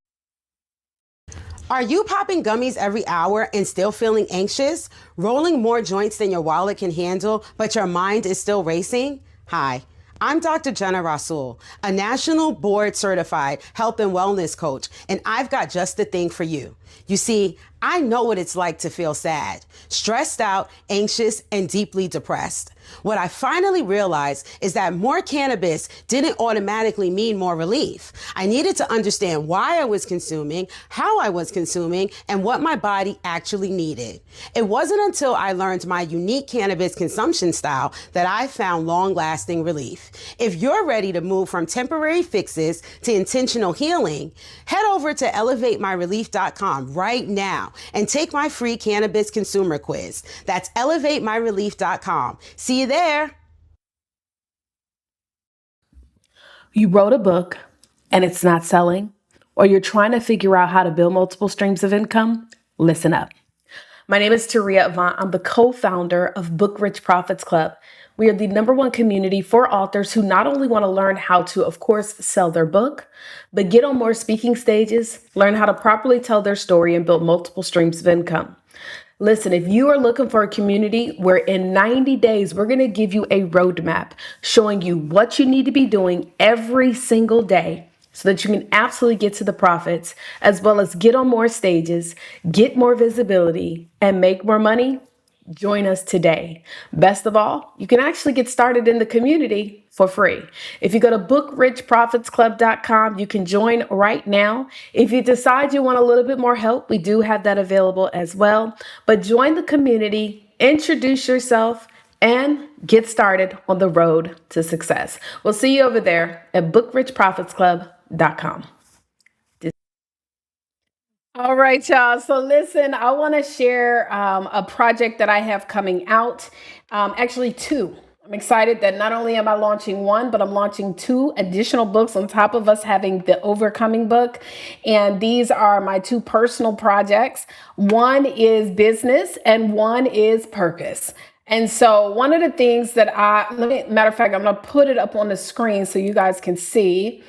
Are you popping gummies every hour and still feeling anxious? Rolling more joints than your wallet can handle, but your mind is still racing? Hi. I'm Dr. Jenna Rasul, a national board certified health and wellness coach, and I've got just the thing for you. You see, I know what it's like to feel sad, stressed out, anxious, and deeply depressed. What I finally realized is that more cannabis didn't automatically mean more relief. I needed to understand why I was consuming, how I was consuming, and what my body actually needed. It wasn't until I learned my unique cannabis consumption style that I found long-lasting relief. If you're ready to move from temporary fixes to intentional healing, head over to elevatemyrelief.com right now and take my free cannabis consumer quiz. That's elevatemyrelief.com. See you there. You wrote a book and it's not selling, or you're trying to figure out how to build multiple streams of income? Listen up. My name is Taria Avant. I'm the co-founder of Book Rich Profits Club. We are the #1 community for authors who not only want to learn how to, of course, sell their book, but get on more speaking stages, learn how to properly tell their story, and build multiple streams of income. Listen, if you are looking for a community where in 90 days, we're going to give you a roadmap showing you what you need to be doing every single day so that you can absolutely get to the profits, as well as get on more stages, get more visibility, and make more money, join us today. Best of all, you can actually get started in the community for free. If you go to bookrichprofitsclub.com, you can join right now. If you decide you want a little bit more help, we do have that available as well. But join the community, introduce yourself, and get started on the road to success. We'll see you over there at bookrichprofitsclub.com. All right, y'all. So listen, I want to share a project that I have coming out. Actually, two. I'm excited that not only am I launching one, but I'm launching two additional books on top of us having the Overcoming book. And these are my two personal projects. One is business and one is purpose. And so one of the things that matter of fact, I'm going to put it up on the screen so you guys can see.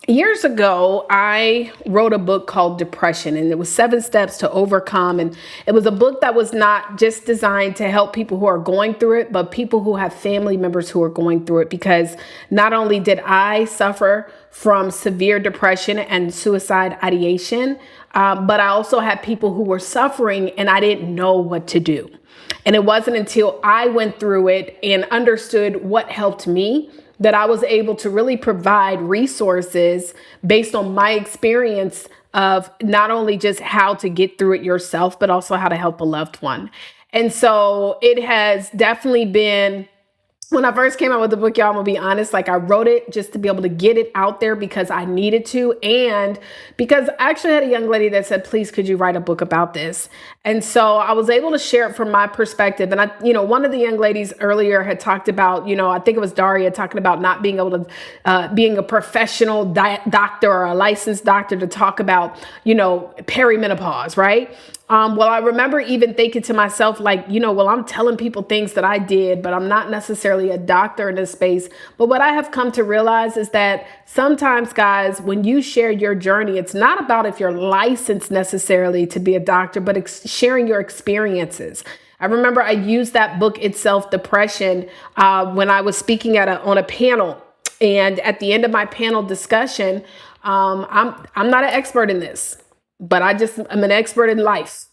Years ago, I wrote a book called Depression, and it was 7 steps to overcome. And it was a book that was not just designed to help people who are going through it, but people who have family members who are going through it. Because not only did I suffer from severe depression and suicide ideation, but I also had people who were suffering and I didn't know what to do. And it wasn't until I went through it and understood what helped me that I was able to really provide resources based on my experience of not only just how to get through it yourself, but also how to help a loved one. And so it has definitely been, when I first came out with the book, y'all, I'm gonna be honest, like I wrote it just to be able to get it out there because I needed to. And because I actually had a young lady that said, please, could you write a book about this? And so I was able to share it from my perspective. And one of the young ladies earlier had talked about, I think it was Daria talking about not being able to, being a professional doctor or a licensed doctor to talk about, perimenopause, right? Well, I remember even thinking to myself, I'm telling people things that I did, but I'm not necessarily a doctor in this space. But what I have come to realize is that sometimes, guys, when you share your journey, it's not about if you're licensed necessarily to be a doctor, but sharing your experiences. I remember I used that book itself, Depression, when I was speaking on a panel. And at the end of my panel discussion, I'm not an expert in this, but I'm an expert in life.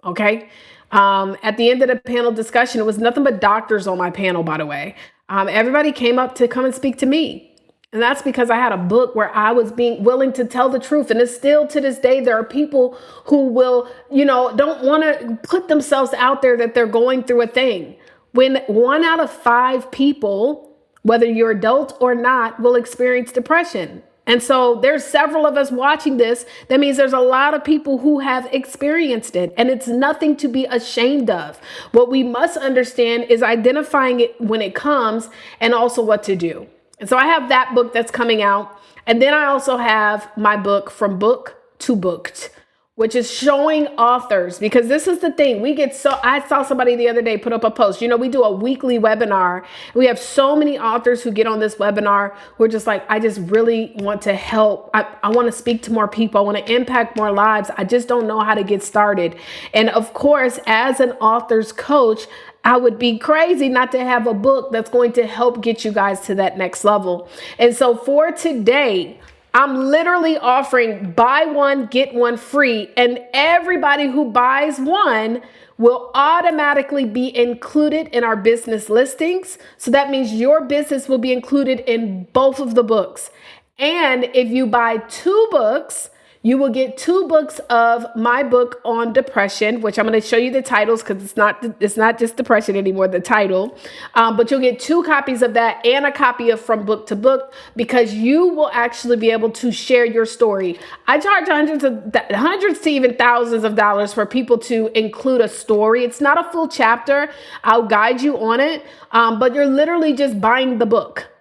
Okay. At the end of the panel discussion, it was nothing but doctors on my panel, by the way. Everybody came up to come and speak to me. And that's because I had a book where I was being willing to tell the truth. And it's still to this day, there are people who will, don't want to put themselves out there that they're going through a thing. When 1 out of 5 people, whether you're adult or not, will experience depression. And so there's several of us watching this. That means there's a lot of people who have experienced it, and it's nothing to be ashamed of. What we must understand is identifying it when it comes and also what to do. And so I have that book that's coming out. And then I also have my book, From Book to Booked, which is showing authors, because this is the thing. I saw somebody the other day put up a post. We do a weekly webinar. We have so many authors who get on this webinar. We're just like, I just really want to help. I want to speak to more people. I want to impact more lives. I just don't know how to get started. And of course, as an author's coach, I would be crazy not to have a book that's going to help get you guys to that next level. And so for today, I'm literally offering buy one, get one free. And everybody who buys one will automatically be included in our business listings. So that means your business will be included in both of the books. And if you buy 2 books, you will get 2 books of my book on depression, which I'm going to show you the titles because it's not just depression anymore, the title. But you'll get 2 copies of that and a copy of From Book to Book, because you will actually be able to share your story. I charge hundreds to even thousands of dollars for people to include a story. It's not a full chapter. I'll guide you on it, but you're literally just buying the book.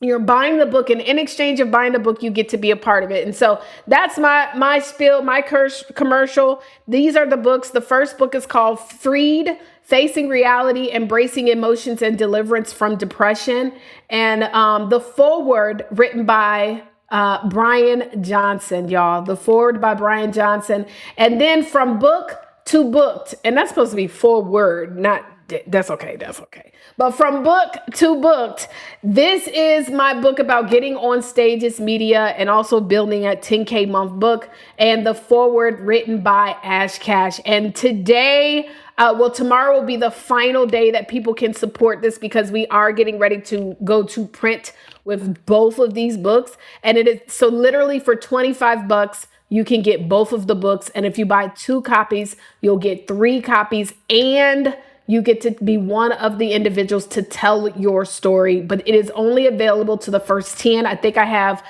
You're buying the book, and in exchange of buying the book, you get to be a part of it. And so that's my spiel, my commercial. These are the books. The first book is called Freed: Facing Reality, Embracing Emotions and Deliverance from Depression. And the foreword written by Brian Johnson, y'all. The foreword by Brian Johnson. And then From Book to Booked. And that's supposed to be foreword, not that's okay. But From Book to Booked, this is my book about getting on stages, media, and also building a 10K month book. And the foreword written by Ash Cash. And today, tomorrow will be the final day that people can support this, because we are getting ready to go to print with both of these books. And it is so literally for $25, you can get both of the books. And if you buy 2 copies, you'll get 3 copies, and you get to be one of the individuals to tell your story. But it is only available to the first 10. I think I have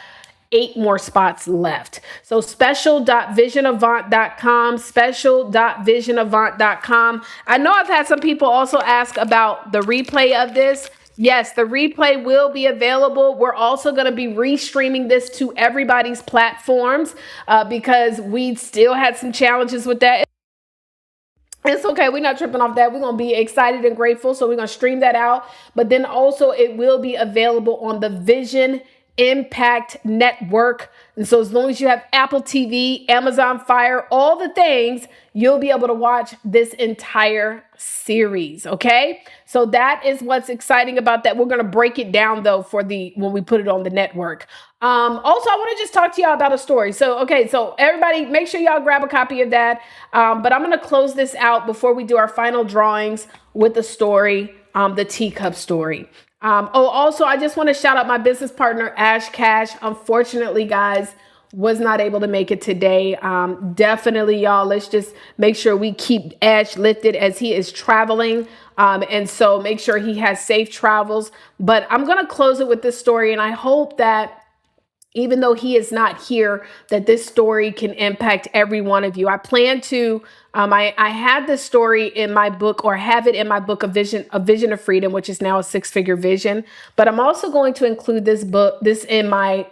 8 more spots left. So special.visionavant.com, special.visionavant.com. I know I've had some people also ask about the replay of this. Yes, the replay will be available. We're also going to be restreaming this to everybody's platforms because we still had some challenges with that. It's okay. We're not tripping off that. We're going to be excited and grateful. So we're going to stream that out. But then also it will be available on the Vision Impact Network. And so as long as you have Apple TV, Amazon Fire, all the things, you'll be able to watch this entire series. Okay. So that is what's exciting about that. We're going to break it down though when we put it on the network. Also, I want to just talk to y'all about a story. So, okay. So everybody make sure y'all grab a copy of that. But I'm going to close this out before we do our final drawings with the story, the teacup story. Also, I just want to shout out my business partner, Ash Cash. Unfortunately, guys, was not able to make it today. Definitely, y'all, let's just make sure we keep Ash lifted as he is traveling. And so make sure he has safe travels. But I'm going to close it with this story. And I hope that even though he is not here, that this story can impact every one of you. I plan to, I had this story in my book, or have it in my book, A Vision of Freedom, which is now a 6-figure vision. But I'm also going to include this in my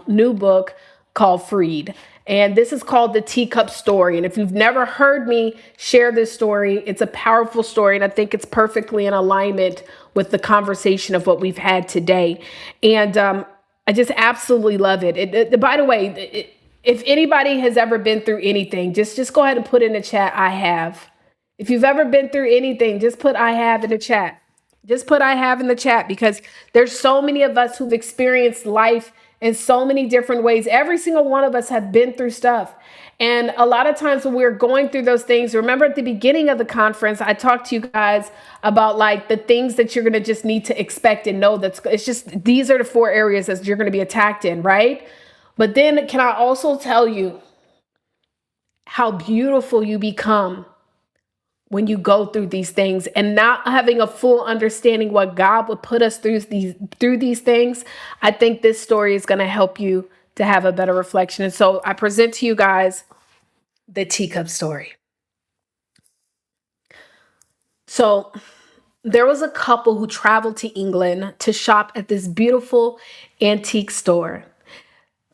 new book called Freed. And this is called The Teacup Story. And if you've never heard me share this story, it's a powerful story. And I think it's perfectly in alignment with the conversation of what we've had today. And I just absolutely love it. By the way, if anybody has ever been through anything, just go ahead and put in the chat, I have. If you've ever been through anything, just put I have in the chat. Just put I have in the chat, because there's so many of us who've experienced life in so many different ways. Every single one of us have been through stuff. And a lot of times when we're going through those things, remember at the beginning of the conference, I talked to you guys about like the things that you're going to just need to expect and know it's just, these are the 4 areas that you're going to be attacked in, right? But then can I also tell you how beautiful you become when you go through these things, and not having a full understanding what God would put us through these things. I think this story is going to help you to have a better reflection. And so I present to you guys the teacup story. So there was a couple who traveled to England to shop at this beautiful antique store.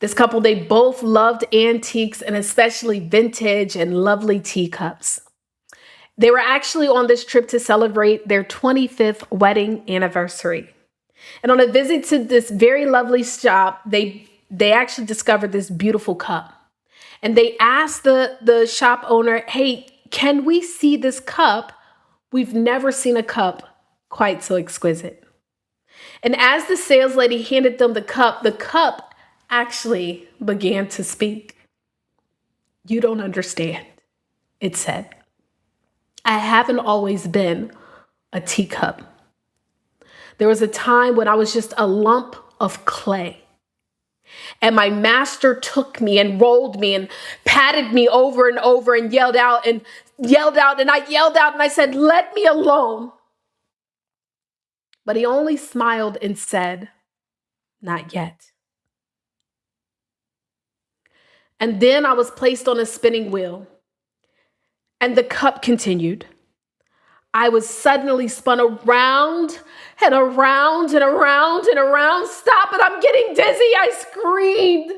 This couple, they both loved antiques, and especially vintage and lovely teacups. They were actually on this trip to celebrate their 25th wedding anniversary. And on a visit to this very lovely shop, they actually discovered this beautiful cup. And they asked the shop owner, hey, can we see this cup? We've never seen a cup quite so exquisite. And as the sales lady handed them the cup actually began to speak. You don't understand, it said. I haven't always been a teacup. There was a time when I was just a lump of clay. And my master took me and rolled me and patted me over and over and yelled out. And I yelled out and I said, let me alone. But he only smiled and said, not yet. And then I was placed on a spinning wheel. And the cup continued. I was suddenly spun around and around and around and around. Stop it, I'm getting dizzy, I screamed.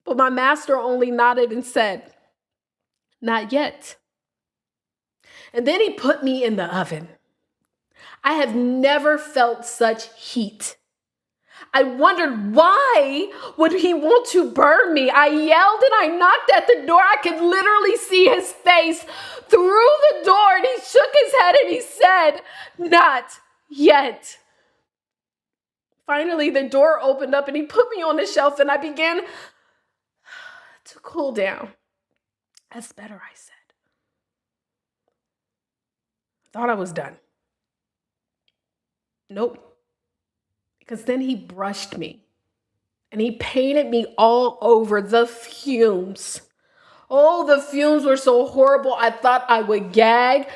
But my master only nodded and said, not yet. And then he put me in the oven. I have never felt such heat. I wondered, why would he want to burn me? I yelled and I knocked at the door. I could literally see his face through the door, and he shook his head and he said, not yet. Finally, the door opened up and he put me on the shelf, and I began to cool down. That's better, I said. Thought I was done. Nope. Because then he brushed me and he painted me all over. The fumes. Oh, the fumes were so horrible. I thought I would gag.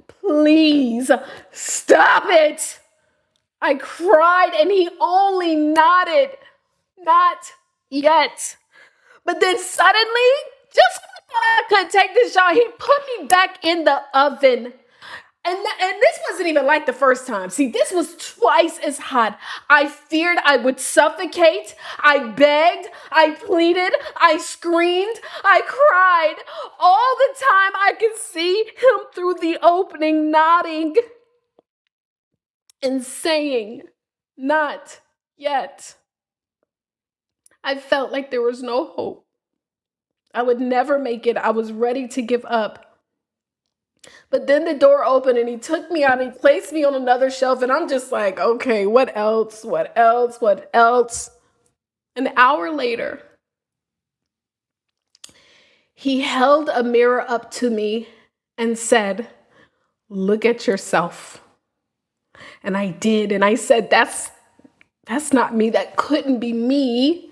Please stop it. I cried and he only nodded. Not yet. But then suddenly, just when I thought I couldn't take this, y'all, he put me back in the oven. And this wasn't even like the first time. See, this was twice as hot. I feared I would suffocate. I begged. I pleaded. I screamed. I cried. All the time I could see him through the opening, nodding and saying, "Not yet." I felt like there was no hope. I would never make it. I was ready to give up. But then the door opened and he took me out and he placed me on another shelf. And I'm just like, okay, what else? What else? What else? An hour later, he held a mirror up to me and said, "Look at yourself." And I did. And I said, that's not me. That couldn't be me.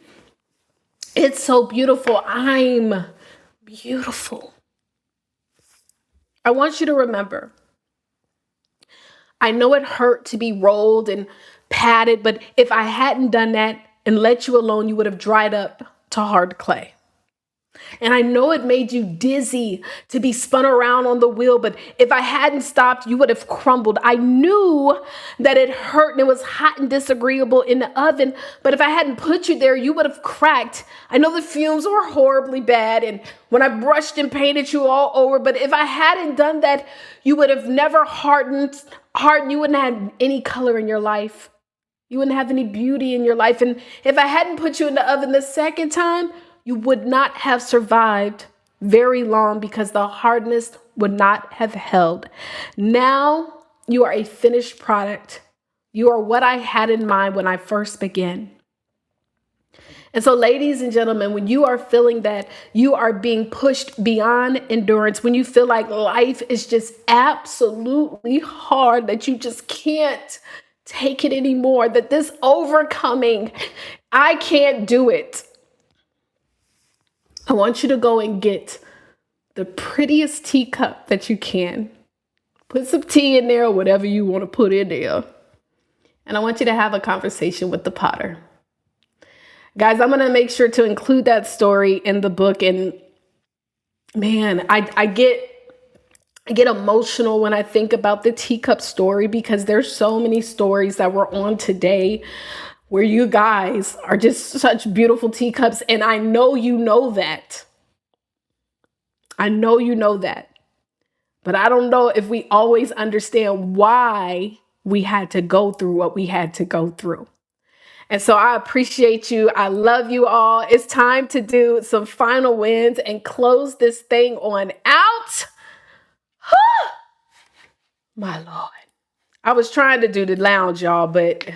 It's so beautiful. I'm beautiful. I want you to remember, I know it hurt to be rolled and patted, but if I hadn't done that and let you alone, you would have dried up to hard clay. And I know it made you dizzy to be spun around on the wheel, but if I hadn't stopped, you would have crumbled. I knew that it hurt and it was hot and disagreeable in the oven, but if I hadn't put you there, you would have cracked. I know the fumes were horribly bad, and when I brushed and painted you all over, but if I hadn't done that, you would have never hardened. You wouldn't have any color in your life. You wouldn't have any beauty in your life. And if I hadn't put you in the oven the second time, you would not have survived very long because the hardness would not have held. Now you are a finished product. You are what I had in mind when I first began. And so, ladies and gentlemen, when you are feeling that you are being pushed beyond endurance, when you feel like life is just absolutely hard, that you just can't take it anymore, that this overcoming, I can't do it. I want you to go and get the prettiest teacup that you can. Put some tea in there or whatever you want to put in there. And I want you to have a conversation with the potter. Guys, I'm going to make sure to include that story in the book. And man, I get emotional when I think about the teacup story, because there's so many stories that we're on today where you guys are just such beautiful teacups. And I know you know that. I know you know that. But I don't know if we always understand why we had to go through what we had to go through. And so I appreciate you. I love you all. It's time to do some final wins and close this thing on out. My Lord. I was trying to do the lounge, y'all, but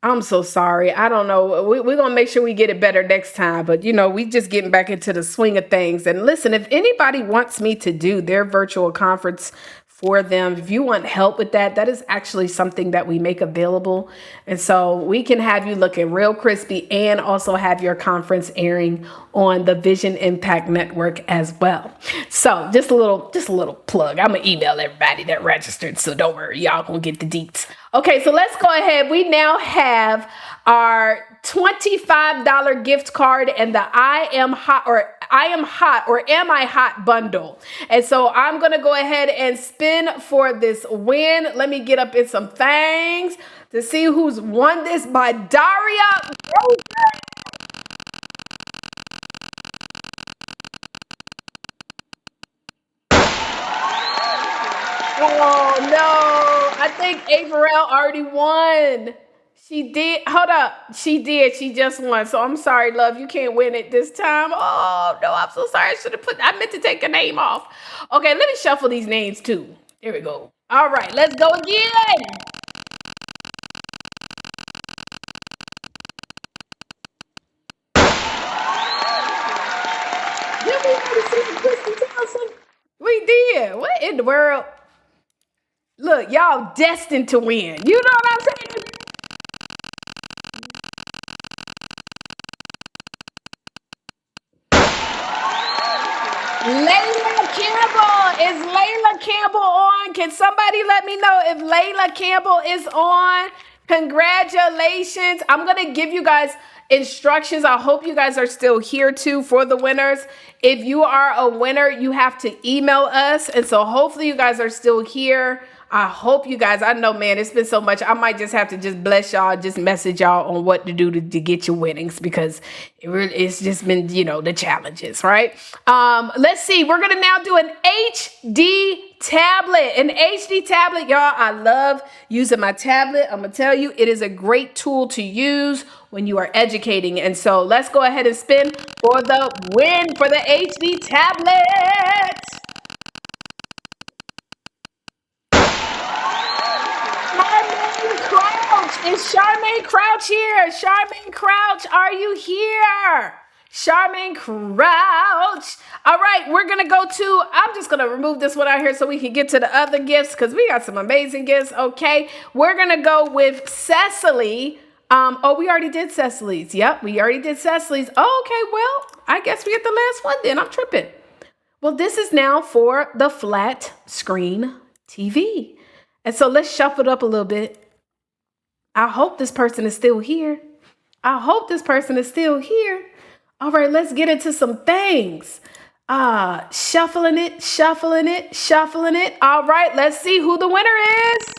I'm so sorry. I don't know. We're going to make sure we get it better next time. But, we just getting back into the swing of things. And listen, if anybody wants me to do their virtual conference for them, if you want help with that, that is actually something that we make available. And so we can have you looking real crispy and also have your conference airing on the Vision Impact Network as well. So just a little plug. I'm going to email everybody that registered. So don't worry, y'all going to get the deets. Okay, so let's go ahead. We now have our $25 gift card and the I am hot or am I hot bundle. And so I'm going to go ahead and spin for this win. Let me get up in some things to see who's won this by Daria Rosen. Oh no, I think Averell already won. She did. Hold up. She did. She just won. So I'm sorry, love. You can't win it this time. Oh, no, I'm so sorry. I meant to take a name off. Okay, let me shuffle these names too. There we go. All right, let's go again. Did we already see Kristen Townsend? We did. What in the world? Look, y'all destined to win. You know what I'm saying? Layla Campbell. Is Layla Campbell on? Can somebody let me know if Layla Campbell is on? Congratulations. I'm going to give you guys instructions. I hope you guys are still here too for the winners. If you are a winner, you have to email us. And so hopefully you guys are still here. I hope you guys, I know, man, it's been so much. I might just have to just bless y'all, just message y'all on what to do to get your winnings, because it's just been, the challenges, right? Let's see. We're going to now do an HD tablet. An HD tablet, y'all. I love using my tablet. I'm going to tell you, it is a great tool to use when you are educating. And so let's go ahead and spin for the win for the HD tablet. Is Charmaine Crouch here? Charmaine Crouch, are you here? Charmaine Crouch. All right, we're going to go to, I'm just going to remove this one out here so we can get to the other gifts, because we got some amazing gifts. Okay, we're going to go with Cecily. We already did Cecily's. Yep, we already did Cecily's. Oh, okay, well, I guess we get the last one then. I'm tripping. Well, this is now for the flat screen TV. And so let's shuffle it up a little bit. I hope this person is still here. I hope this person is still here. All right, let's get into some things. Shuffling it, shuffling it, shuffling it. All right, let's see who the winner is.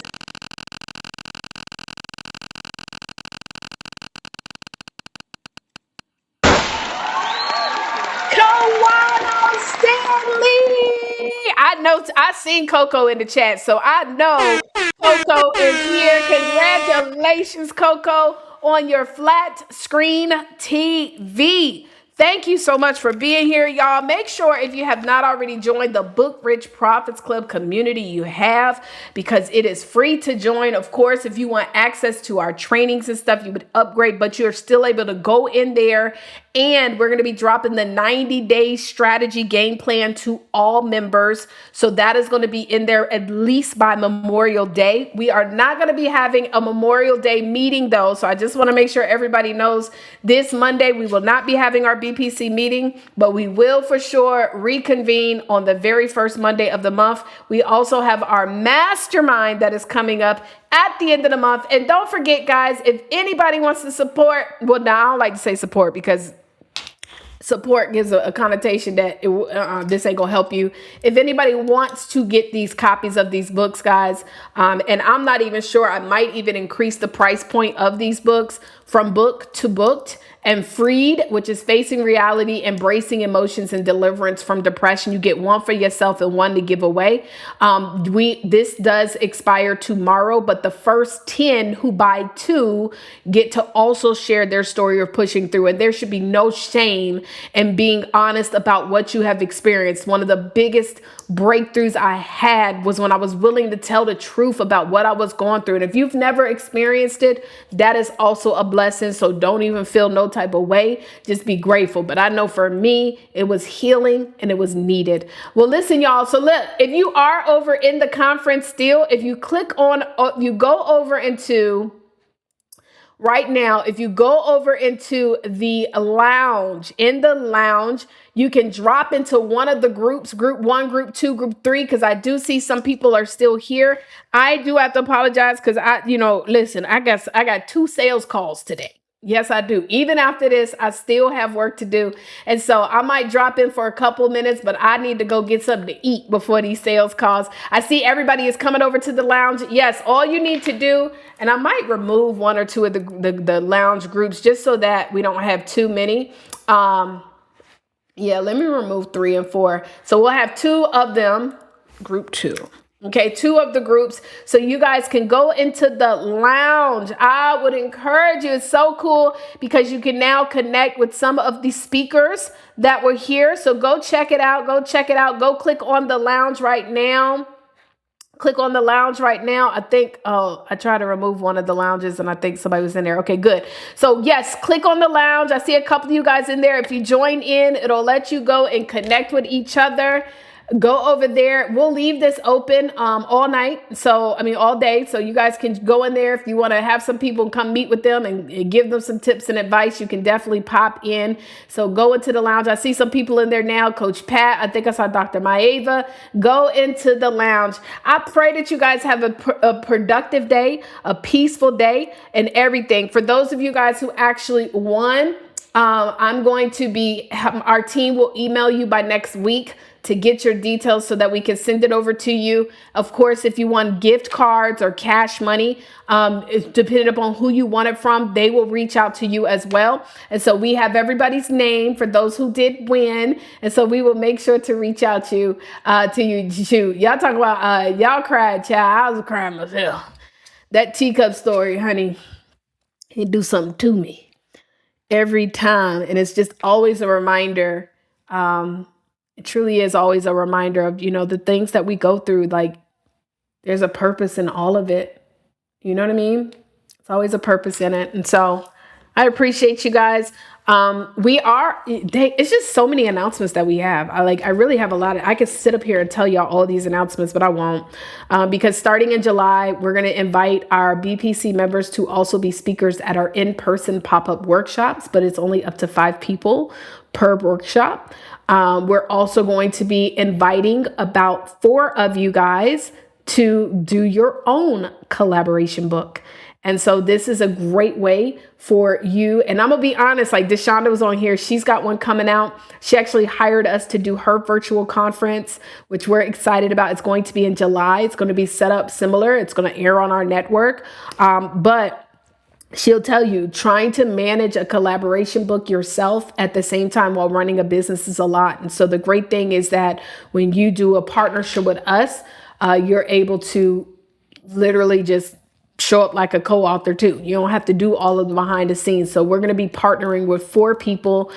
Kawana Stanley. I know, I seen Coco in the chat, so I know Coco is here. Congratulations, Coco, on your flat screen TV. Thank you so much for being here, y'all. Make sure if you have not already joined the Book Rich Profits Club community, you have, because it is free to join. Of course, if you want access to our trainings and stuff, you would upgrade, but you're still able to go in there. And we're going to be dropping the 90-day strategy game plan to all members. So that is going to be in there at least by Memorial Day. We are not going to be having a Memorial Day meeting, though. So I just want to make sure everybody knows this Monday we will not be having our BPC meeting, but we will for sure reconvene on the very first Monday of the month. We also have our mastermind that is coming up at the end of the month. And don't forget, guys, if anybody wants to support, well, now I don't like to say support because support gives a connotation that this ain't gonna help you. If anybody wants to get these copies of these books, guys, and I'm not even sure, I might even increase the price point of these books from book to booked. And Freed, which is Facing Reality, Embracing Emotions and Deliverance from Depression. You get one for yourself and one to give away. This does expire tomorrow, but the first 10 who buy 2 get to also share their story of pushing through. And there should be no shame in being honest about what you have experienced. One of the biggest breakthroughs I had was when I was willing to tell the truth about what I was going through. And if you've never experienced it, that is also a blessing. So don't even feel no type of way. Just be grateful. But I know for me, it was healing and it was needed. Well, listen, y'all. So look, if you are over in the conference still, if you click on, you go over into right now, if you go over into the lounge, in the lounge, you can drop into one of the groups, group 1, group 2, group 3, because I do see some people are still here. I do have to apologize because listen, I got 2 sales calls today. Yes, I do. Even after this, I still have work to do. And so I might drop in for a couple minutes, but I need to go get something to eat before these sales calls. I see everybody is coming over to the lounge. Yes, all you need to do, and I might remove 1 or 2 of the lounge groups just so that we don't have too many. Yeah, let me remove 3 and 4. So we'll have 2 of them, group 2. Okay, 2 of the groups. So you guys can go into the lounge. I would encourage you. It's so cool because you can now connect with some of the speakers that were here. So go check it out. Go check it out. Go click on the lounge right now. Click on the lounge right now. I think, I tried to remove one of the lounges and I think somebody was in there. Okay, good. So yes, click on the lounge. I see a couple of you guys in there. If you join in, it'll let you go and connect with each other. Go over there. We'll leave this open all night. So, I mean, all day. So you guys can go in there. If you want to have some people come meet with them and give them some tips and advice, you can definitely pop in. So go into the lounge. I see some people in there now. Coach Pat, I think I saw Dr. Maeva. Go into the lounge. I pray that you guys have a productive day, a peaceful day, and everything. For those of you guys who actually won, I'm going to our team will email you by next week to get your details so that we can send it over to you. Of course, if you want gift cards or cash money, depending upon who you want it from, they will reach out to you as well. And so we have everybody's name for those who did win. And so we will make sure to reach out to you. Shoot, y'all talk about, y'all cried, child. I was crying myself. That teacup story, honey, it do something to me every time. And it's just always a reminder. It truly is always a reminder of, the things that we go through. Like, there's a purpose in all of it. You know what I mean? It's always a purpose in it. And so I appreciate you guys. It's just so many announcements that we have. I really have a lot I could sit up here and tell y'all all these announcements, but I won't. Because starting in July, we're going to invite our BPC members to also be speakers at our in-person pop-up workshops, but it's only up to 5 people per workshop. We're also going to be inviting about 4 of you guys to do your own collaboration book. And so this is a great way for you. And I'm going to be honest, like Deshonda was on here. She's got one coming out. She actually hired us to do her virtual conference, which we're excited about. It's going to be in July. It's going to be set up similar. It's going to air on our network. But she'll tell you, trying to manage a collaboration book yourself at the same time while running a business is a lot. And so the great thing is that when you do a partnership with us, you're able to literally just show up like a co-author too. You don't have to do all of the behind the scenes. So we're going to be partnering with 4 people.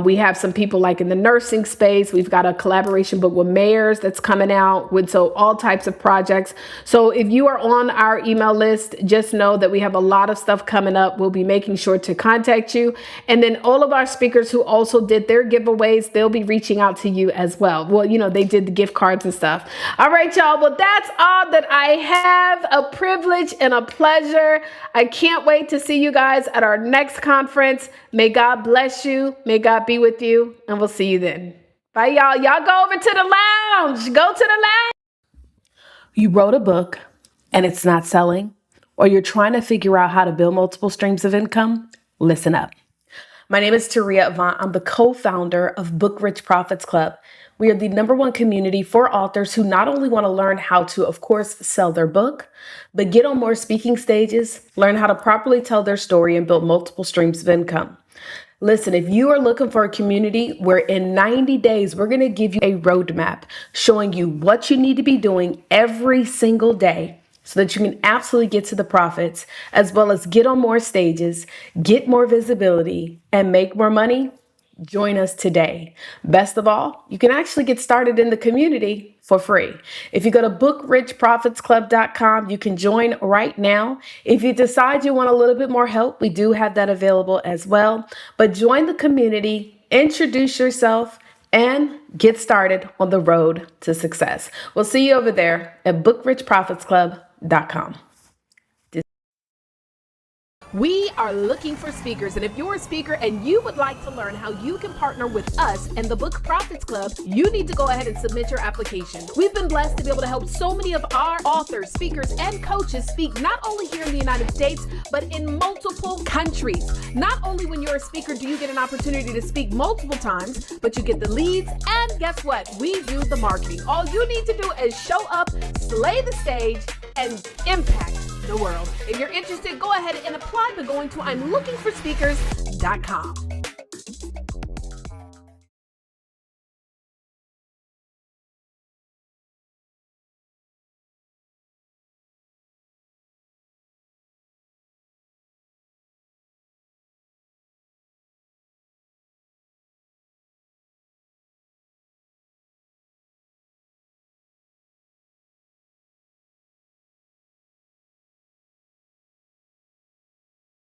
We have some people like in the nursing space. We've got a collaboration book with mayors that's coming out with all types of projects. So if you are on our email list, just know that we have a lot of stuff coming up. We'll be making sure to contact you. And then all of our speakers who also did their giveaways, they'll be reaching out to you as well. Well, they did the gift cards and stuff. All right, y'all. Well, that's all that I have. A privilege and a pleasure. I can't wait to see you guys at our next conference. May God bless you. May God be with you. And we'll see you then. Bye, y'all. Y'all go over to the lounge. Go to the lounge. You wrote a book and it's not selling, or you're trying to figure out how to build multiple streams of income? Listen up. My name is Taria Avant. I'm the co-founder of Book Rich Profits Club. We are the #1 community for authors who not only want to learn how to, of course, sell their book, but get on more speaking stages, learn how to properly tell their story, and build multiple streams of income. Listen, if you are looking for a community where in 90 days, we're going to give you a roadmap showing you what you need to be doing every single day so that you can absolutely get to the profits, as well as get on more stages, get more visibility, and make more money, join us today. Best of all, you can actually get started in the community for free. If you go to bookrichprofitsclub.com, you can join right now. If you decide you want a little bit more help, we do have that available as well. But join the community, introduce yourself, and get started on the road to success. We'll see you over there at bookrichprofitsclub.com. We are looking for speakers, and if you're a speaker and you would like to learn how you can partner with us and the Book Profits Club, you need to go ahead and submit your application. We've been blessed to be able to help so many of our authors, speakers, and coaches speak not only here in the United States, but in multiple countries. Not only when you're a speaker do you get an opportunity to speak multiple times, but you get the leads, and guess what? We do the marketing. All you need to do is show up, slay the stage, and impact the world. If you're interested, go ahead and apply by going to I'mLookingForSpeakers.com.